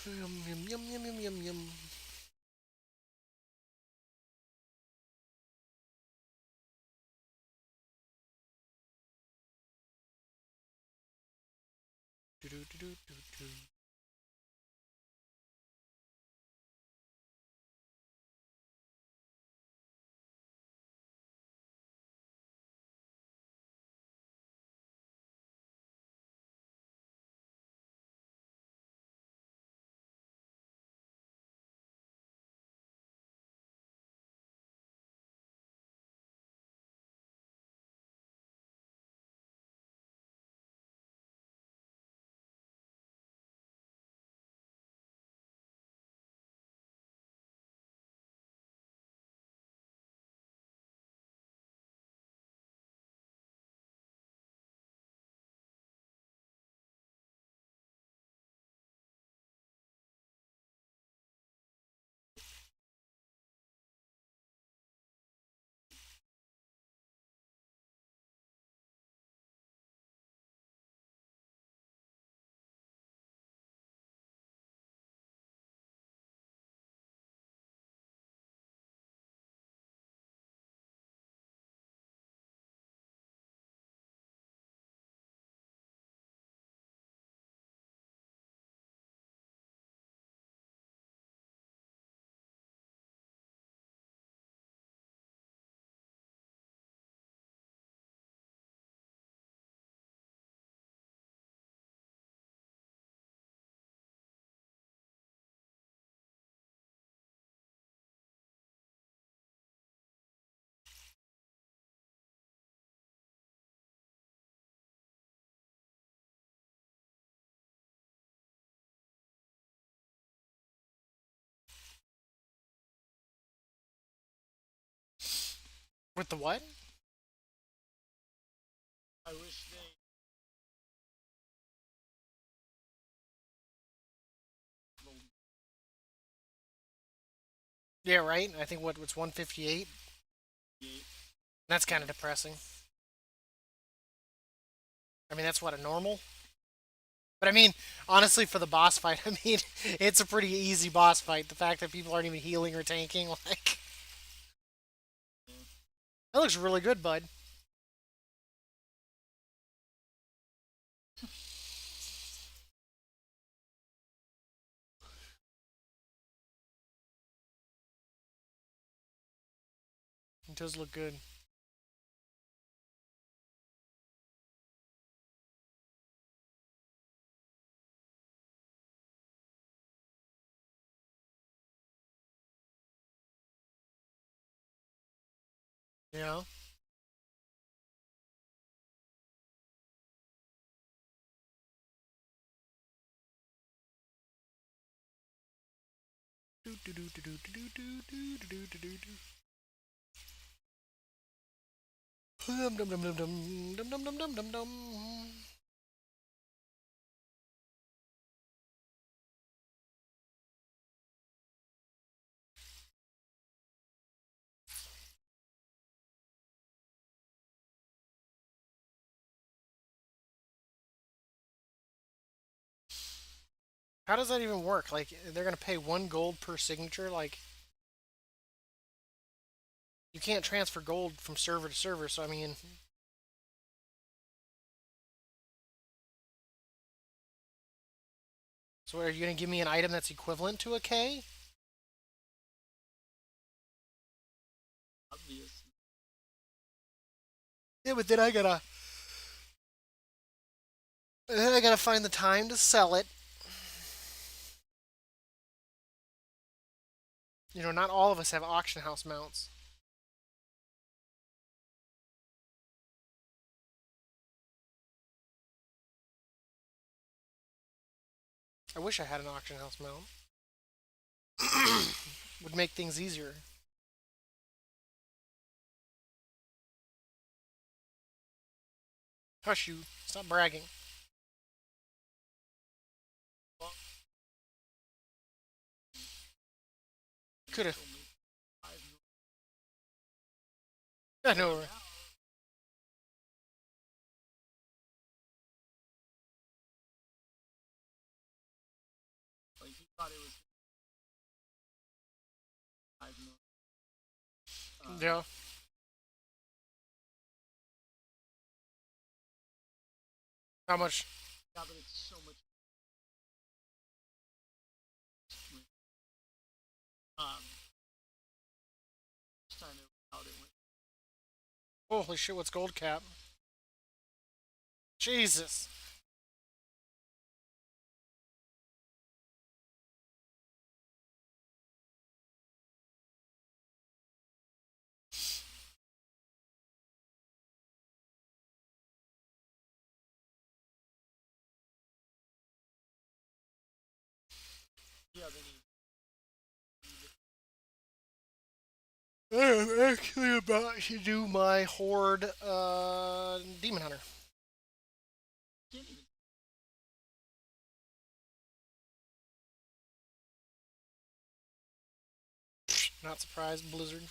Yum yum yum yum yum yum yum. Do do do do do do. With the what? I wish they. Yeah, right. I think what's 158. That's kind of depressing. I mean, that's what a normal. But I mean, honestly, for the boss fight, I mean, it's a pretty easy boss fight. The fact that people aren't even healing or tanking, like, that looks really good, bud. It does look good. Yeah. Do do do do do do do do do do do do. Dum dum dum dum dum dum dum dum dum dum dum. How does that even work? Like, they're gonna pay 1 gold per signature? Like, you can't transfer gold from server to server, so I mean, so are you gonna give me an item that's equivalent to a K? Obvious. Yeah, but then I gotta find the time to sell it. You know, not all of us have auction house mounts. I wish I had an auction house mount. Would make things easier. Hush you. Stop bragging. Well, Could have. only 5 million. I know. Now, like he thought it was 5 million. Yeah. How much? Yeah, but it's so much. Um, Each time it was out, it went. Holy shit, what's gold cap? Jesus. Do you have any? I'm actually about to do my horde demon hunter. Can't even. Not surprised, Blizzard.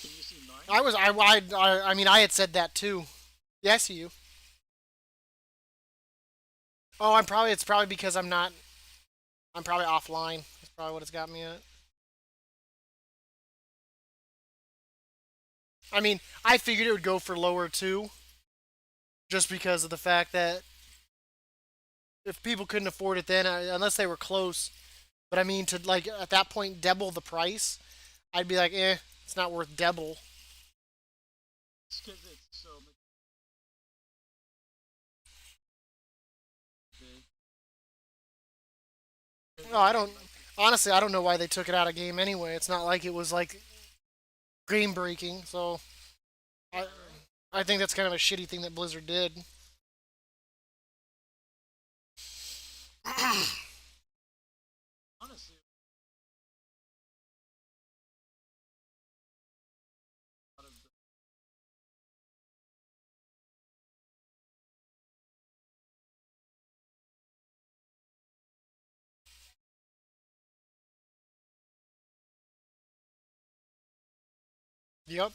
Can you see mine? I mean, I had said that too. Yeah, I see you. Oh, it's probably because I'm probably offline. That's probably what it's got me at. I mean, I figured it would go for lower too, just because of the fact that if people couldn't afford it then, unless they were close. But I mean, to like at that point double the price, I'd be like, it's not worth double. It's because it's so much big. No, I don't. Honestly, I don't know why they took it out of game anyway. It's not like it was like game breaking. So I, I think that's kind of a shitty thing that Blizzard did. Honestly, a lot of the. 'Yep.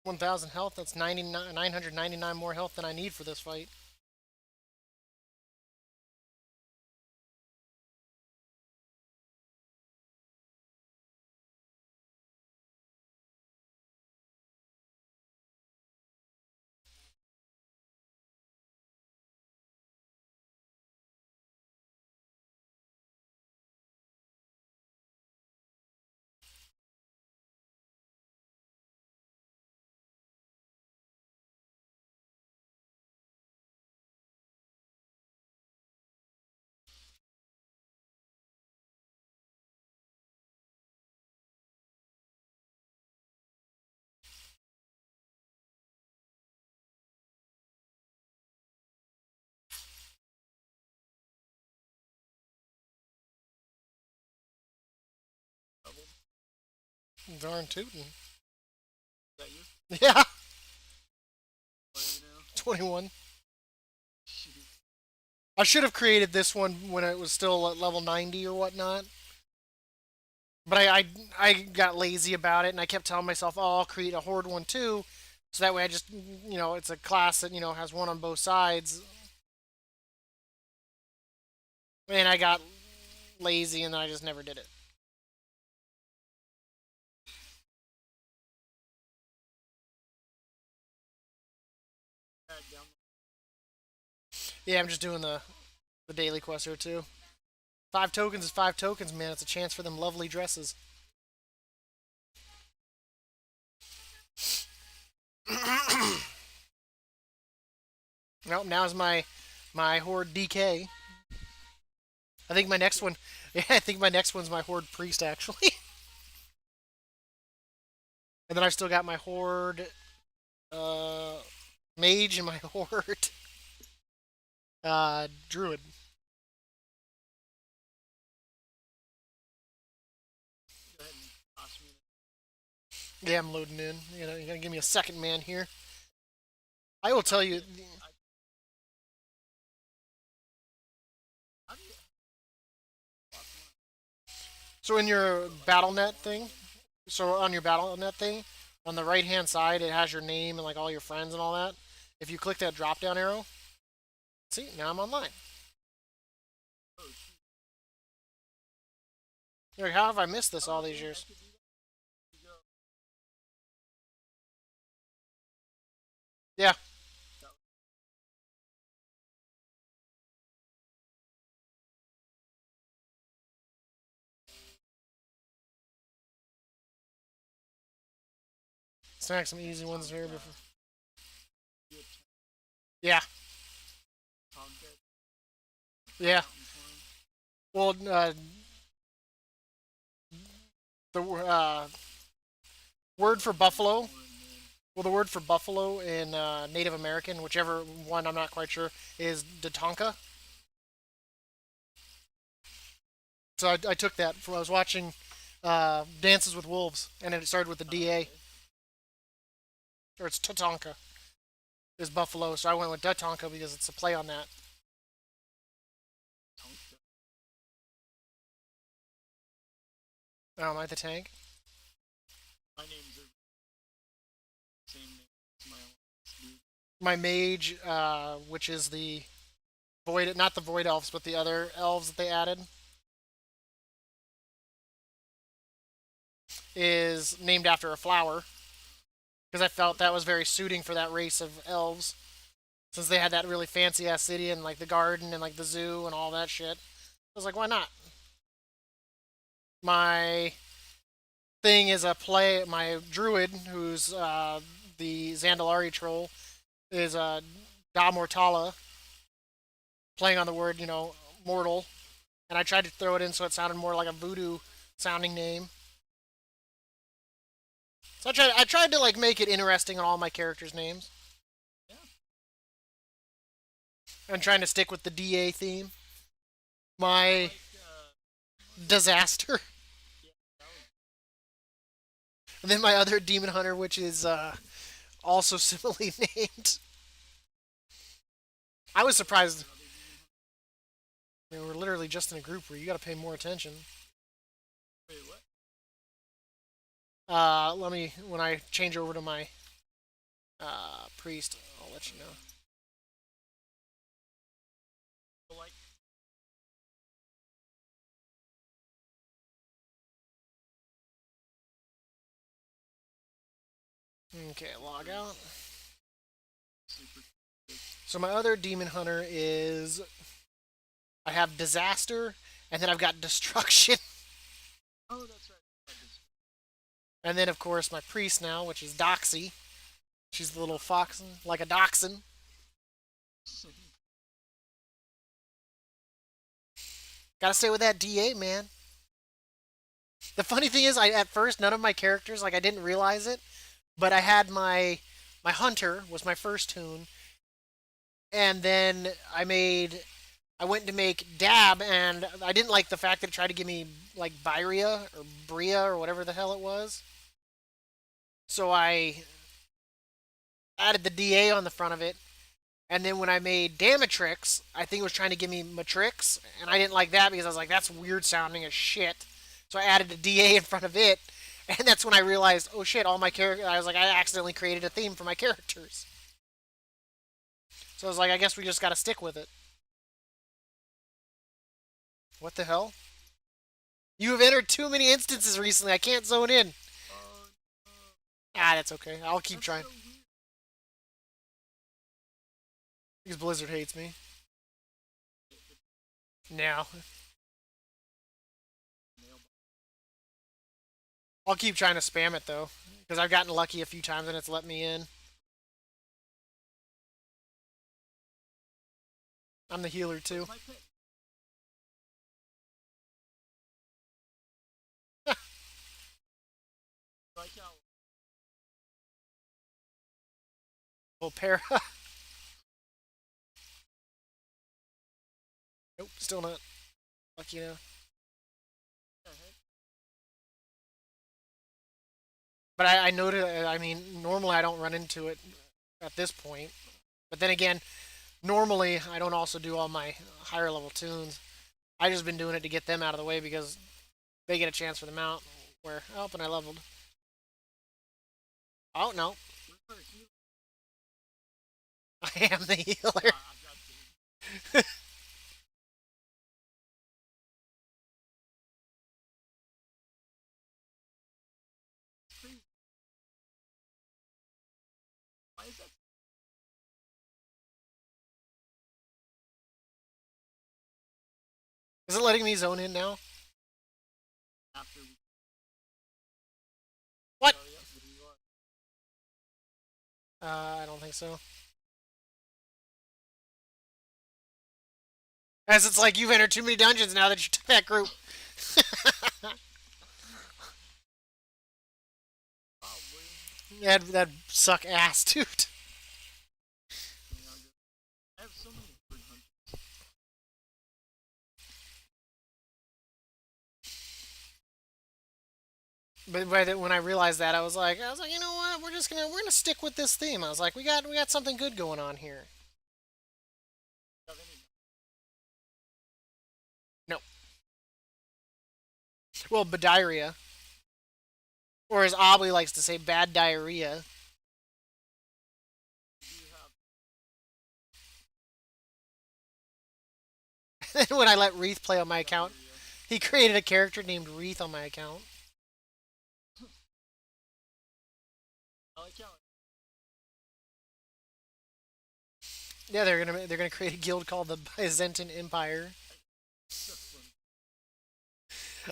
1,000 health. That's 999 more health than I need for this fight. Double. Darn tootin'. Is that you? Yeah. 21. Shoot. I should have created this one when it was still at level 90 or whatnot. But I got lazy about it, and I kept telling myself, oh, I'll create a horde one too. So that way I just, it's a class that, has one on both sides. And I got lazy, and then I just never did it. Down. Yeah, I'm just doing the daily quest here too. 5 tokens is 5 tokens, man. It's a chance for them lovely dresses. Nope, now's my horde DK. I think my next one, yeah, I think my next one's my horde priest actually. And then I've still got my horde uh, mage and my horde druid. Go ahead and toss me. Yeah, I'm loading in. You gotta give me a second, man. Here, I will tell you. How do you? So in your BattleNet thing, so on your BattleNet thing, on the right hand side, it has your name and like all your friends and all that. If you click that drop down arrow, see, now I'm online. Oh, shoot. You're like, how have I missed this all these Yeah, I years? could do that. You go. Yeah. Snack some easy ones here before. Do it. Yeah. Hog dead. Yeah. Mountain corn. Well, the word for buffalo. Corn, man. Well, the word for buffalo in Native American, whichever one I'm not quite sure, is Datonka. So I took that from I was watching Dances with Wolves, and it started with the DA, or it's Tatonka is buffalo. So I went with Datonka because it's a play on that. Tonka. Am I the tank? My name's a same name as my own dude. My mage, which is the void, not the void elves, but the other elves that they added, is named after a flower because I felt that was very suiting for that race of elves since they had that really fancy ass city and like the garden and like the zoo and all that shit. I was like, why not? My thing is a play. My druid, who's the Zandalari troll, is Da Mortala, playing on the word, mortal. And I tried to throw it in so it sounded more like a voodoo sounding name. So I tried to like make it interesting on all my characters' names. Yeah. I'm trying to stick with the DA theme. I My like, disaster. yeah, that was And then my other demon hunter, which is also similarly named. I was surprised. another demon. I mean, we're literally just in a group where you got to pay more attention. Wait, what? Let me when I change over to my priest, I'll let you know. So, like, Okay, log out. super. So my other demon hunter is I have disaster, and then I've got destruction, Oh, that's right. I just- and then of course my priest now, which is Doxy. She's the little fox, like a dachshund. Gotta stay with that DA, man. The funny thing is, I at first none of my characters like I didn't realize it, but I had my hunter was my first tune, and then I went to make Dab, and I didn't like the fact that it tried to give me like Byria or Bria or whatever the hell it was. So I added the DA on the front of it, And then when I made Damatrix, I think it was trying to give me Matrix, and I didn't like that because I was like, that's weird sounding as shit. So I added a DA in front of it, and that's when I realized, oh shit, all my characters. I was like, I accidentally created a theme for my characters. So I was like, I guess we just gotta stick with it. What the hell? You have entered too many instances recently. I can't zone in. Oh, no. Ah, that's okay. I'll keep That's trying. so weird. Because Blizzard hates me. Now. I'll keep trying to spam it though. Because I've gotten lucky a few times and it's let me in. I'm the healer too. My pet. Like how Well, para. Nope, still not lucky enough. the heck? But I noted, I mean, normally I don't run into it at this point. But then again, normally I don't also do all my higher level tunes. I just been doing it to get them out of the way because they get a chance for the mount. Where, oh, and I leveled. Oh, no. Where's our healer? I am the healer. Ah, I got you. Crazy. Why is that Is it letting me zone in now? after we? What? Oh, yeah, there you are. I don't think so. As it's like you've entered too many dungeons now that you took that group. Probably. That'd suck ass, dude. I have so many bird hunters. But when I realized that, I was like, you know what? We're gonna stick with this theme. I was like, we got something good going on here. Have any? No, well, Badiria, or as Aubrey likes to say, bad diarrhea. Do you have? And when I let Wreath play on my account, Diarrhea? he created a character named Wreath on my account. I like how Yeah, they're gonna create a guild called the Byzantine Empire. it's funny.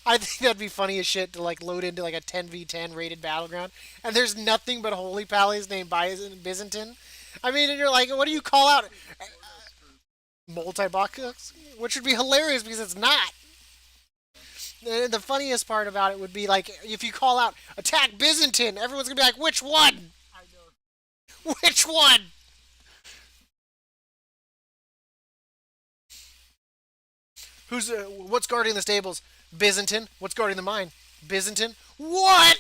I think that'd be funny as shit to like load into like a 10v10 rated battleground, and there's nothing but holy pallies named Byzantine. I mean, and you're like, what do you call out? Multi-box, which would be hilarious because it's not. The funniest part about it would be like if you call out attack Byzantine, everyone's gonna be like, which one? I know. Which one? What's guarding the stables? Byzantine. What's guarding the mine? Byzantine. What?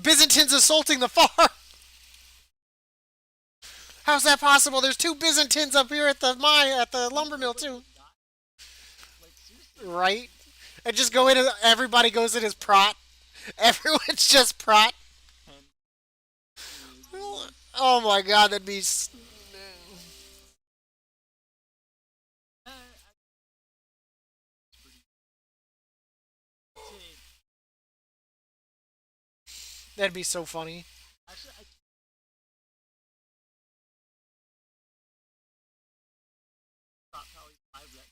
Byzantine's assaulting the farm. How's that possible? There's two Byzantines up here at the mine, at the lumber mill too. Like seriously. Right? And just go in and everybody goes in as prot. Everyone's just prot. And Oh my god, that'd be. it's pretty. See, That'd be so funny. actually, I thought probably five that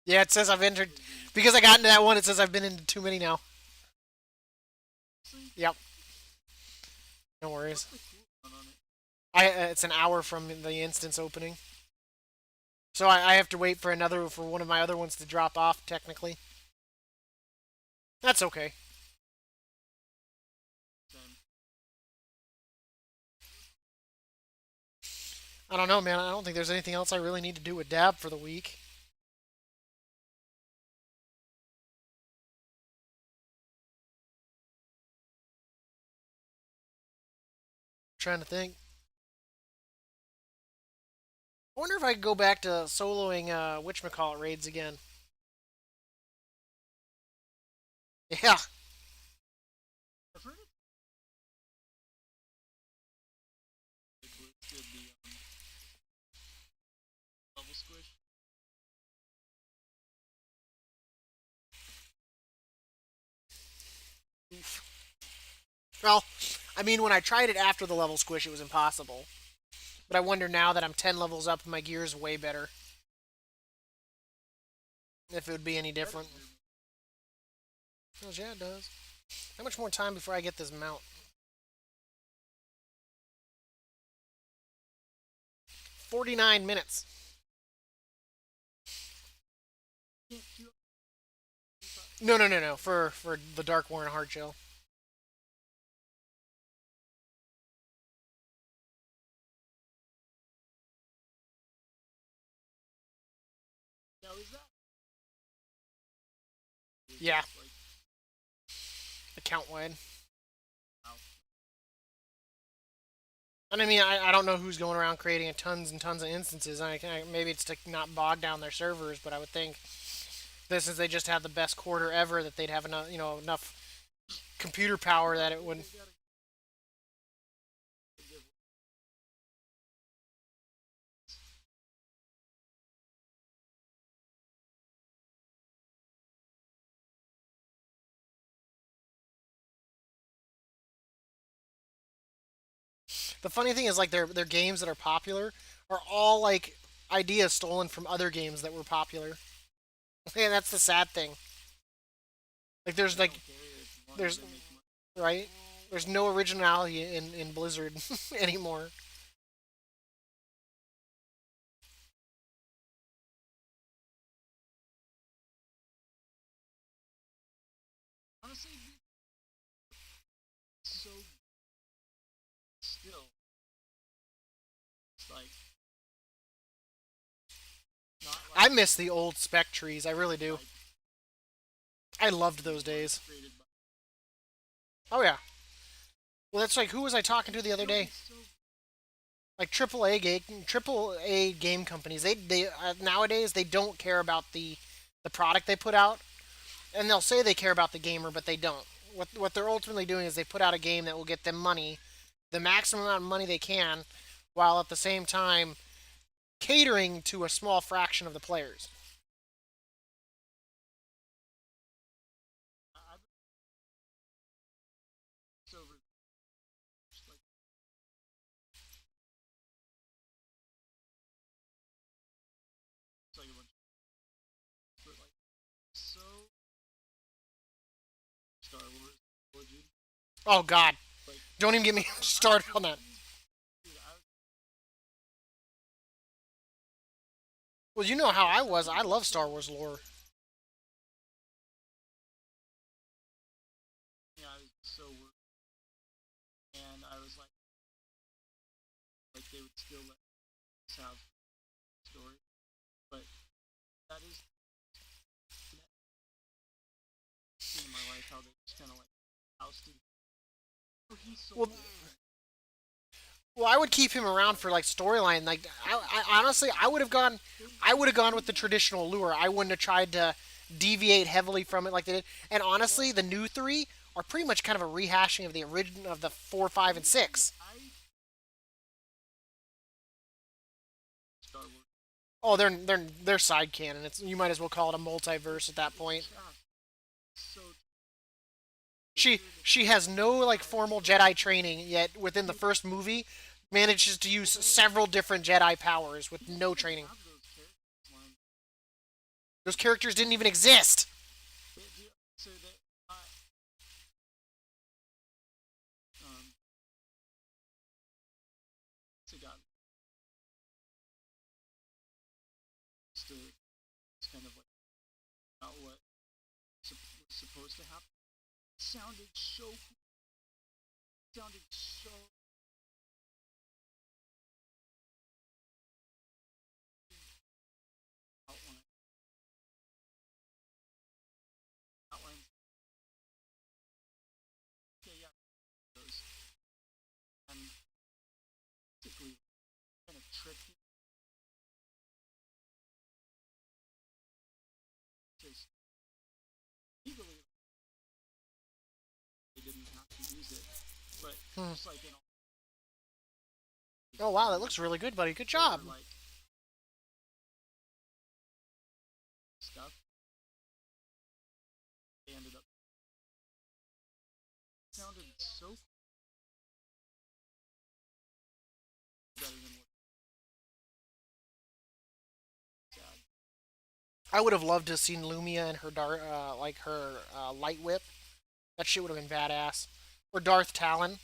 Yeah, it says I've entered. Because I got into that one, it says I've been into too many now. actually. Yep. No worries. What's the cooldown on it? It's an hour from the instance opening. So I have to wait for one of my other ones to drop off, technically. That's okay. Then I don't know, man. I don't think there's anything else I really need to do with Dab for the week. Trying to think. wonder if I could go back to soloing whatchamacallit raids again. Yeah. I've heard it did the level squish. Well, I mean, when I tried it after the level squish, it was impossible. But I wonder now that I'm 10 levels up and my gear's way better, if it would be any different. Oh, yeah, it does. How much more time before I get this mount? 49 minutes. No, no, no, no. For the Dark War and Hard Chill. Now is that Yeah, like account wide. wow? And I mean, I don't know who's going around creating tons and tons of instances. Maybe it's to not bog down their servers, but I would think that since they just had the best quarter ever, that they'd have enough, enough computer power that it would. They gotta give The funny thing is, like their games that are popular are all like ideas stolen from other games that were popular. Yeah, that's the sad thing. Like I there's like don't care as long as there's they make money. right. There's no originality in Blizzard anymore. Honestly, so still, it's like not I like miss the old spec trees. I really do. like I loved those days. created by. Oh yeah. Well, that's like who was I talking to the other Still day? be so Like triple A game companies. They nowadays they don't care about the product they put out, and they'll say they care about the gamer, but they don't. What they're ultimately doing is they put out a game that will get them money, the maximum amount of money they can, while at the same time catering to a small fraction of the players. I've been over just like it's like a bunch but like so Star Wars Legend. Oh God, Like don't even get me I was started on that. dude, I was Well, you know how I was. I something love so Star Wars lore. yeah, I was so worried. And I was like they would still let us have story. But that is in my life how they just kinda like ousted. Oh, he's so Well, good. well, I would keep him around for like storyline. Like, I honestly, I would have gone with the traditional lure. I wouldn't have tried to deviate heavily from it like they did. And honestly, the new three are pretty much kind of a rehashing of the original of the four, five, and Basically, six. I Star Wars. Oh, they're side canon. It's you might as well call it a multiverse at that point. Yeah, so She has no like formal Jedi training yet. Within the first movie, manages to use several different Jedi powers with they no didn't even training. have those characters lined. Those characters didn't even exist. So that um so got to it's kind of like not what was supposed to happen. Sounded so cool. Sounded so outline outlines. Okay, yeah, those and basically kind of tricky. use it, but Hmm. just like in all Oh wow, that looks really good, buddy. Good or job. like stuff, they ended up sounded so better than what sad. I would have loved to have seen Lumia and her like her light whip. That shit would have been badass. Or Darth Talon,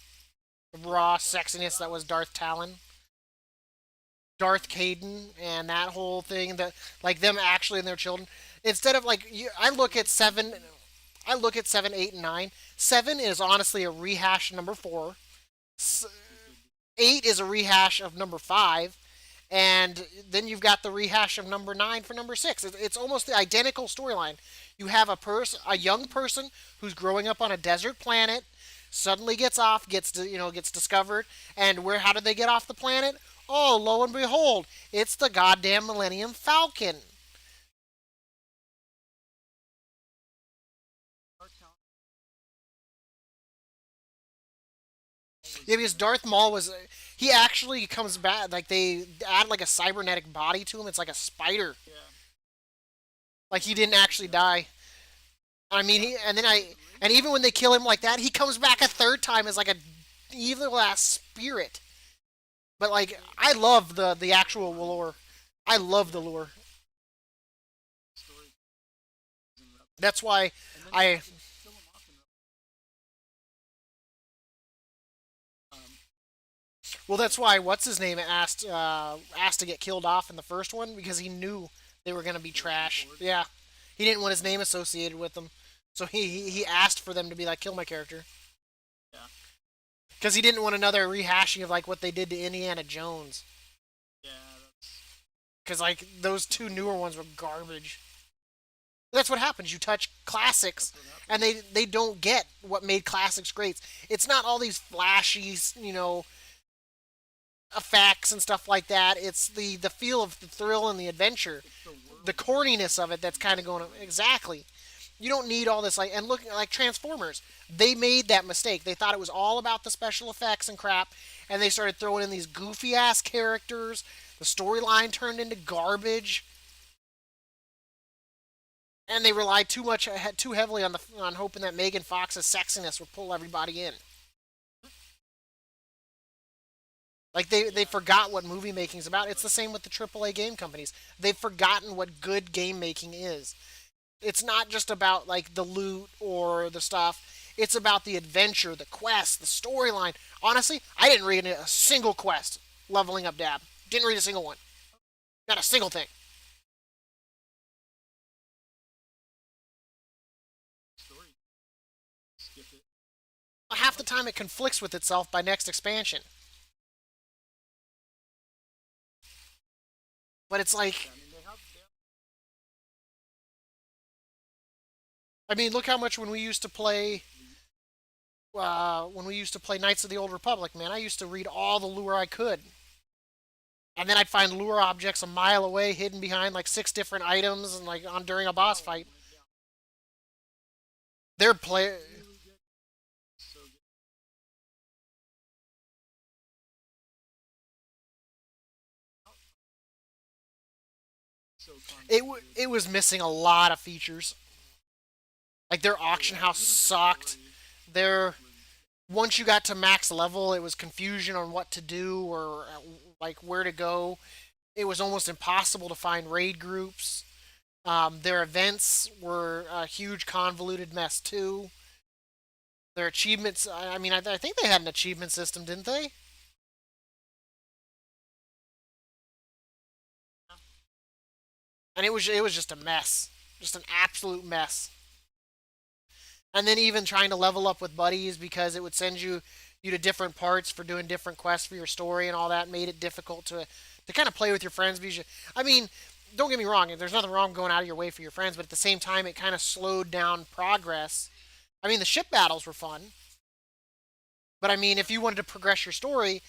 the raw sexiness that was Darth Talon. Darth Caden and that whole thing that like them actually and their children. Instead of like I look at seven, I look at 7, 8, and 9. 7 is honestly a rehash of number 4. 8 is a rehash of number 5, and then you've got the rehash of number 9 for number 6. It's almost the identical storyline. You have a young person who's growing up on a desert planet, suddenly gets off, gets discovered, and where how did they get off the planet? Oh, lo and behold, it's the goddamn Millennium Falcon. Our town Yeah, was because Darth Maul was he actually comes back like they add like a cybernetic body to him. It's like a spider. yeah. Like he didn't actually die. I mean, he and then I and even when they kill him like that, he comes back a third time as like a evil ass spirit. But like, I love the actual lore. I love the lore. Story in That's why and then I they kill him off in that's why what's his name asked to get killed off in the first one because he knew they were gonna be trash. Yeah, he didn't want his name associated with them, so he asked for them to be like kill my character yeah, because he didn't want another rehashing of like what they did to Indiana Jones. yeah, that's Because like those two newer ones were garbage. That's what happens. You touch classics, what happened. and they don't get what made classics great. It's not all these flashy, effects and stuff like that. It's the feel of the thrill and the adventure, It's the the world. corniness of it that's kind of going exactly. You don't need all this like and look like Transformers. They made that mistake. They thought it was all about the special effects and crap, and they started throwing in these goofy ass characters. The storyline turned into garbage, and they relied too heavily on the on hoping that Megan Fox's sexiness would pull everybody in. Like they forgot what movie making is about. It's the same with the AAA game companies. They've forgotten what good game making is. It's not just about like the loot or the stuff. It's about the adventure, the quest, the storyline. Honestly, I didn't read a single quest leveling up Dab. Didn't read a single one. Not a single thing. Story. Skip it. Half the time it conflicts with itself by next expansion. But it's like I mean, I mean, look how much when we used to play Knights of the Old Republic, man, I used to read all the lure I could. And then I'd find lure objects a mile away hidden behind like 6 different items and like on during a boss fight. yeah, They're play really good. So good. So convoluted. it was missing a lot of features. Like their Oh auction yeah, house even the sucked. story Their was once you got to max level, it was confusion on what to do or like where to go. It was almost impossible to find raid groups. Their events were a huge convoluted mess too. Their achievements, I mean, I think they had an achievement system, didn't they? And it was just a mess, just an absolute mess. And then even trying to level up with buddies because it would send you to different parts for doing different quests for your story and all that made it difficult to kind of play with your friends because I mean, don't get me wrong, there's nothing wrong going out of your way for your friends, but at the same time it kind of slowed down progress. I mean, the ship battles were fun, but I mean, if you wanted to progress your story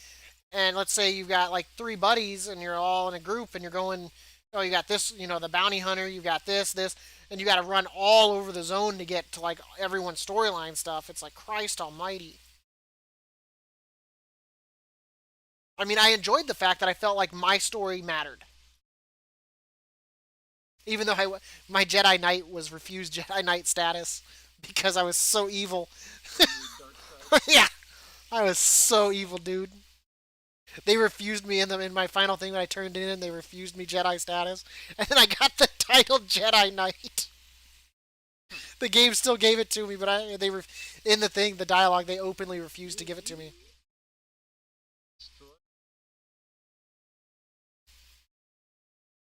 and let's say you've got like 3 buddies and you're all in a group and you're going, oh, you got this, the bounty hunter, you've got this, and you got to run all over the zone to get to like everyone's storyline stuff. It's like Christ Almighty. I mean, I enjoyed the fact that I felt like my story mattered. Even though my Jedi Knight was refused Jedi Knight status because I was so evil. Your dark side. Yeah, I was so evil, dude. They refused me in my final thing that I turned in, and they refused me Jedi status, and then I got the title Jedi Knight. The game still gave it to me, but they were in the thing, the dialogue, they openly refused to give it to me. Destroy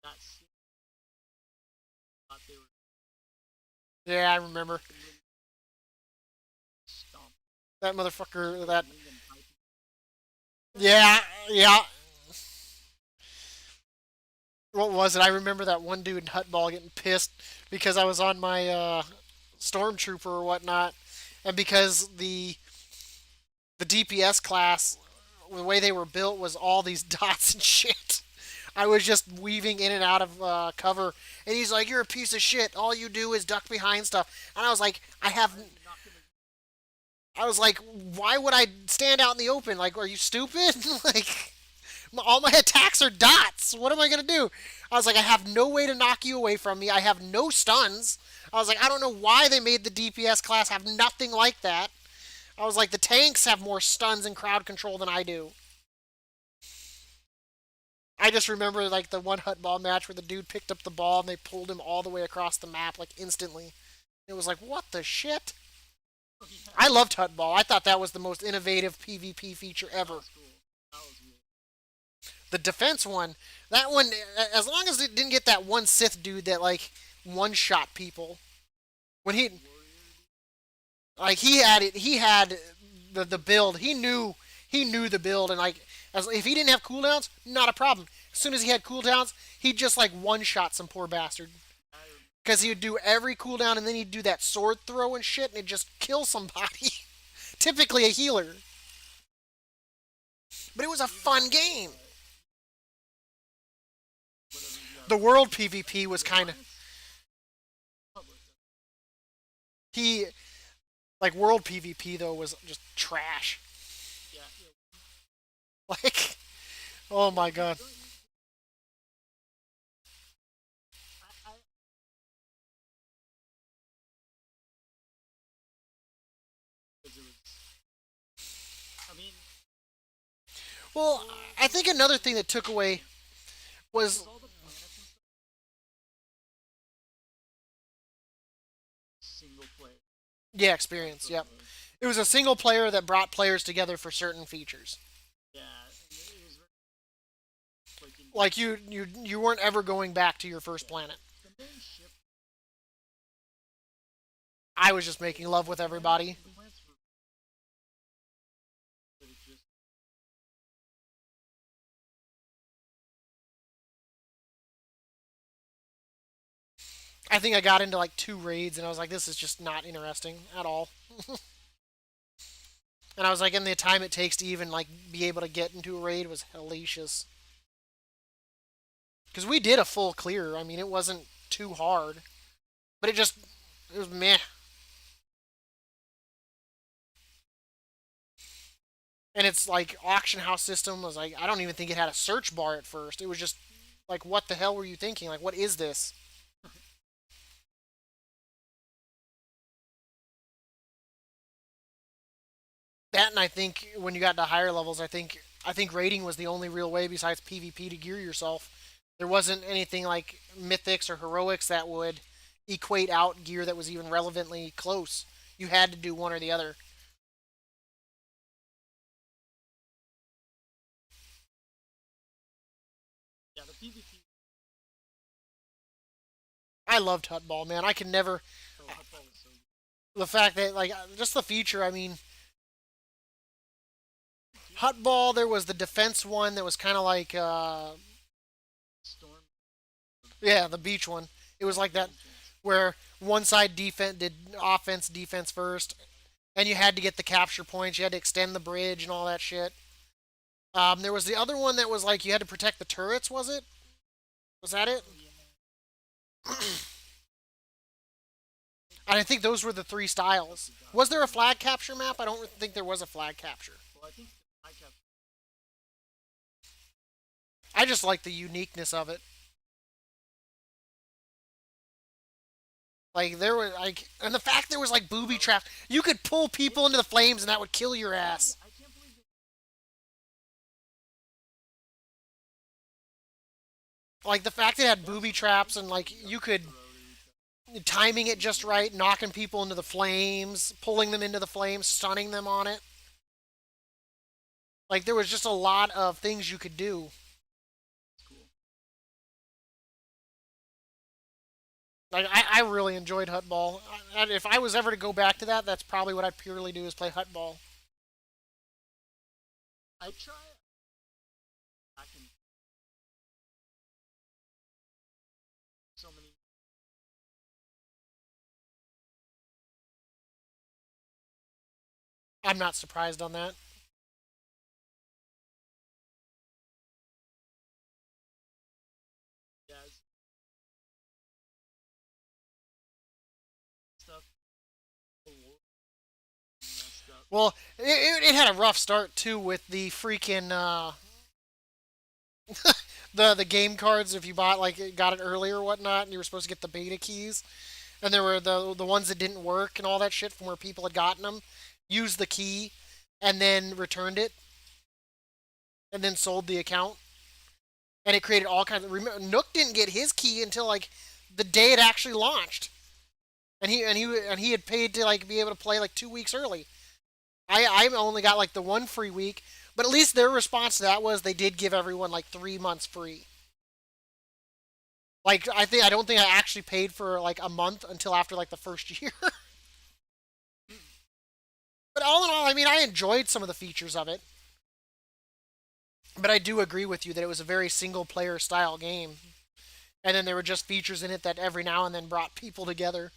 that city. Thought they were Yeah, I remember literally stomp. that motherfucker. That Wing and pipe. yeah, yeah. What was it? I remember that one dude in Hutball getting pissed because I was on my stormtrooper or whatnot, and because the DPS class, the way they were built was all these dots and shit. I was just weaving in and out of cover, and he's like, "You're a piece of shit. All you do is duck behind stuff." And I was like, Not gonna I was like, "Why would I stand out in the open? Like, are you stupid? Like, all my attacks are dots. What am I gonna do?" I was like, "I have no way to knock you away from me. I have no stuns." I was like, "I don't know why they made the DPS class have nothing like that." I was like, "The tanks have more stuns and crowd control than I do." I just remember like the one hut ball match where the dude picked up the ball and they pulled him all the way across the map like instantly. It was like, what the shit? yeah, I loved hut ball. I thought that was the most innovative PvP feature that ever. was cool. That was really The defense one, that one, as long as it didn't get that one Sith dude that like one shot people. When he warrior. like he had the build. He knew the build, and like if he didn't have cooldowns, not a problem. As soon as he had cooldowns, he'd just like one shot some poor bastard. I remember Because he would do every cooldown and then he'd do that sword throw and shit and it'd just kill somebody. Typically a healer. But it was a fun game. whatever you got. The world PvP was kind of. Public. He. Like, world PvP, though, was just trash. Yeah, yeah. Like, oh my god. Don't you, I because it was. I mean, Well, I think another thing that took away was. because all the planets and stuff single player. Yeah, experience, Sort yep. of like, It was a single player that brought players together for certain features. yeah, and it was very like in Like, you weren't ever going back to your first planet. the main ship. I was just making love with everybody. The planets were, but it just I think I got into like 2 raids and I was like, this is just not interesting at all. And I was like, and the time it takes to even like be able to get into a raid was hellacious. Because we did a full clear. I mean, it wasn't too hard, but it was meh. And it's like auction house system was like I don't even think it had a search bar at first. It was just like, what the hell were you thinking? Like, what is this? That and I think when you got to higher levels, I think raiding was the only real way besides PvP to gear yourself. There wasn't anything like mythics or heroics that would equate out gear that was even relevantly close. You had to do one or the other. yeah the PvP. I loved Hutball, man. I could never Oh, football was so good. the fact that like just the feature. I mean, Hutball. There was the defense one that was kind of like Storm yeah, the beach one. It was like that defense. where one side defense did offense defense first, and you had to get the capture points. You had to extend the bridge and all that shit. There was the other one that was like you had to protect the turrets. Was it? Was that it? Oh yeah. And I think those were the 3 styles. Was there a flag capture map? I don't think there was a flag capture. Well, I think I kept I just like the uniqueness of it. Like there was like, and the fact there was like booby traps. You could pull people into the flames, and that would kill your ass. I can't believe that. Like the fact it had booby traps, and like you could timing it just right, knocking people into the flames, pulling them into the flames, stunning them on it. Like there was just a lot of things you could do. It's cool. Like I really enjoyed Hutball. If I was ever to go back to that, that's probably what I'd purely do is play Hutball. I try. I can so many. I'm not surprised on that. Guys stuff. Messed up. Well, it had a rough start too with the freaking the game cards. If you bought like got it early or whatnot, and you were supposed to get the beta keys, and there were the ones that didn't work and all that shit from where people had gotten them, used the key, and then returned it, and then sold the account, and it created all kinds of. Remember, Nook didn't get his key until like the day it actually launched, and he had paid to like be able to play like 2 weeks early. I only got like the one free week, but at least their response to that was they did give everyone like 3 months free. Like I don't think I actually paid for like a month until after like the first year. But all in all, I mean, I enjoyed some of the features of it. But I do agree with you that it was a very single player style game. And then there were just features in it that every now and then brought people together.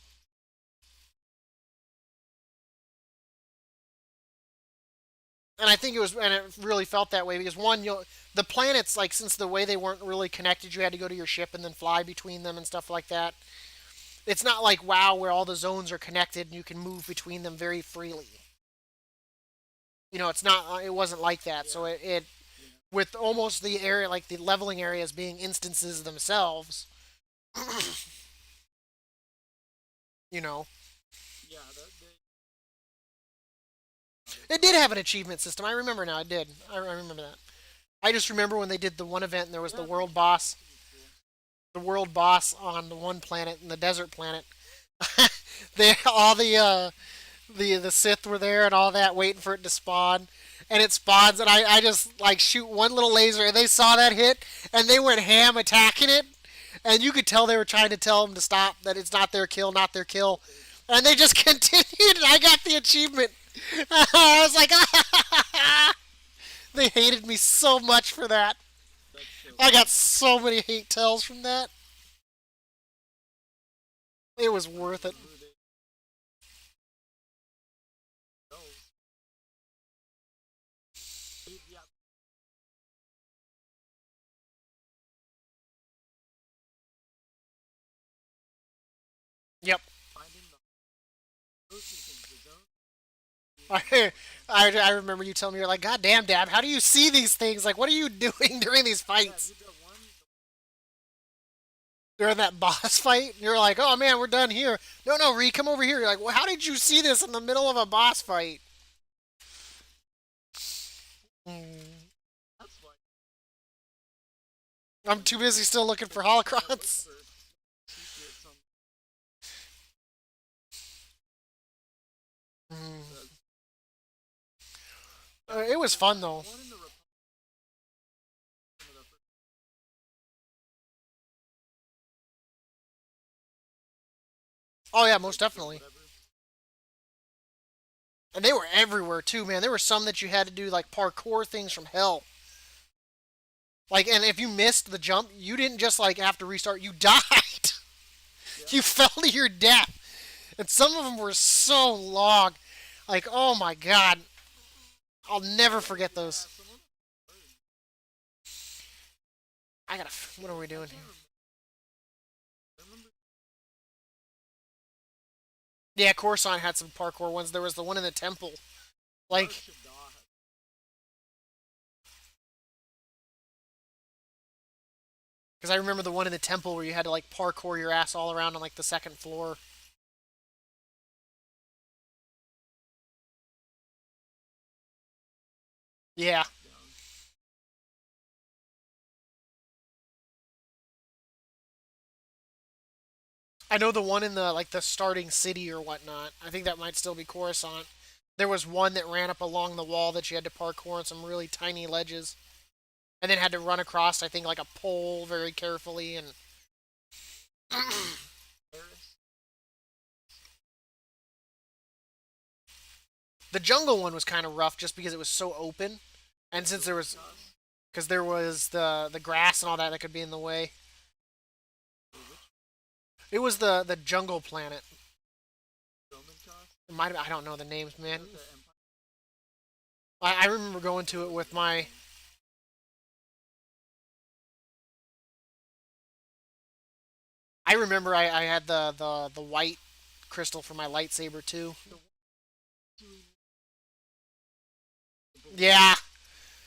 And I think it was, and it really felt that way because one, the planets, like since the way they weren't really connected, you had to go to your ship and then fly between them and stuff like that. It's not like WoW where all the zones are connected and you can move between them very freely. It's not. It wasn't like that. Yeah. So it Yeah. with almost the area, like the leveling areas being instances themselves. You know, Yeah. They, it did have an achievement system. I remember now. It did. I remember that. I just remember when they did the one event and there was yeah. the The world boss, system is cool. the world boss on the one planet, in the desert planet. They all the Sith were there and all that, waiting for it to spawn. And it spawns, and I just like shoot one little laser, and they saw that hit, and they went ham attacking it, and you could tell they were trying to tell them to stop, that it's not their kill, not their kill, and they just continued, and I got the achievement. I was like, they hated me so much for that. That's so I got funny. so many hate tells from that. It was I don't worth it. know who they those. Yeah. Yep. Finding the posting things. The zone. I, I remember you telling me, you're like, God damn, Dad, how do you see these things? Like, what are you doing during these Yeah. fights? Did that one. During that boss fight? And you're like, oh man, we're done here. No, no, Ree, come over here. You're like, well, how did you see this in the middle of a boss fight? Mm, That's why. I'm too busy still looking for Can't look holocrons. for secrets on Mm. the. It was fun though. One in the Republic. Some of the Oh yeah, like most or definitely. whatever. And they were everywhere too, man. There were some that you had to do like parkour things from hell. Like, and if you missed the jump, you didn't just like have to restart. You died. Yeah. You fell to your death. And some of them were so long. Like, oh my god, I'll never forget Yeah. those. Some of them. I gotta. What are we I doing can't here? remember. I remember. Yeah, Coruscant had some parkour ones. There was the one in the temple. Like, Shaddaa. Because I remember the one in the temple where you had to like parkour your ass all around on like the second floor. Yeah, down. I know the one in the like the starting city or whatnot. I think that might still be Coruscant. There was one that ran up along the wall that you had to parkour on some really tiny ledges, and then had to run across. I think like a pole very carefully, and Paris. the jungle one was kind of rough just because it was so open, and since there was Dominicos. because there was the grass and all that that could be in the way. Or which It was the jungle planet. Dominicos? It might have, I don't know the names, Is man. that the Empire? I remember going to it with my. I remember I had the white crystal for my lightsaber too. The one doing the balloon. Yeah,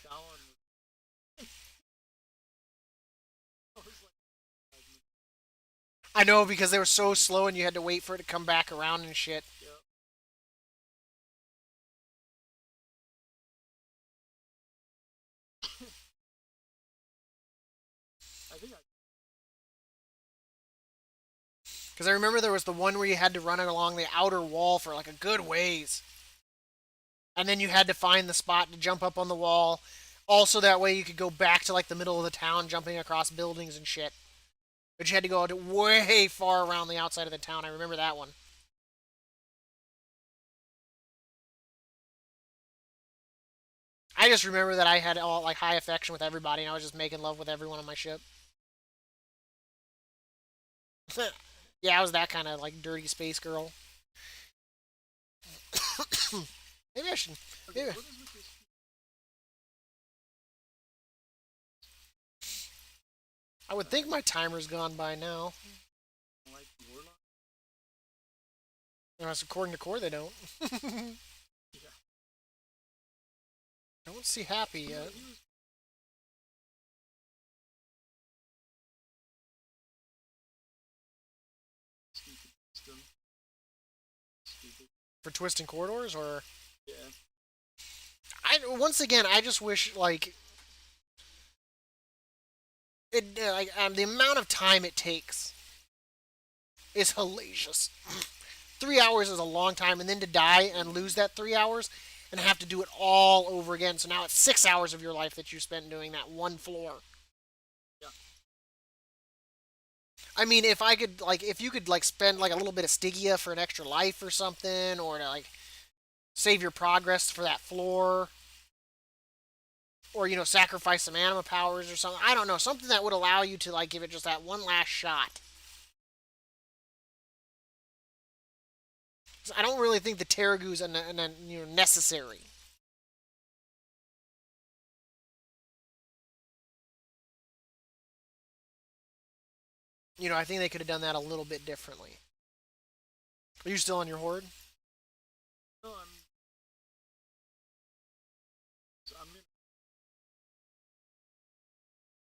That one was like 5 minutes. I know because they were so slow and you had to wait for it to come back around and shit. Yeah. I think I Because I remember there was the one where you had to run it along the outer wall for like a good ways. And then you had to find the spot to jump up on the wall. Also, that way you could go back to like the middle of the town, jumping across buildings and shit. But you had to go way far around the outside of the town. I remember that one. I just remember that I had all like high affection with everybody, and I was just making love with everyone on my ship. Yeah, I was that kind of like dirty space girl. Maybe I should. okay. Maybe, What is with this I would think my timer's gone by now. like warlock? Unless according to Core, they don't. Yeah. Don't see happy No, yet. he was stupid system. Stupid. For twisting corridors, or Yeah. I once again, I just wish like it like the amount of time it takes is hellacious. 3 hours is a long time, and then to die and lose that 3 hours and have to do it all over again. So now it's 6 hours of your life that you spent doing that one floor. Yeah. I mean, if I could like, if you could like spend like a little bit of Stygia for an extra life or something, or to like save your progress for that floor, or sacrifice some anima powers or something. I don't know, something that would allow you to like give it just that one last shot. 'Cause I don't really think the Terragu's necessary. I think they could have done that a little bit differently. Are you still on your horde? No, I'm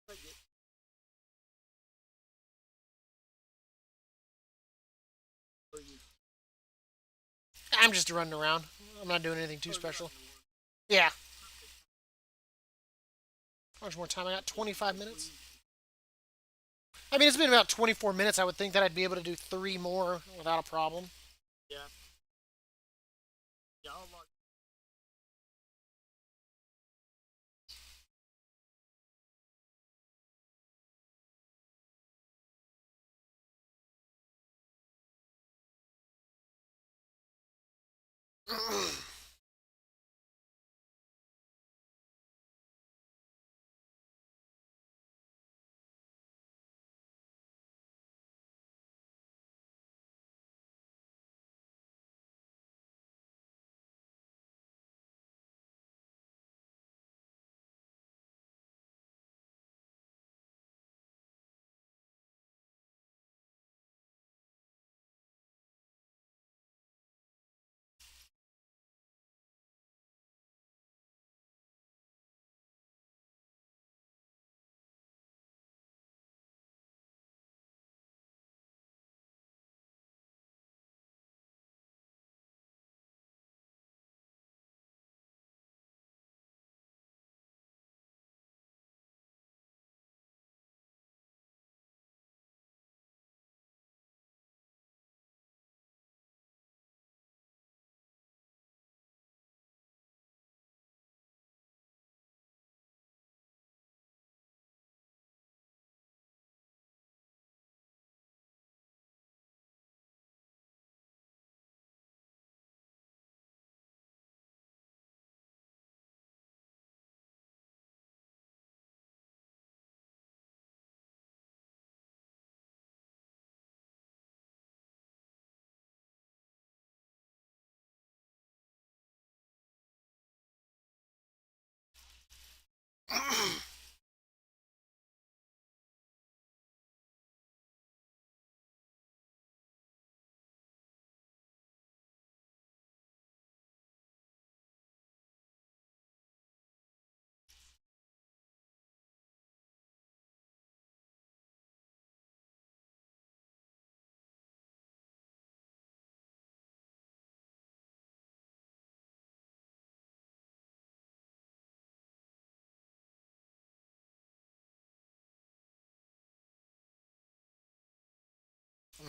gonna get for you. I'm just running around. I'm not doing anything too Oh, you're on special. your word. Yeah. How much more time I got? 25 minutes? I mean, it's been about 24 minutes. I would think that I'd be able to do three more without a problem. Yeah. Yeah, I'll log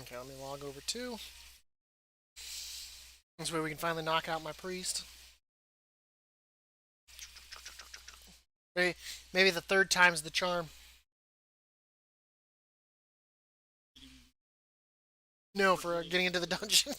Okay, let me log over too. This way we can finally knock out my priest. Maybe the third time's the charm. No, for getting into the dungeon.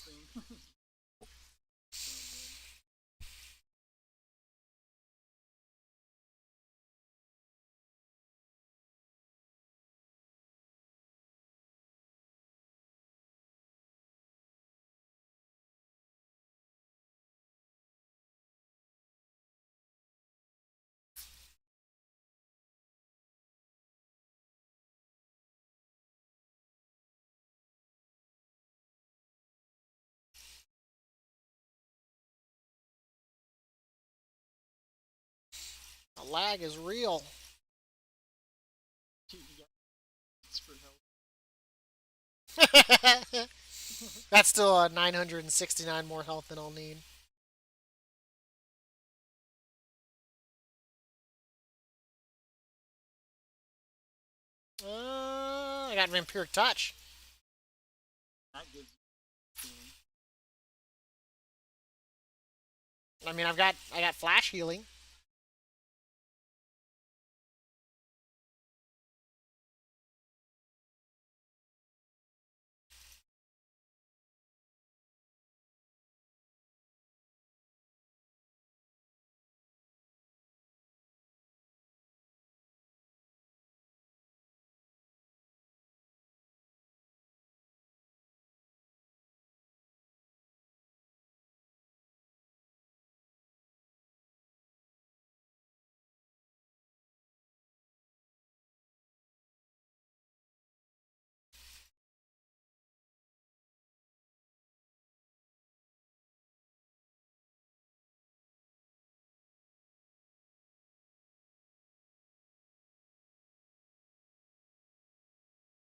The lag is real. Dude, you got it's for help. That's still 969 more health than I'll need. I got Vampiric Touch. That gives you healing. I mean, I got Flash Healing.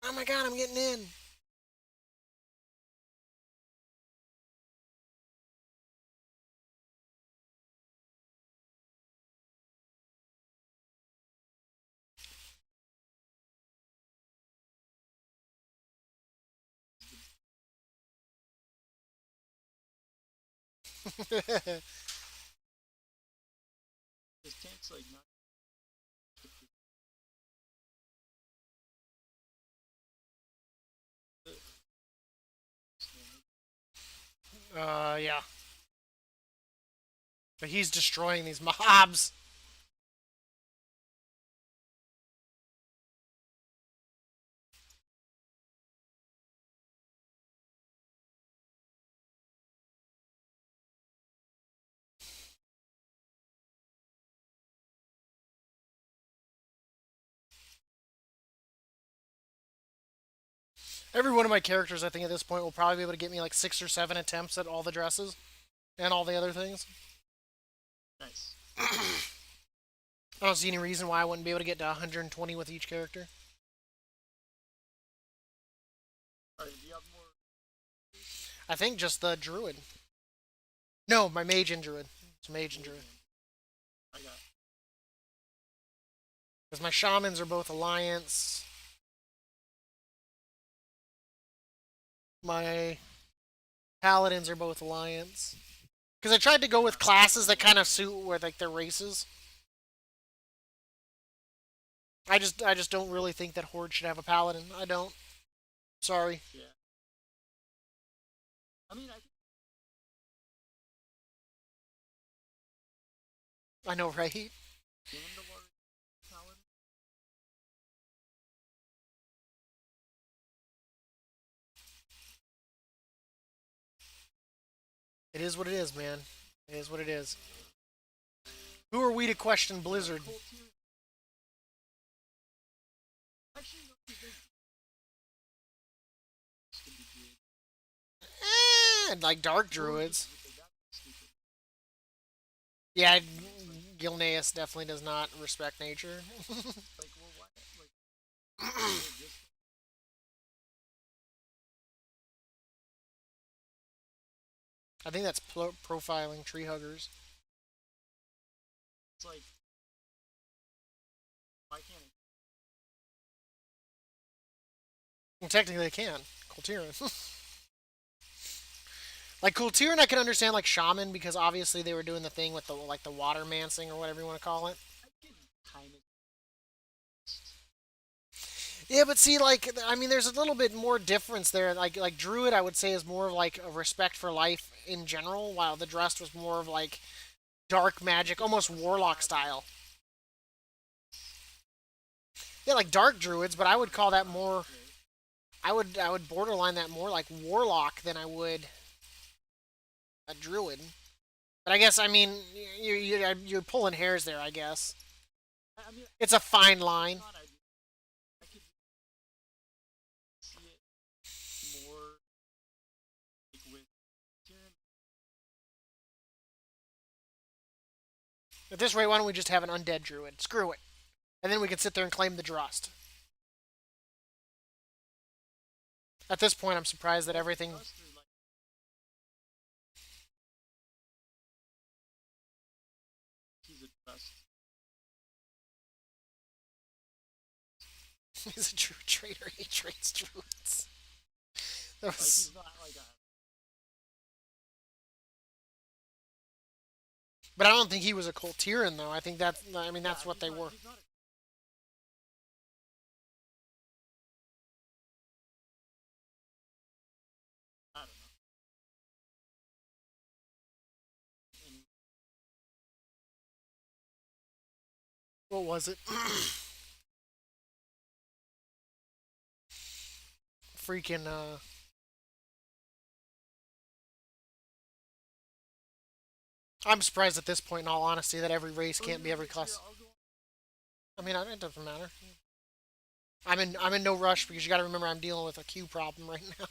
Oh my god, I'm getting in. This tank's like not. Yeah. But he's destroying these mobs. Every one of my characters, I think, at this point will probably be able to get me like 6 or 7 attempts at all the dresses and all the other things. Nice. I don't see any reason why I wouldn't be able to get to 120 with each character. Alright, do you have more? I think just the druid. No, my mage and druid. It's mage and druid. I got. Because my shamans are both alliance. My paladins are both alliance. Because I tried to go with classes that kind of suit with like their races. I just don't really think that Horde should have a paladin. I don't. Sorry. Yeah. I mean, I know, right? Gandalf paladin. It is what it is, man. It is what it is. Who are we to question Blizzard? Cool tier. Yeah, like dark Or druids. just that's stupid. Yeah, You know, it's Gilneas definitely does not respect nature. well, why? Like, isn't it just I think that's profiling tree huggers. it's like why can't it? Well, technically, they can. Kultiran. Like Kultiran, I can understand like shaman because obviously they were doing the thing with the like the water mancing or whatever you want to call it. I can kind of. Yeah, but see, like I mean, there's a little bit more difference there. Like druid, I would say is more of like a respect for life in general, while the Drust was more of like dark I think magic, the almost dress warlock has style. Yeah, like dark druids, but I would call that trust, more. right? I would borderline that more like warlock than I would a druid. But I guess I mean you're pulling hairs there. I guess I mean, it's a fine it's line. not ideal. I could see it more like with Tyrion. At this rate, why don't we just have an undead druid? Screw it, and then we can sit there and claim the Drust. At this point, I'm surprised that Well, the everything. trust are like he's a trust. He's a true traitor. He trades druids. That Like was, he's not like a. but I don't think he was a Coltiran though. I think that. I mean, Yeah, that's what they were. He's not a. I don't know. And What was it? Freaking. I'm surprised at this point, in all honesty, that every race oh, can't you're be a every bit here. class. I'll go. I mean, it doesn't matter. I'm in no rush because you got to remember I'm dealing with a queue problem right now.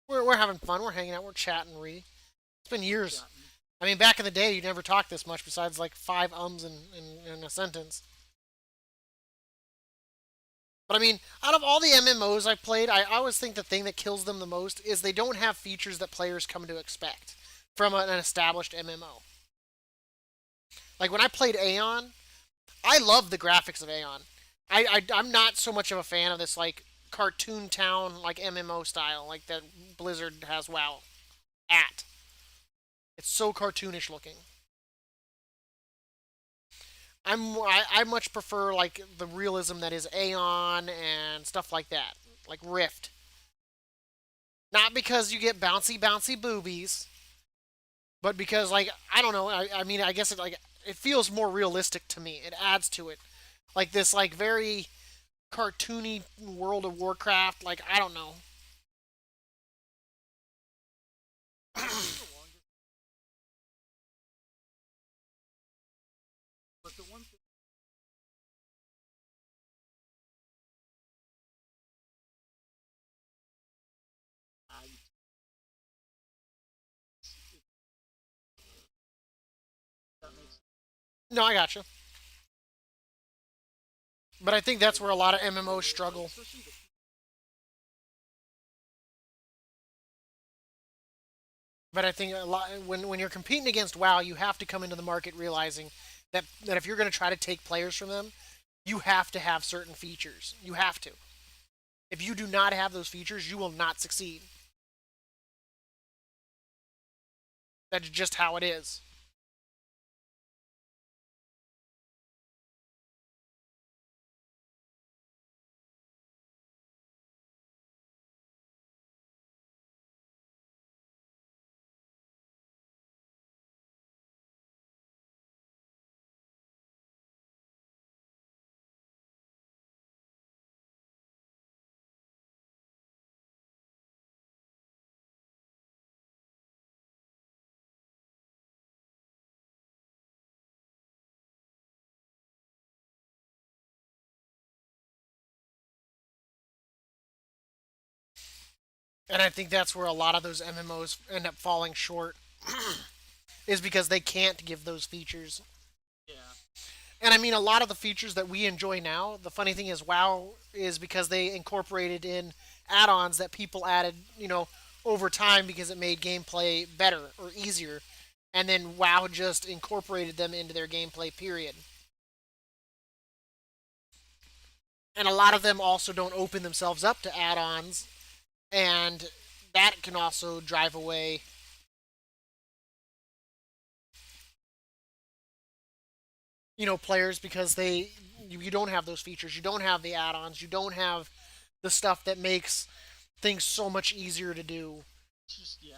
We're having fun. We're hanging out. We're chatting. It's been We're years. chatting. I mean, back in the day, you never talked this much besides like five ums in a sentence. But I mean, out of all the MMOs I've played, I always think the thing that kills them the most is they don't have features that players come to expect from an established MMO. Like when I played Aeon, I love the graphics of Aeon. I'm not so much of a fan of this like cartoon town like MMO style like that Blizzard has WoW at. It's so cartoonish looking. I much prefer like the realism that is Aeon and stuff like that, like Rift. Not because you get bouncy boobies, but because like I don't know. I mean I guess it feels more realistic to me. It adds to it, like this like very cartoony World of Warcraft. Like I don't know. I think the longest, but the one thing I if that makes No, I gotcha. But I think that's like where a lot of MMOs struggle. especially the But I think a lot when you're competing against WoW, you have to come into the market realizing that if you're going to try to take players from them, you have to have certain features. You have to. If you do not have those features, you will not succeed. That's just how it is. And I think that's where a lot of those MMOs end up falling short, is because they can't give those features. Yeah. And I mean, a lot of the features that we enjoy now, the funny thing is, WoW is because they incorporated in add ons that people added, over time because it made gameplay better or easier. And then WoW just incorporated them into their gameplay, period. And a lot of them also don't open themselves up to add ons. And that can also drive away, players because you don't have those features. You don't have the add ons. You don't have the stuff that makes things so much easier to do. Just yeah.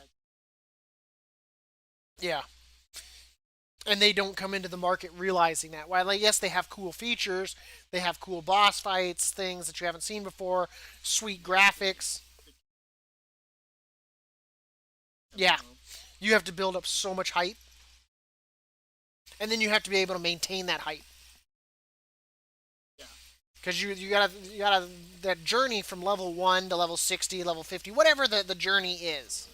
Yeah. And they don't come into the market realizing that. While, like, yes, they have cool features, they have cool boss fights, things that you haven't seen before, sweet graphics. Yeah, MMO. you have to build up so much hype, and then you have to be able to maintain that hype Yeah. because you gotta that journey from level 1 to level 60, level 50, whatever the journey is.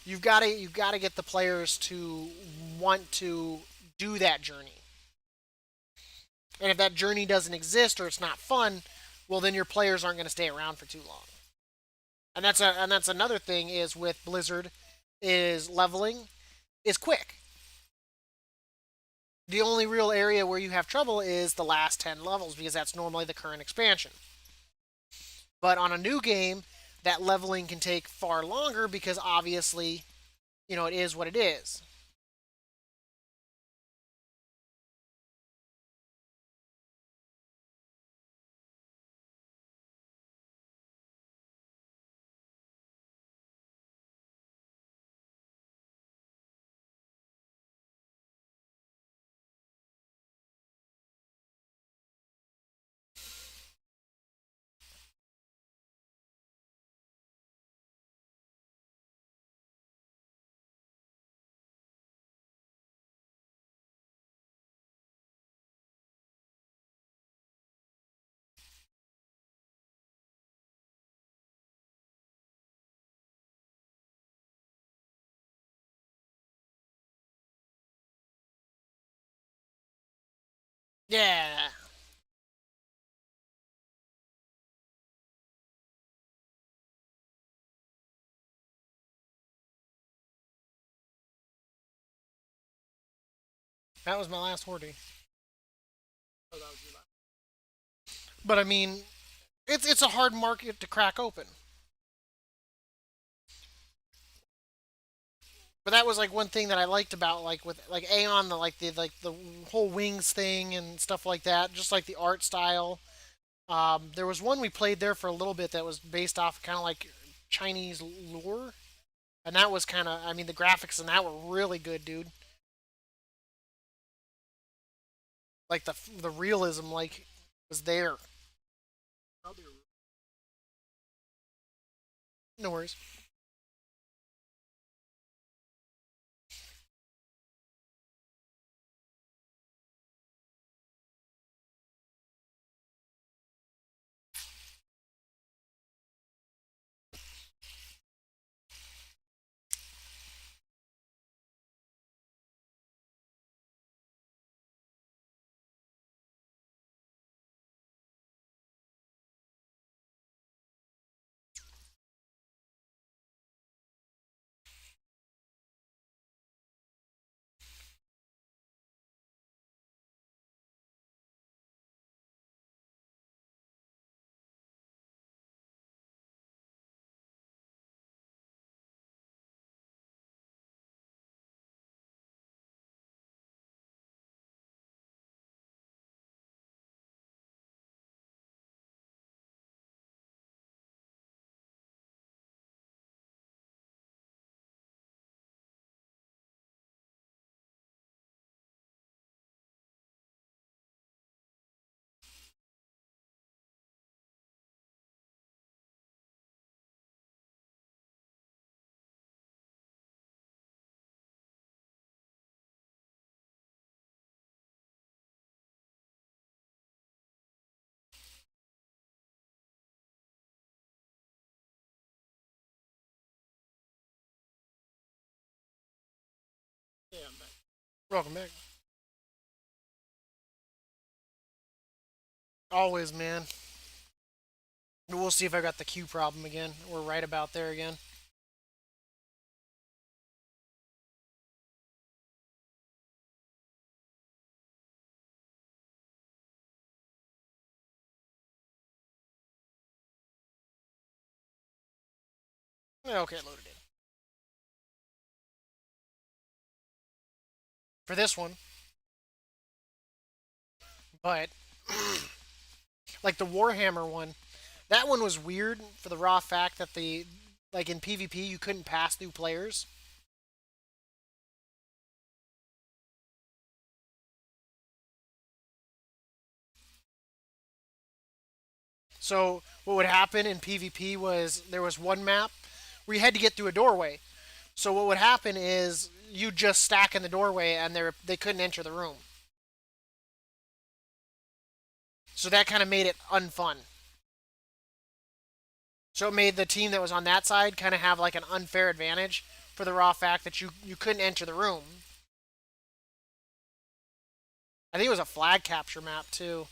You've got to get the players to want to do that journey. And if that journey doesn't exist or it's not fun, well, then your players aren't going to stay around for too long. And that's another thing is with Blizzard is leveling is quick. The only real area where you have trouble is the last 10 levels because that's normally the current expansion. But on a new game, that leveling can take far longer because obviously, it is what it is. Yeah, that was my last hoarding. Oh, that was your last. But I mean, it's a hard market to crack open. But that was like one thing that I liked about like with like Aeon, the whole wings thing and stuff like that. Just like the art style. There was one we played there for a little bit that was based off kind of like Chinese lore, and that was kind of. I mean, the graphics in that were really good, dude. Like the realism like was there. Probably No worries. Welcome back. Always, man. We'll see if I got the Q problem again. We're right about there again. Okay, loaded in. For this one, but like the Warhammer one, that one was weird for the raw fact that the like in PvP you couldn't pass through players. So what would happen in PvP was there was one map where you had to get through a doorway. So what would happen is you just stack in the doorway and they couldn't enter the room. So that kind of made it unfun. So it made the team that was on that side kind of have like an unfair advantage for the raw fact that you couldn't enter the room. I think it was a flag capture map too.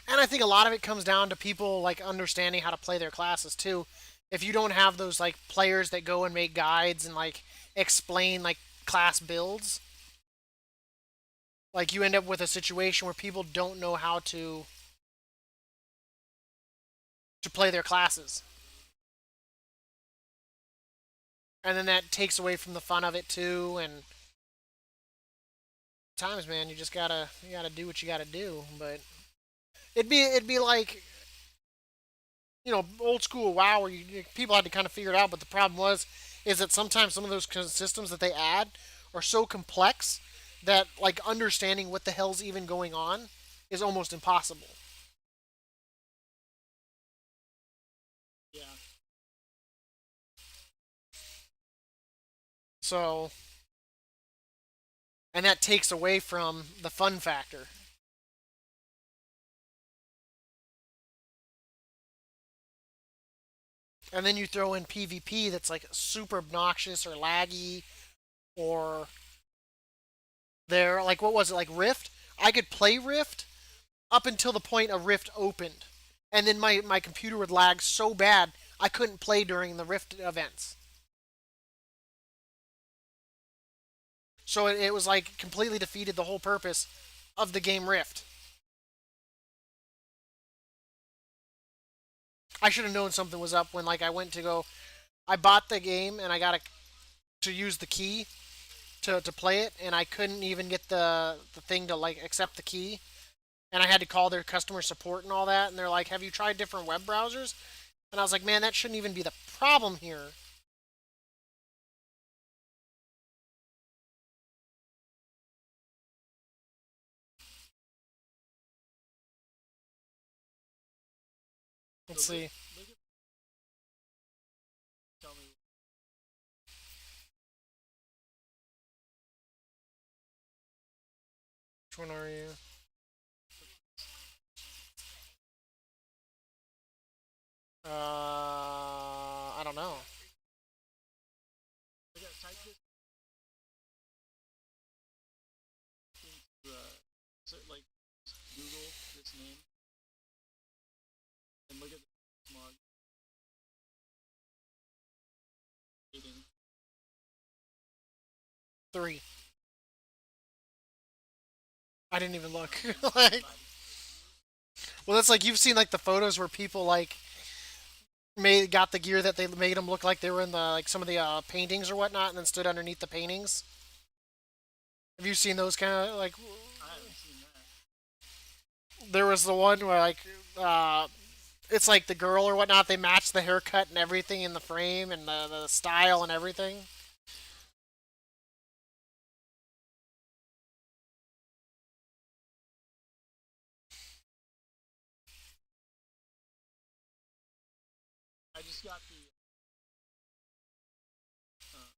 And I think a lot of it comes down to people like understanding how to play their classes too. If you don't have those like players that go and make guides and like explain like class builds, like you end up with a situation where people don't know how to play their classes. And then that takes away from the fun of it too and times man, you gotta do what you gotta do. But it'd be like old school WoW where people had to kind of figure it out. But the problem is that sometimes some of those systems that they add are so complex that like understanding what the hell's even going on is almost impossible. Yeah. So, and that takes away from the fun factor. And then you throw in PvP that's like super obnoxious or laggy or they're like what was it like Rift? I could play Rift up until the point a Rift opened. And then my computer would lag so bad I couldn't play during the Rift events. So it was like completely defeated the whole purpose of the game Rift. I should have known something was up when like I went to go. I bought the game and I got to use the key to play it, and I couldn't even get the thing to like accept the key, and I had to call their customer support and all that, and they're like, "Have you tried different web browsers?" And I was like, "Man, that shouldn't even be the problem here." So Let's see. look at tell me. Which one are you? I don't know. I got type this into so like just Google this name and look at the smog eating. 3. I didn't even look. Like, well, that's like you've seen like the photos where people like made got the gear that they made them look like they were in the like some of the paintings or whatnot, and then stood underneath the paintings. Have you seen those kind of like? I haven't seen that. There was the one where like it's like the girl or whatnot. They matched the haircut and everything in the frame and the style and everything. I just got the uh,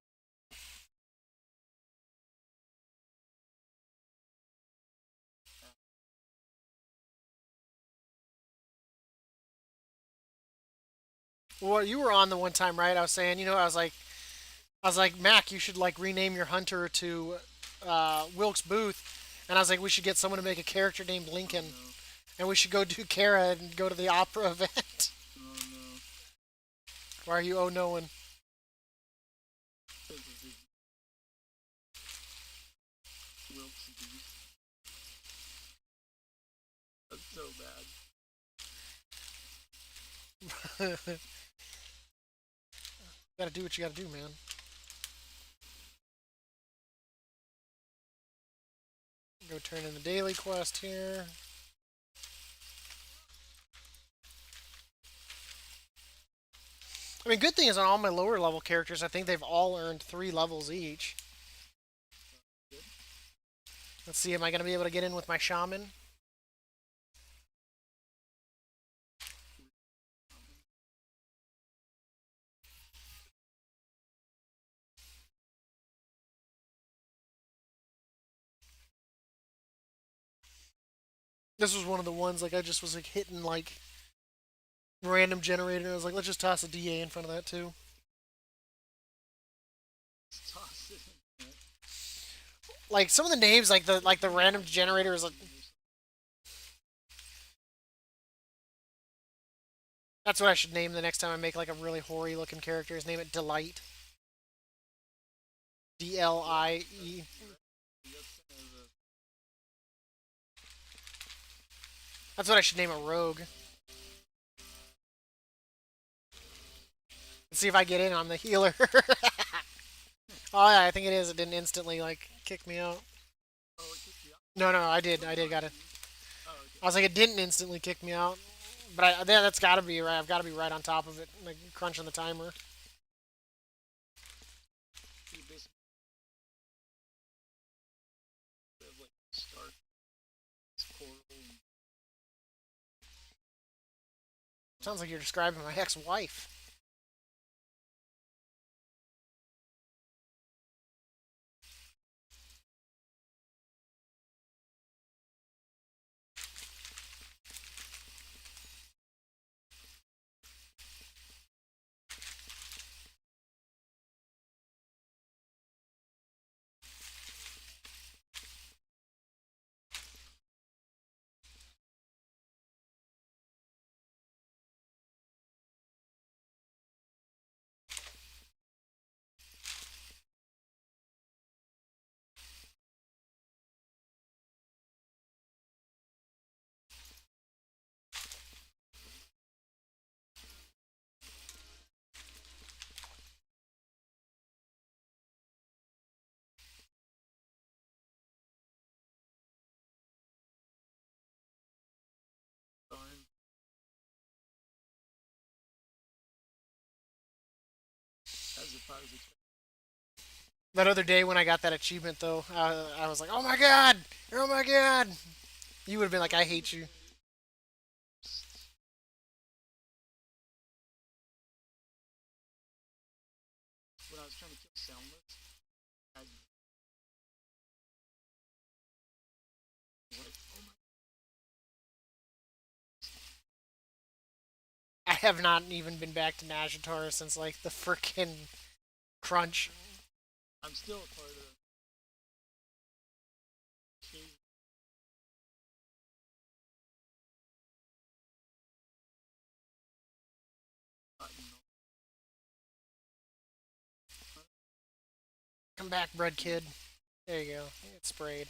Well, you were on the one time, right? I was saying, I was like, Mac, you should like rename your hunter to Wilkes Booth, and I was like, we should get someone to make a character named Oh Lincoln, no. and we should go do Kara and go to the opera event. Oh no. Why are you oh no one? Because of his Wilkes beef. That's so bad. Gotta do what you gotta do, man. Go turn in the daily quest here. I mean, good thing is on all my lower level characters, I think they've all earned 3 levels each. Good. Let's see, am I gonna be able to get in with my shaman? This was one of the ones like I just was like hitting like random generator. I was like, let's just toss a DA in front of that too. Just toss it in there. Like some of the names, like the random generator is like that's what I should name the next time I make like a really hoary looking character. Is name it Delight. DLIE. That's kind of a That's what I should name a rogue. Let's see if I get in. I'm the healer. Oh yeah, I think it is. It didn't instantly like kick me out. oh, it kicked you out. No, no, I did. I did got it. Oh, okay. I was like, it didn't instantly kick me out. But yeah, that's got to be right. I've got to be right on top of it, like crunching the timer. You basically have like start coral and Sounds like you're describing my ex-wife. darn. As if I was expecting. That other day when I got that achievement, though, I was like, "Oh my god! Oh my god!" You would have been like, "I hate you." When I was trying to kill Soundless, I was like, oh my. I have not even been back to Najatar since like the frickin' crunch. I'm still a part of Cave. You Come back, bread kid. There you go. Get sprayed.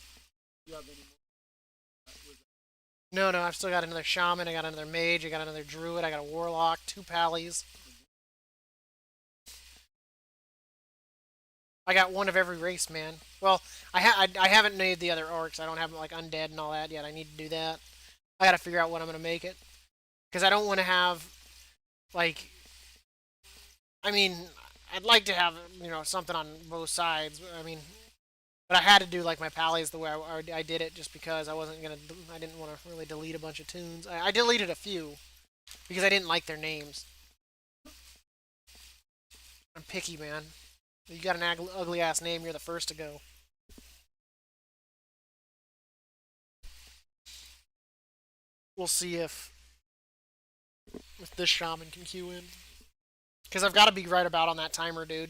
you have any more? Was No, no, I've still got another shaman. I got another mage. I got another druid. I got a warlock. 2 pallies. I got one of every race, man. Well, I haven't made the other orcs. I don't have like undead and all that yet. I need to do that. I got to figure out what I'm gonna make it because I don't want to have like. I mean, I'd like to have something on both sides. I mean, but I had to do like my pallies the way I did it just because I wasn't gonna. I didn't want to really delete a bunch of tunes. I deleted a few because I didn't like their names. I'm picky, man. You got an ugly ass name, you're the first to go. We'll see if this shaman can queue in. Because I've got to be right about on that timer, dude.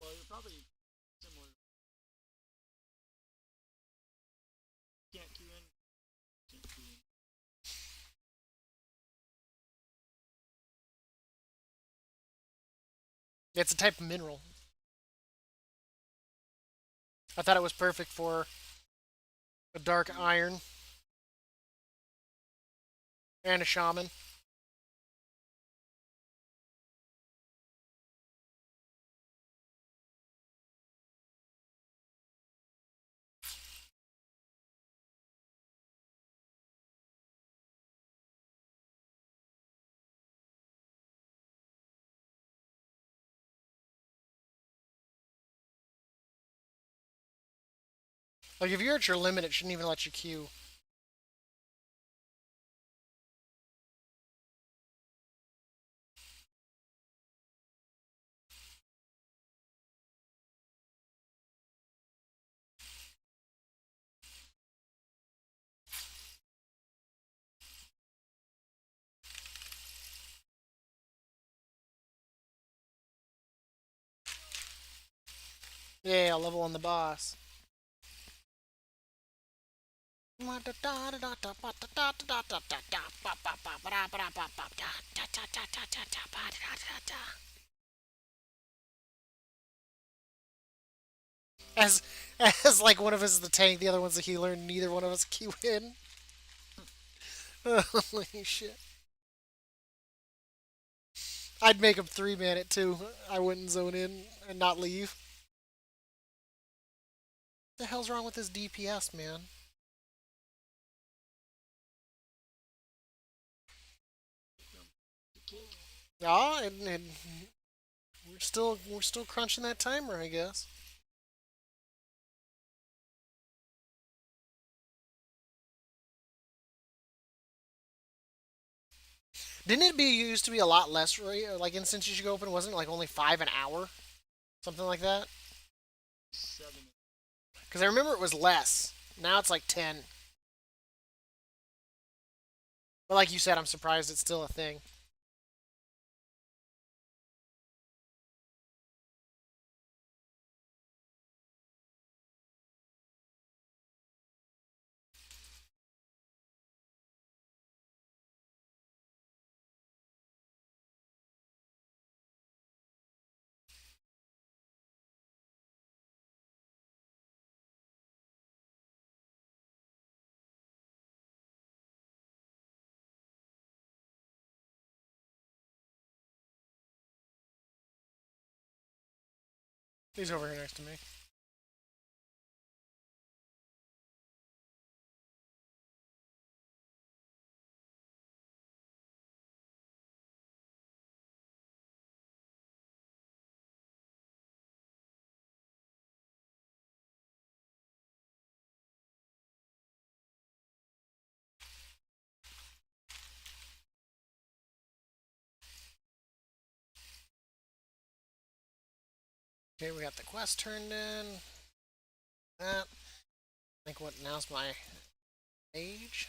Well, you're probably similar. Can't queue in. Can't queue in. It's a type of mineral. I thought it was perfect for a dark iron and a shaman. Like if you're at your limit, it shouldn't even let you queue. Yeah, level on the boss. As as like one of us is the tank, the other one's the healer, and neither one of us queue in. Holy shit! I'd make him 3-man it too. I wouldn't zone in and not leave. What the hell's wrong with this DPS, man? The cake. Ah, and we're still crunching that timer, I guess. Didn't it be used to be a lot less, like instances you go open? Wasn't it like only 5 an hour, something like that? 7. Because I remember it was less. Now it's like 10. But like you said, I'm surprised it's still a thing. He's over here next to me. Okay, we got the quest turned in. That. I think what now's my age?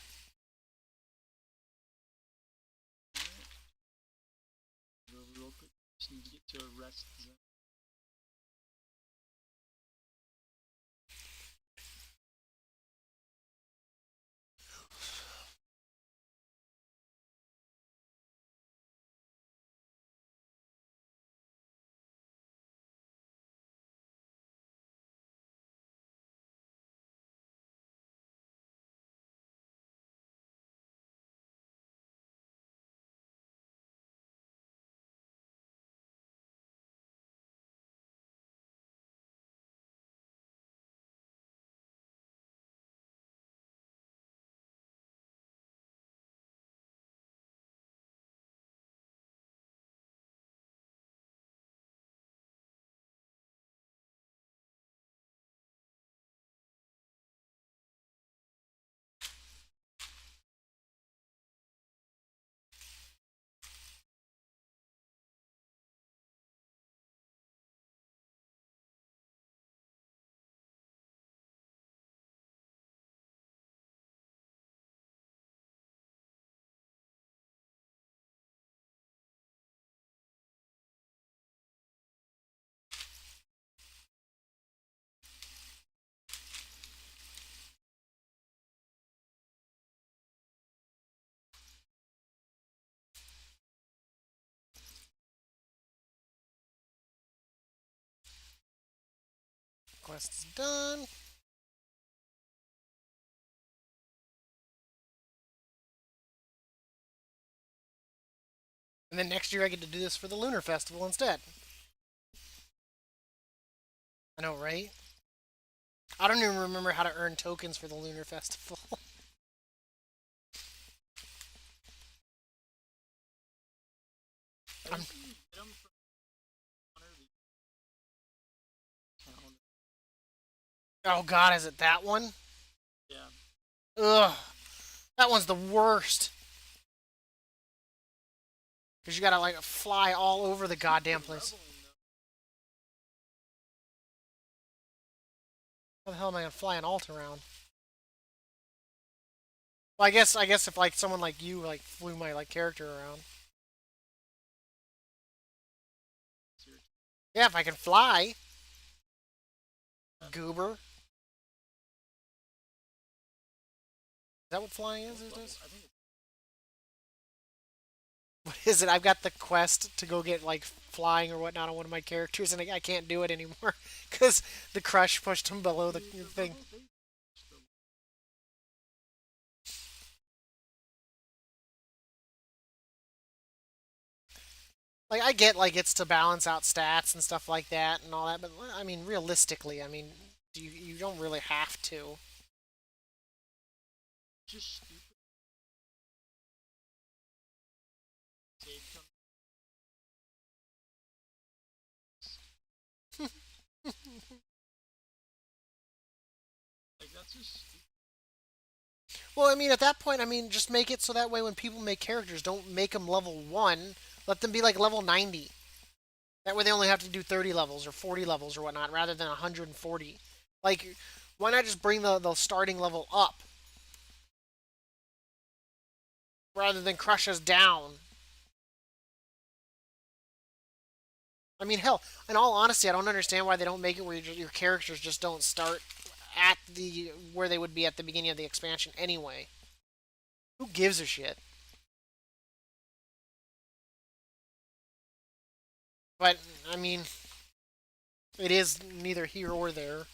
Go real quick. Just need to get to a rest zone. quest is done. And then next year I get to do this for the Lunar Festival instead. I know, right? I don't even remember how to earn tokens for the Lunar Festival. I I'm, think you get them from one of the town. oh god, is it that one? Yeah. Ugh. That one's the worst. Because you gotta, like, fly all over the It's good goddamn for place. leveling though. How the hell am I gonna fly an alt around? Well, I guess if, like, someone like you, like, flew my, like, character around. It's your Yeah, if I can fly. turn. Goober. Is that what flying is What these level? days? I think it's What is it? I've got the quest to go get like flying or whatnot on one of my characters, and I can't do it anymore because the crush pushed him below the the thing. level they the Like I get like it's to balance out stats and stuff like that and all that, but I mean realistically, I mean you don't really have to. just stupid save come. Like that's just stupid. Well, I mean at that point, I mean just make it so that way when people make characters, don't make them level 1, let them be like level 90. That way they only have to do 30 levels or 40 levels or whatnot rather than 140. Like, why not just bring the starting level up rather than crush us down? I mean, hell, in all honesty, I don't understand why they don't make it where your characters just don't start at the where they would be at the beginning of the expansion anyway. Who gives a shit? But I mean, it is neither here or there.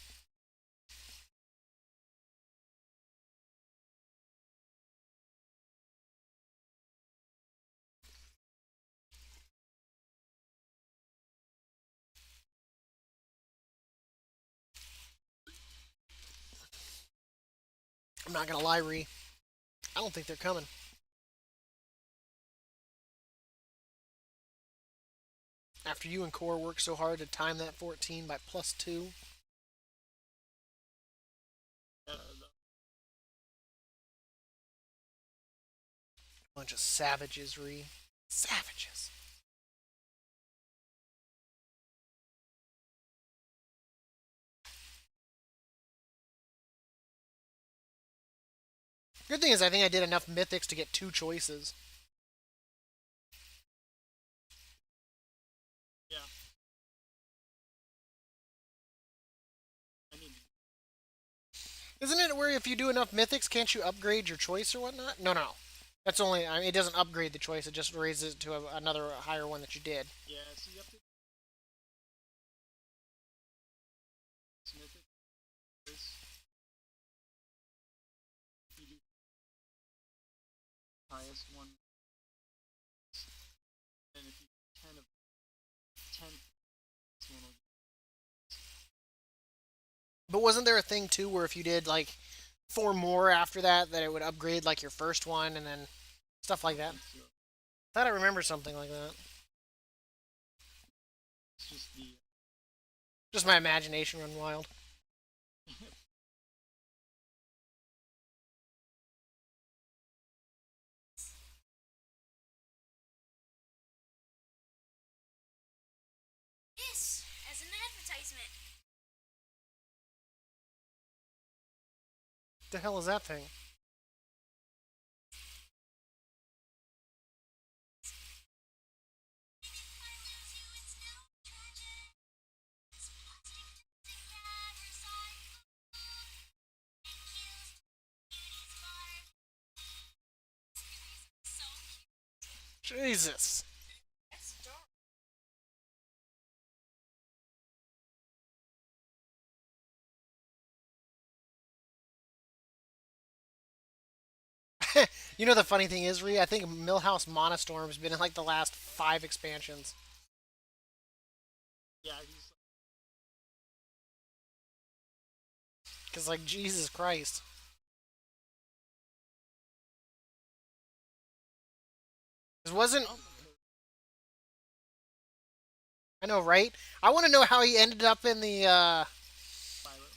I'm not gonna lie, Ree. I don't think they're coming. After you and Core worked so hard to time that 14 by +2. The, Bunch of savages, Ree. Savages. Good thing is, I think I did enough mythics to get 2 choices. yeah. I need Isn't it where if you do enough mythics, can't you upgrade your choice or whatnot? No, no. That's only. I mean, it doesn't upgrade the choice. It just raises it to another higher one that you did. yeah. So you have to smith it. This you do highest one, and if you 10, this one will. But wasn't there a thing too where if you did like 4 more after that, that it would upgrade like your first one and then stuff like that? So I thought I remember something like that. it's just the Just my imagination run wild. This as an advertisement. What the hell is that thing? Jesus. That's dark. You know the funny thing is, Ree, I think Millhouse Monostorm's been in like the last 5 expansions. Yeah, he's Cause like Jesus Christ, 'cause wasn't like, I know right? I want to know how he ended up in the. pilot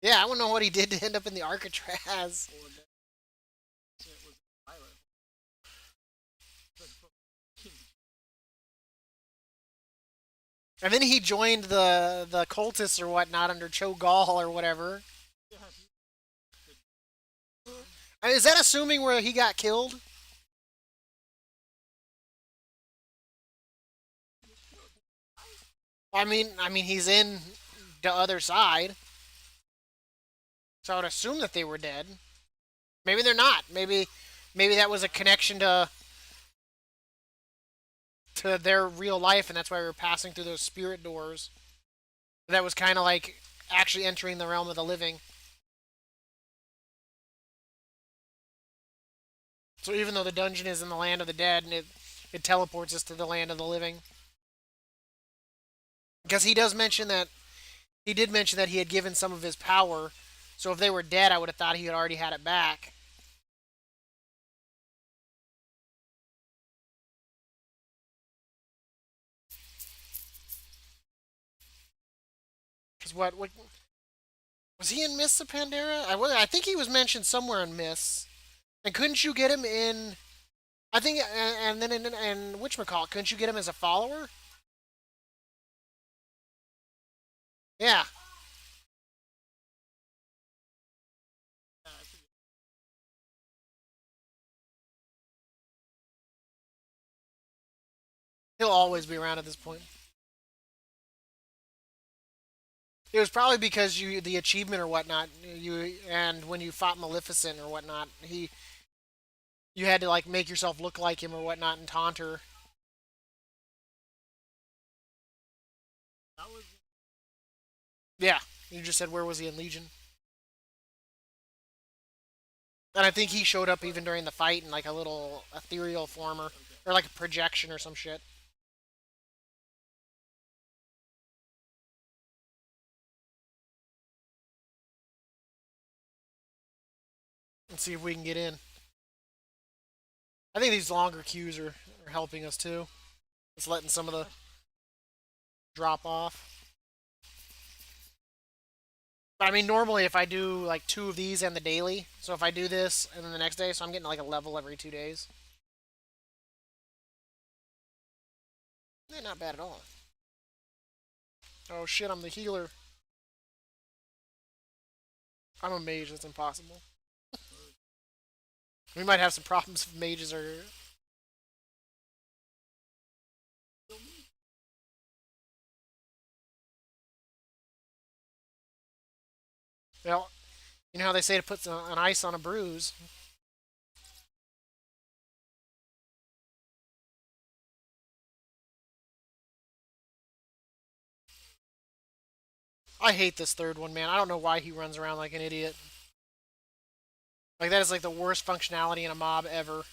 Yeah, I want to know what he did to end up in the Alcatraz. hole, and then it was a pilot hole. And then he joined the cultists or whatnot under Cho'Gall or whatever. Yeah, I mean, is that assuming where he got killed? I mean, he's in the other side, so I would assume that they were dead. Maybe they're not. Maybe that was a connection to their real life, and that's why we were passing through those spirit doors. That was kind of like actually entering the realm of the living. So even though the dungeon is in the land of the dead, and it teleports us to the land of the living, because he did mention that he had given some of his power. So if they were dead, I would have thought he had already had it back. Because what was he in Mists of Pandora? I think he was mentioned somewhere in Mists. And couldn't you get him in? I think, and then in whatchamacallit, couldn't you get him as a follower? Yeah, I think he'll always be around at this point. It was probably because you the achievement or whatnot. And when you fought Maleficent or whatnot, you had to like make yourself look like him or whatnot and taunt her. that was Yeah, you just said where was he in Legion? And I think he showed up even during the fight in like a little ethereal form or like a projection or some shit. Let's see if we can get in. I think these longer queues are helping us too. It's letting some of the drop off. But I mean, normally if I do like 2 of these and the daily, so if I do this and then the next day, so I'm getting like a level every 2 days. Yeah, not bad at all. Oh shit, I'm the healer. I'm a mage, that's impossible. We might have some problems if mages are. Well, you know how they say to put an ice on a bruise? I hate this third one, man. I don't know why he runs around like an idiot. Like, that is like the worst functionality in a mob ever.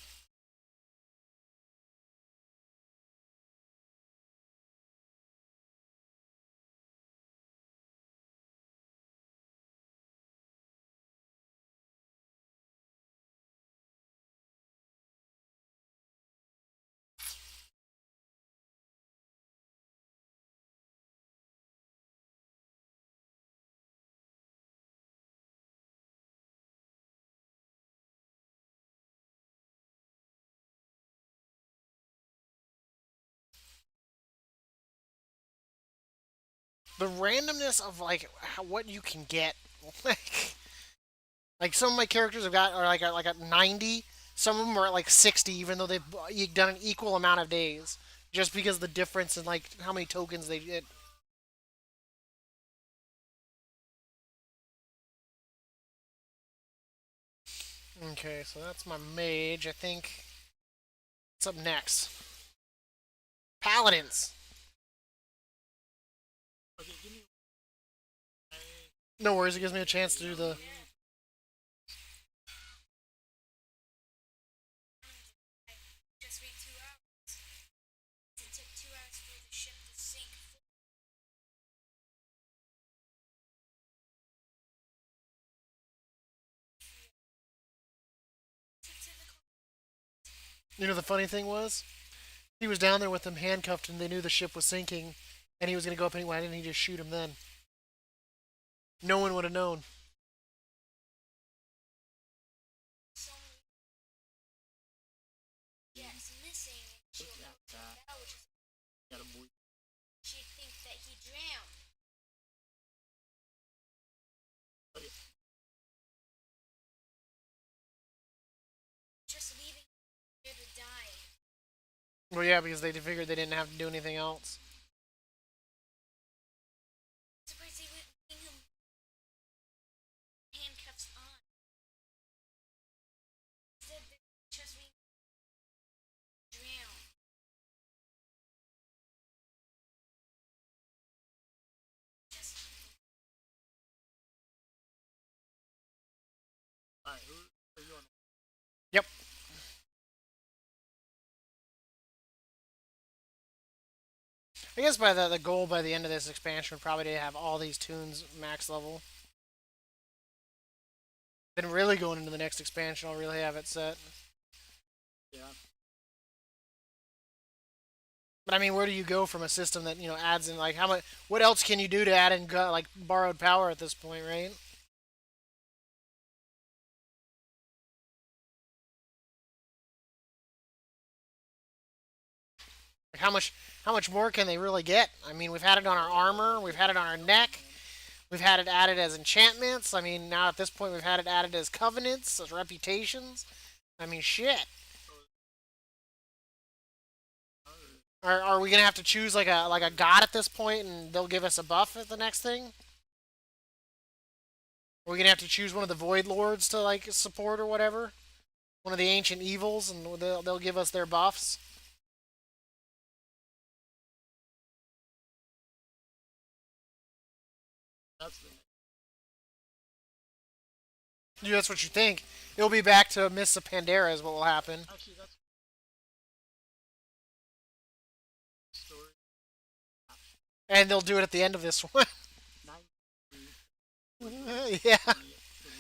The randomness of like what you can get, like, some of my characters have got are like at 90. Some of them are at like 60, even though they've done an equal amount of days, just because of the difference in like how many tokens they get. Okay, so that's my mage. I think what's up next? Paladins. okay. Give me. I, No worries, it gives me a chance to do the. You know, the funny thing was, he was down there with them handcuffed, and they knew the ship was sinking, and he was going to go up anyway. Why didn't he just shoot him then? No one would have known. So yeah, it's missing, and she'll Look at take that. it out, which is Got a boy. she'd think that he drowned. Look at Just leaving there to die. Well, yeah, because they figured they didn't have to do anything else. Surprised they wouldn't bring him handcuffs on. Instead, they just being drowned. Just Alright, who are you on? Yep. I guess by the goal by the end of this expansion would probably to have all these tunes max level. Then really going into the next expansion, I'll really have it set. Yeah. But I mean, where do you go from a system that adds in like how much? What else can you do to add in like borrowed power at this point, right? Like how much more can they really get? I mean, we've had it on our armor, we've had it on our neck, we've had it added as enchantments. I mean, now at this point, we've had it added as covenants, as reputations. I mean, shit. Are we gonna have to choose like a god at this point, and they'll give us a buff at the next thing? Are we gonna have to choose one of the void lords to like support or whatever? One of the ancient evils, and they'll give us their buffs. That's the Yeah, that's what you think. It'll be back to Mists of Pandaria is what will happen, actually that's the story. and they'll do it at the end of this one. 93. Yeah, The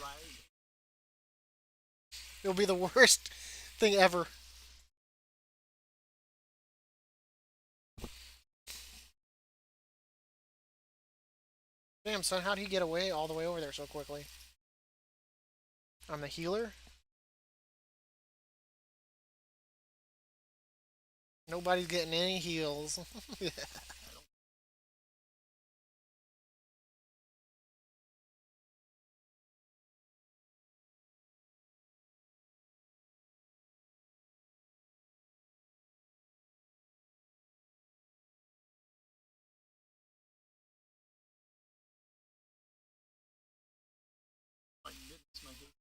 rise. it'll be the worst thing ever. Damn, son, how'd he get away all the way over there so quickly? I'm the healer. Nobody's getting any heals. My goodness, my hate.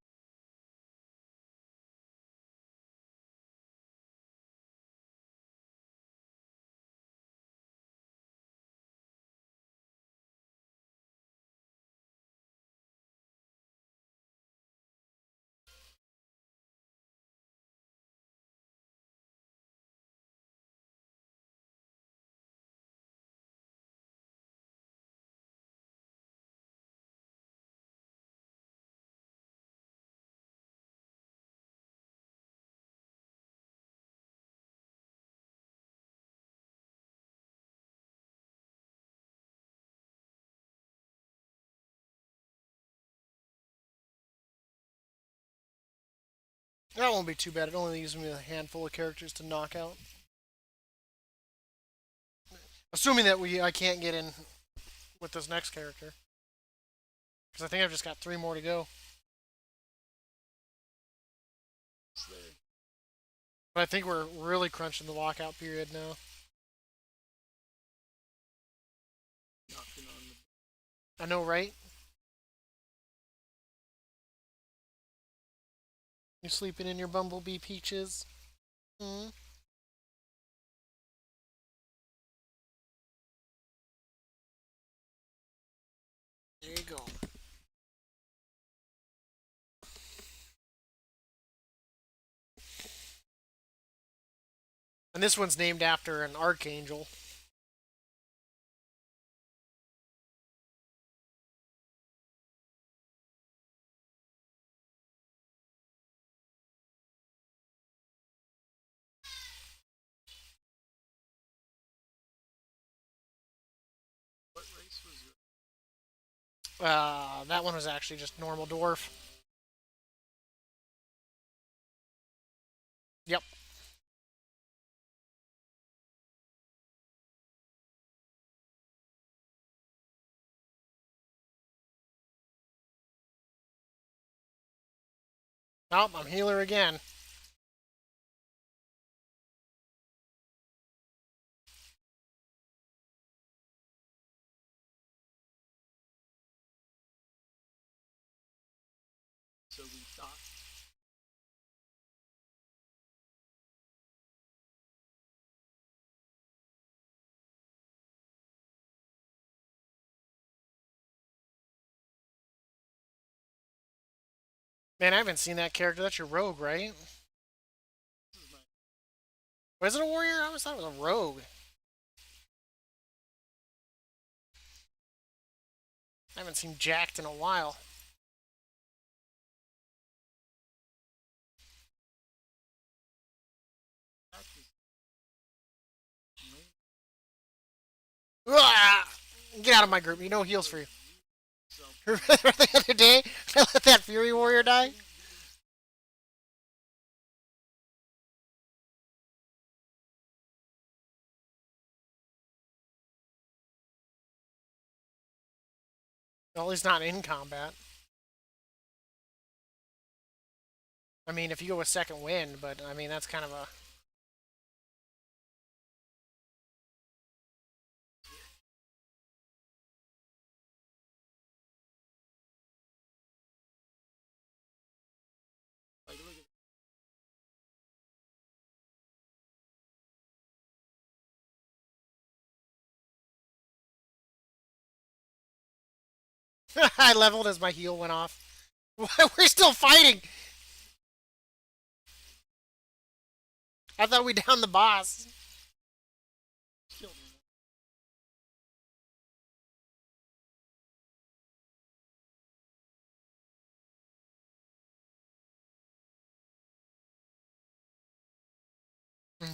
That won't be too bad. It only leaves me a handful of characters to knock out. Assuming that I can't get in with this next character, because I think I've just got 3 more to go. It's there. But I think we're really crunching the lockout period now. Knocking on the. I know, right? You sleeping in your bumblebee peaches? Hmm. There you go. And this one's named after an archangel. race was your That one was actually just normal dwarf. Yep. Oh, I'm healer again. so we thought Man, I haven't seen that character. That's your rogue, right? this is my Was it a warrior? I always thought it was a rogue. I haven't seen Jacked in a while. practice lane Ah! Get out of my group. You know heals for you. self Remember the other day? I let that Fury Warrior die? Well, he's not in combat. I mean, if you go with second wind, but I mean, that's kind of a. like look at I leveled as my heal went off. We're still fighting! I thought we downed the boss. kill me.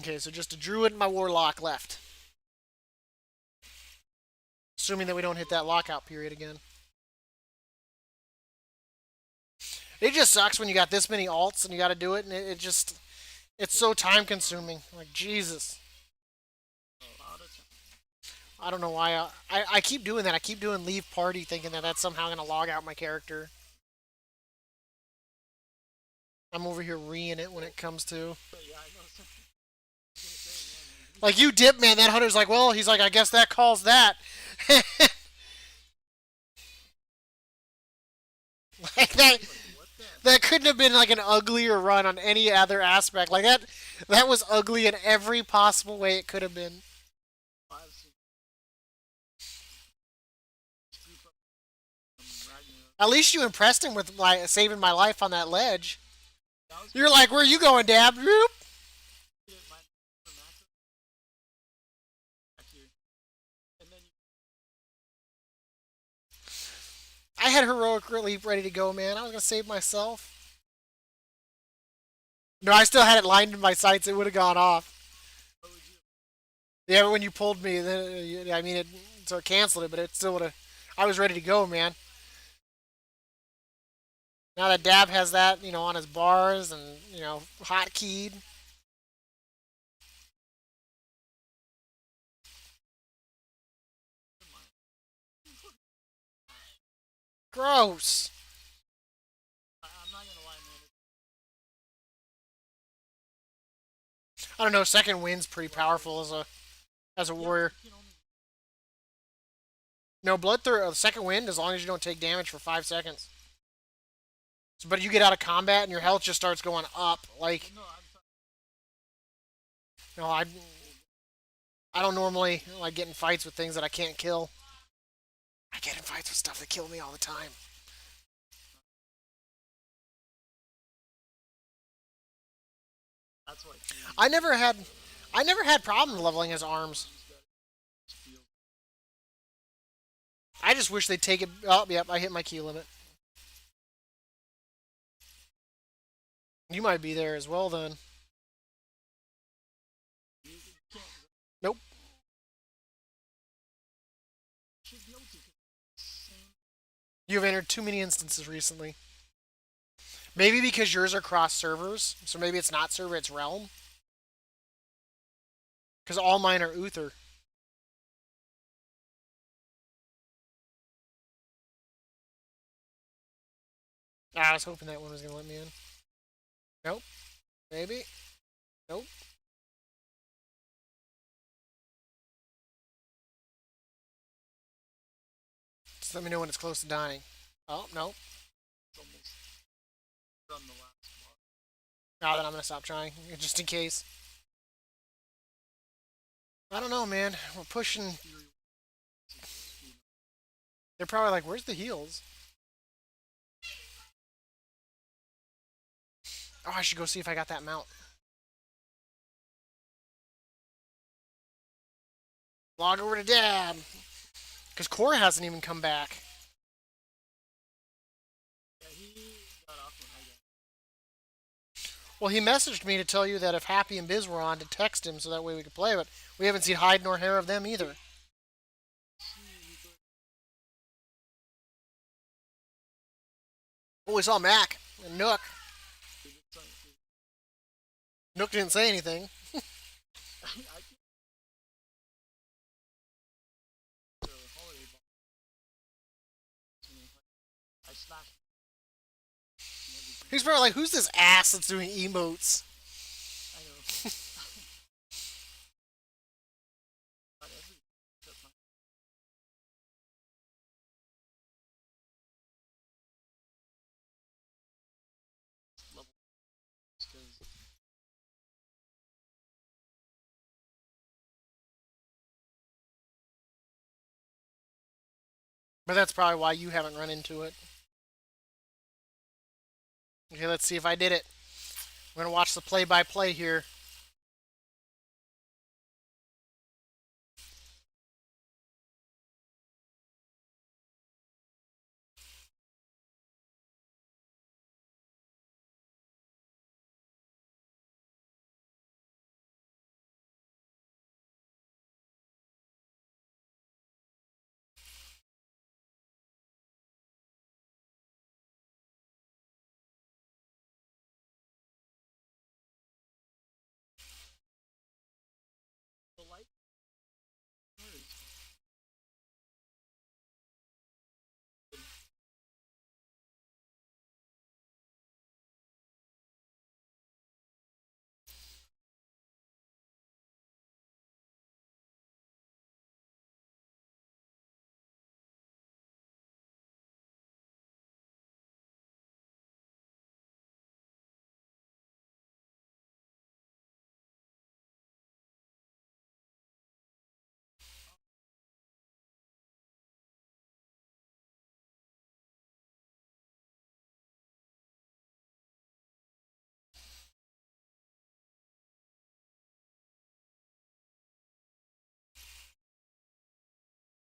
Okay, so just a druid and my warlock left. Assuming that we don't hit that lockout period again. It just sucks when you got this many alts and you got to do it, and it just. It's so time consuming. Like, Jesus. A lot of time. I don't know why. I keep doing that. I keep doing leave party thinking that that's somehow going to log out my character. I'm over here reeing it when it comes to. But yeah, I know something. I was gonna say, man, Like, you dip, man. That hunter's like, well, he's like, I guess that calls that. Like, that. like what the That couldn't have been like an uglier run on any other aspect. Like that was ugly in every possible way it could have been. I've seen group up Ragnarok. At least you impressed him with my saving my life on that ledge. That was You're like, where are you going, Dab? Whoop. my macro back here. And then you I had heroic leap ready to go, man. I was gonna save myself. No, I still had it lined in my sights. It would have gone off. what would you Yeah, but when you pulled me, then I mean, so it canceled it, but it still would have. I was ready to go, man. Now that Dab has that, on his bars and hotkeyed. Gross. I'm not gonna lie, man. I don't know. Second wind's pretty powerful as a Yeah, warrior. you can only No, second wind as long as you don't take damage for 5 seconds. So, but you get out of combat and your health just starts going up. Like, no, I'm talking no, I don't normally like get in fights with things that I can't kill. I get in fights with stuff that kill me all the time. that's why I never had, I never had problem leveling his arms. feel I just wish they'd take it. Oh, yep, I hit my key limit. You might be there as well then. you can't Nope. should be able to You've entered too many instances recently. Maybe because yours are cross servers, so maybe it's not server, it's realm. Because all mine are Uther. I was hoping that one was gonna let me in. Nope. Maybe. Nope. Just let me know when it's close to dying. Oh, nope. It's almost done the last block. Now then I'm gonna stop trying, just in case. I don't know, man. We're pushing. They're probably like, where's the heals? Oh, I should go see if I got that mount. Log over to Dab. Because Kor hasn't even come back. Yeah, he got off when I got. Well, he messaged me to tell you that if Happy and Biz were on, to text him so that way we could play, but we haven't seen hide nor hair of them either. Oh, we saw Mac and Nook. Nook didn't say anything. I can't. The holiday box. I slashed He's probably like, who's this ass that's doing emotes? I know. Not every except my level because But that's probably why you haven't run into it. Okay, let's see if I did it. We're gonna watch the play-by-play here. the light is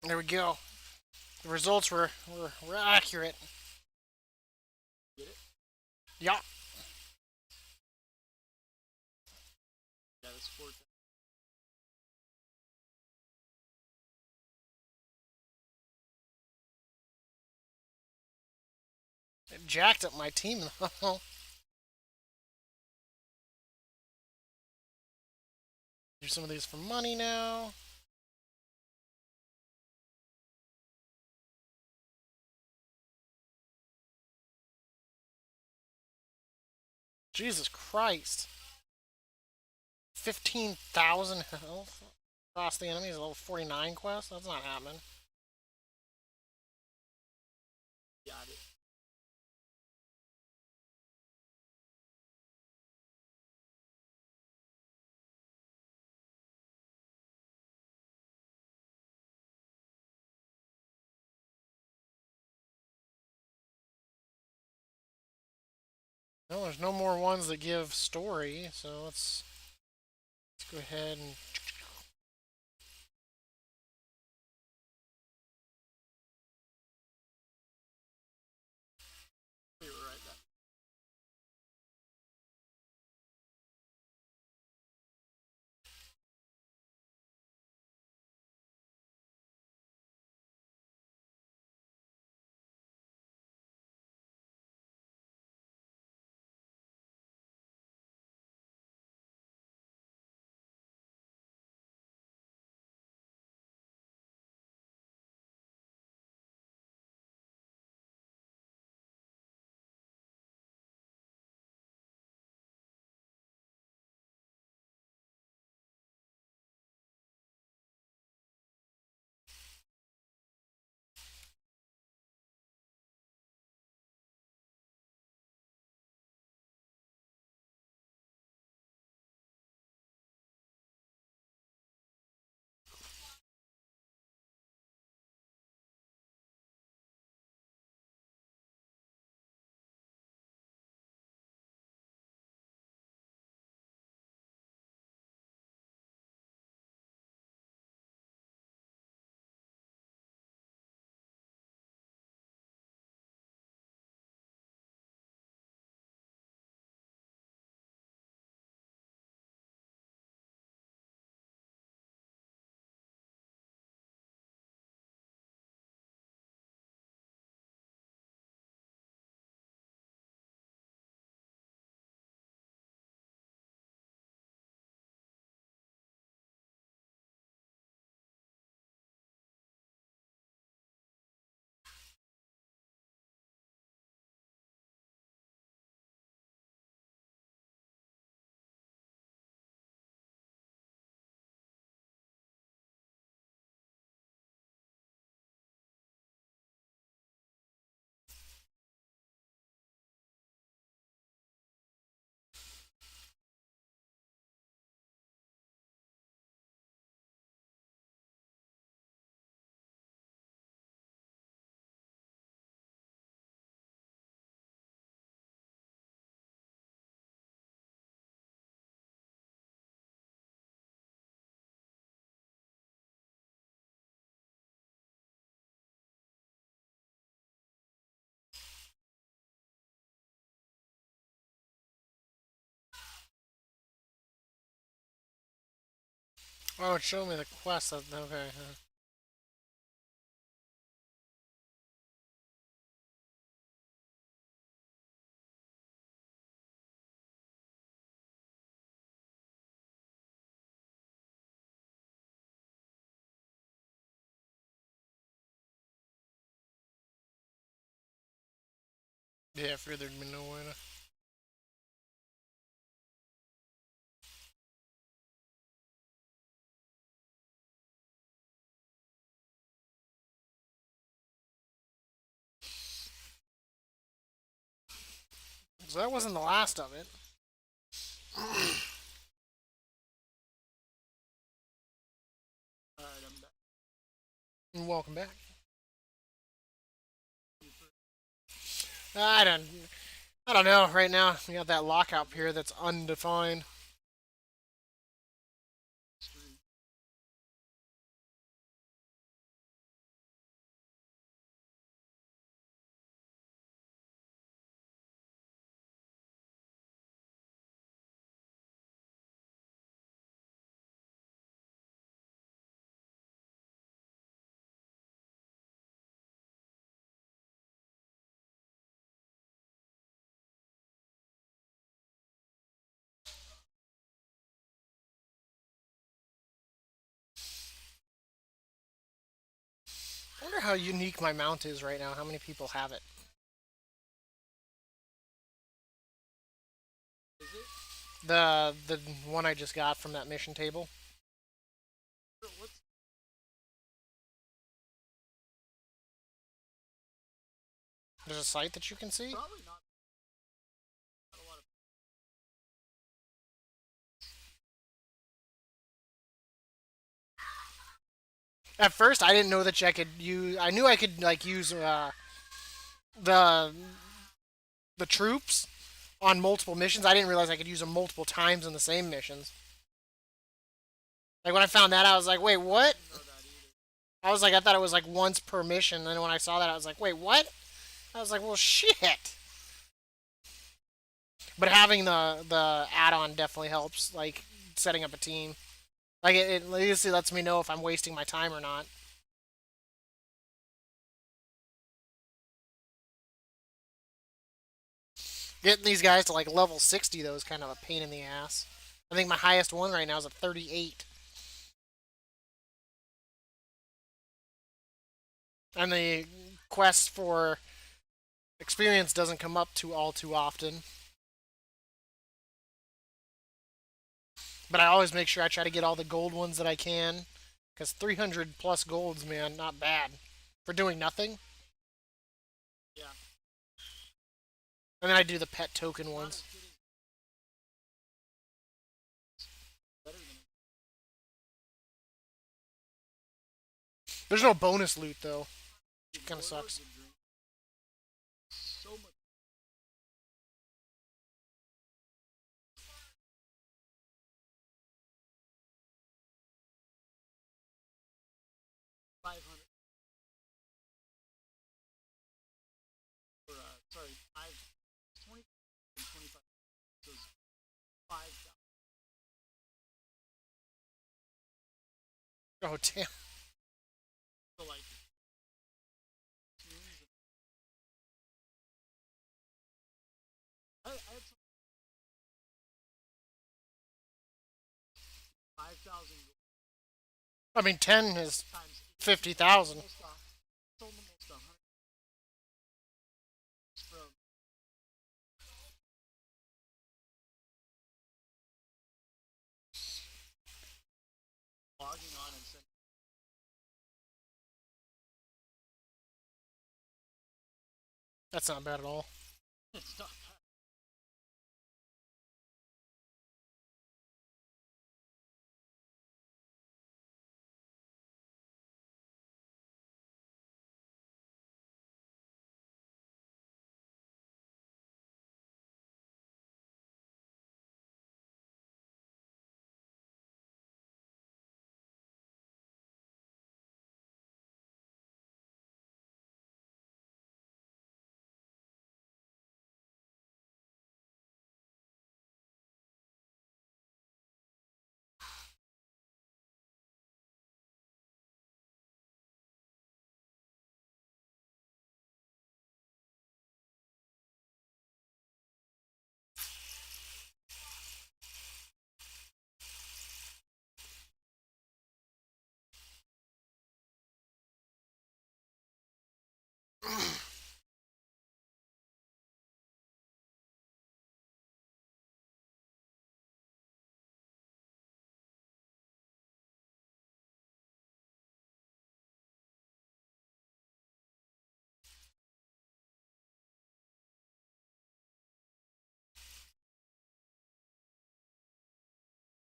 There we go. The results were accurate. get it? Yeah. Yeah, the sport. It jacked up my team though. Do some of these for money now. Jesus Christ. 15,000 health across the enemies, level 49 quest? That's not happening. Got it. No, there's no more ones that give story, so let's go ahead and You were right. That Oh, it's showing me the quest. Okay. Yeah, I figured there'd be no way to. 'Cause that wasn't the last of it. Alright, I'm back. And welcome back. I don't. I don't know. Right now, we got that lockout period that's undefined. Stream. I wonder how unique my mount is right now. How many people have it? Is it? The one I just got from that mission table. What's There's a site that you can see. probably not a lot of At first, I didn't know that I could use. I knew I could like use the the troops on multiple missions. I didn't realize I could use them multiple times in the same missions. Like when I found that, I was like, "Wait, what?" know that either. I was like, I thought it was like once per mission. And then when I saw that, I was like, "Wait, what?" I was like, "Well, shit." But having the add-on definitely helps, like setting up a team. Like it at least it lets me know if I'm wasting my time or not. Getting these guys to like level 60 though is kind of a pain in the ass. I think my highest one right now is at 38. And the quest for experience doesn't come up too often. But I always make sure I try to get all the gold ones that I can. Because 300 plus golds, man, not bad. For doing nothing. Yeah. And then I do the pet token Not ones. as good as better than There's no bonus loot though. the Kind of warlords sucks. would drink so much 500 or sorry, 20 and 25. So it's 5,000. Oh damn. So like tunes and I had some 5,000 I mean 10 is times 50,000. almost almost 100 from logging on and sending. That's not bad at all. It's not bad.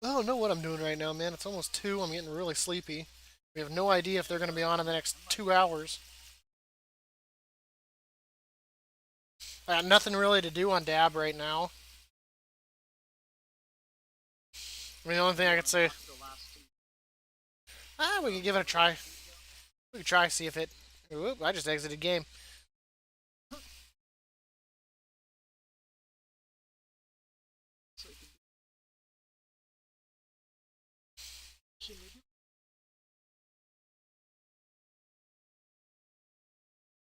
I don't know what I'm doing right now, man. It's almost 2. I'm getting really sleepy. We have no idea if they're going to be on in the next 2 hours. I got nothing really to do on Dab right now. I mean, the only thing I could say, we could give it a try. We could try, see if it. Whoop, I just exited game. So it could be actually maybe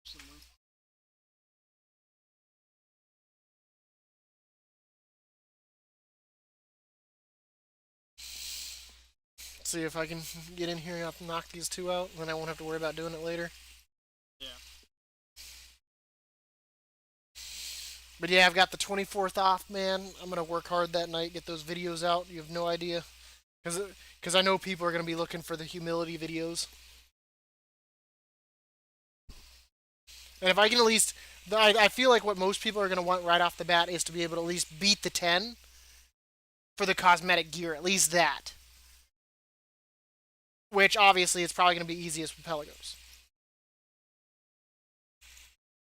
somewhere. See if I can get in here and I'll knock these 2 out. Then I won't have to worry about doing it later. Yeah. But yeah, I've got the 24th off, man. I'm going to work hard that night, get those videos out. You have no idea. Because I know people are going to be looking for the humility videos. And if I can at least. I feel like what most people are going to want right off the bat is to be able to at least beat the 10 for the cosmetic gear. At least that. Which obviously it's probably going to be easiest with Pelagos.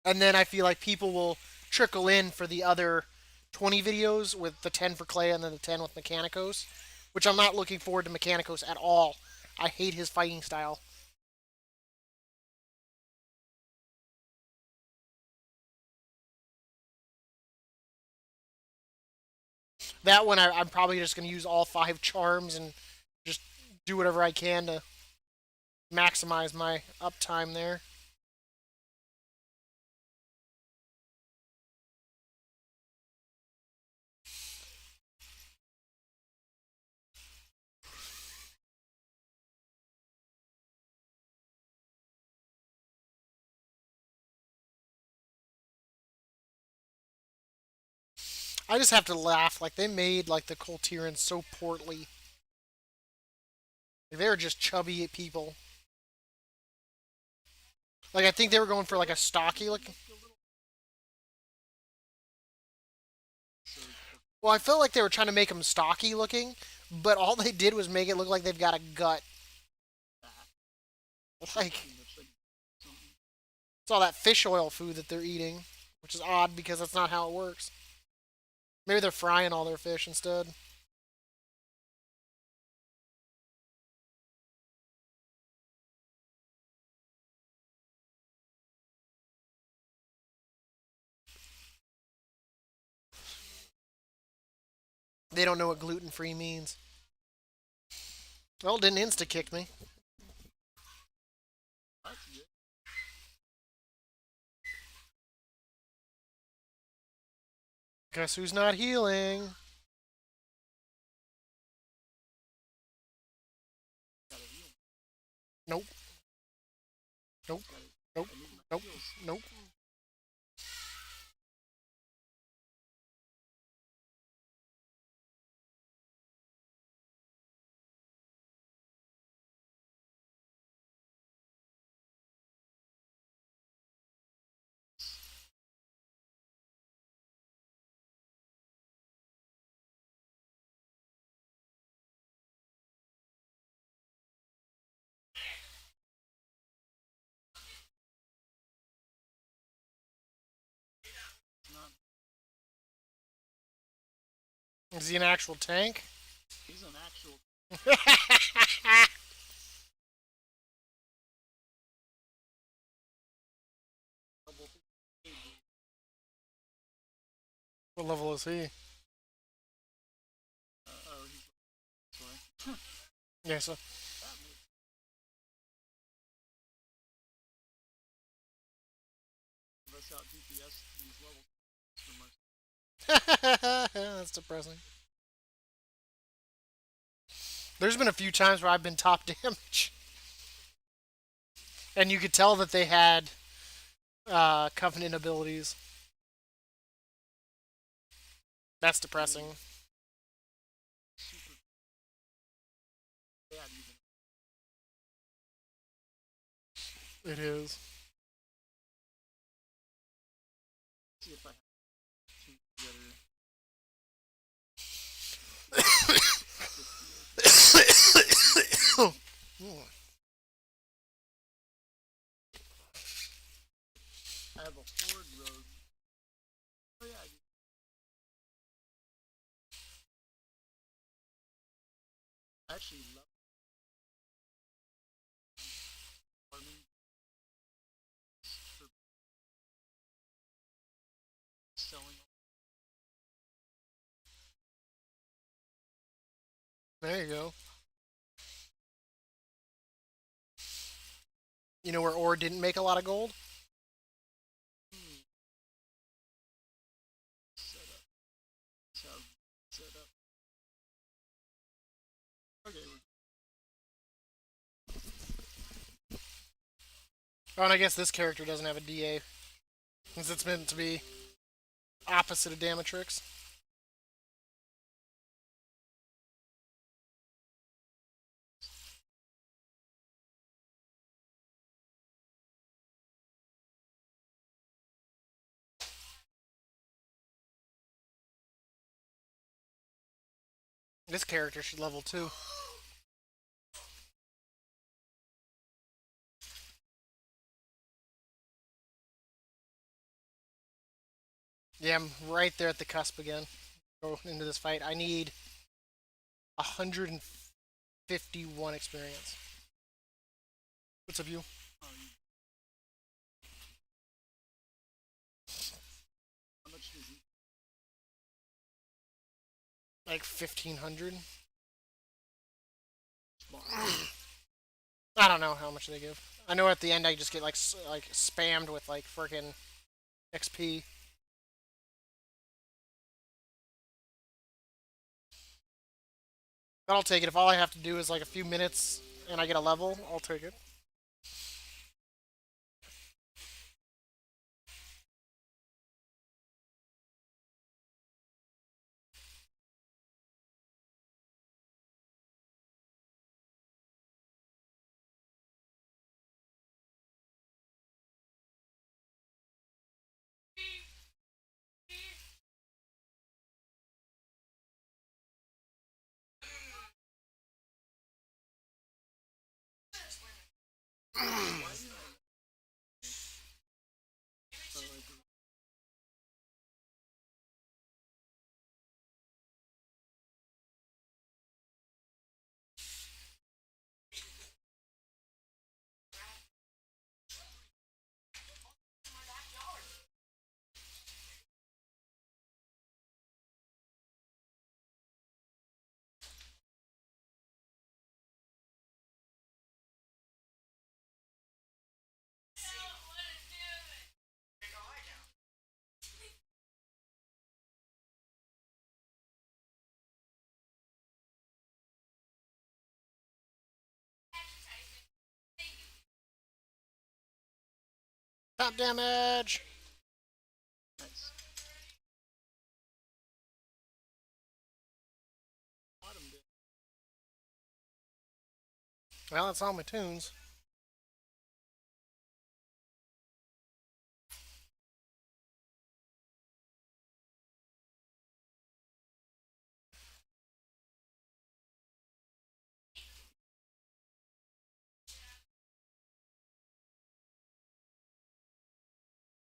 And then I feel like people will trickle in for the other 20 videos with the 10 for Clay and then the 10 with Mechanicos, which I'm not looking forward to Mechanicos at all. I hate his fighting style. That one, I'm probably just going to use all 5 charms and just do whatever I can to maximize my uptime there. I just have to laugh. Like, they made, like, the Coltirans so portly. Like, they're just chubby people. Like, I think they were going for, like, a stocky looking. Well, I felt like they were trying to make them stocky looking, but all they did was make it look like they've got a gut. Like, it's all that fish oil food that they're eating, which is odd because that's not how it works. Maybe they're frying all their fish instead. They don't know what gluten free means. Well, it didn't insta kick me. That's good. Guess who's not healing? Gotta heal. Nope. Nope. Gotta, Nope. I need my Nope. heals. Nope. Not, Is he an actual tank? he's an actual double. What level is he? Oh, he's sorry. Yeah, so That made give us out DPS these levels so much. that's depressing. There's been a few times where I've been top damage, and you could tell that they had Covenant abilities. That's depressing. Super bad even. It is. See if I have two together. 50 actually level farming for selling. There you go. You know where ore didn't make a lot of gold? Hmm, setup. Let's have setup. Okay, Oh, and I guess this character doesn't have a DA, since it's meant to be opposite of Damatrix. This character should level 2. Yeah, I'm right there at the cusp again. Go into this fight. I need 151 experience. What's up, you? um, how much does he? Like 1,500. Spawn? I don't know how much they give. I know at the end I just get like spammed with like freaking XP. But I'll take it. If all I have to do is like a few minutes and I get a level, I'll take it. Why did I? Like, Top damage. nice. Bottom bit. Well, that's all my tunes.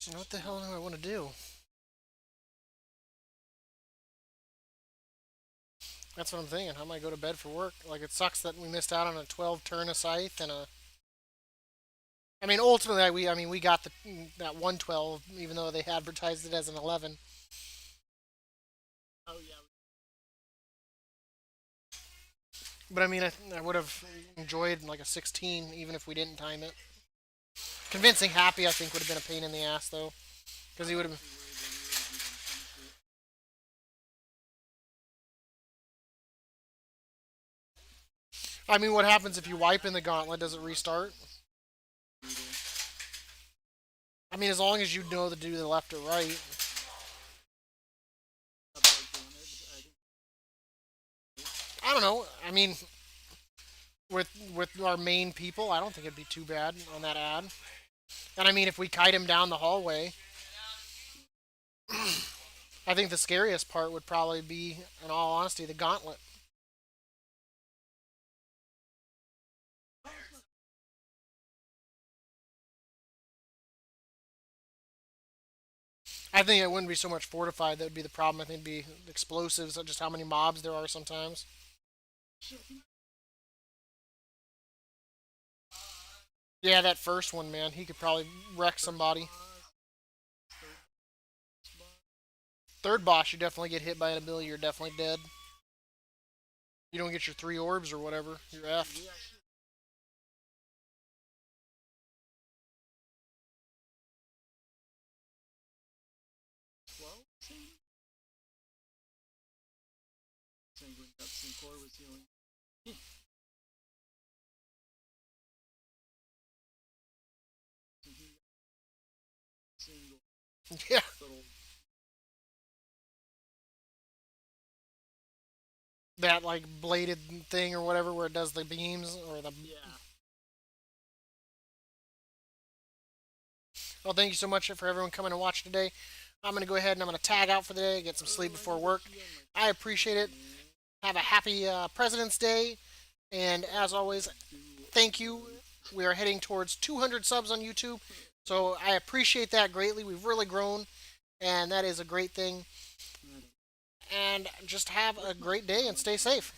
So what the hell do I want to do? That's what I'm thinking. I might go to bed for work. Like it sucks that we missed out on a 12 turn of scythe and a. I mean, ultimately, we got that 112, even though they advertised it as an 11. Oh yeah. But I mean, I would have enjoyed like a 16, even if we didn't time it. Convincing Happy, I think, would have been a pain in the ass though, because he I'm would have. actually worried that we would have even finished it. I mean, what happens if you wipe in the gauntlet? Does it restart? Brutal. I mean, as long as you know to do the left or right. How about damage? I think. I don't know. I mean, with our main people, I don't think it'd be too bad on that ad. And I mean, if we kite him down the hallway, I think the scariest part would probably be, in all honesty, the gauntlet. I think it wouldn't be so much fortified that would be the problem. I think it'd be explosives, just how many mobs there are sometimes. Shit, I think Yeah, that first one, man, he could probably wreck First somebody. boss, third boss. Third boss, you definitely get hit by an ability, you're definitely dead. You don't get your three orbs or whatever, you're effed. We actually 12 sanguine guts and core was healing. And he single Yeah, little that like bladed thing or whatever where it does the beams or the. yeah. Well, thank you so much for everyone coming to watch today. I'm gonna go ahead and I'm gonna tag out for the day, get some sleep before work. I appreciate it. Have a happy President's Day, and as always, thank you. We are heading towards 200 subs on YouTube, so I appreciate that greatly. We've really grown, and that is a great thing. And just have a great day and stay safe.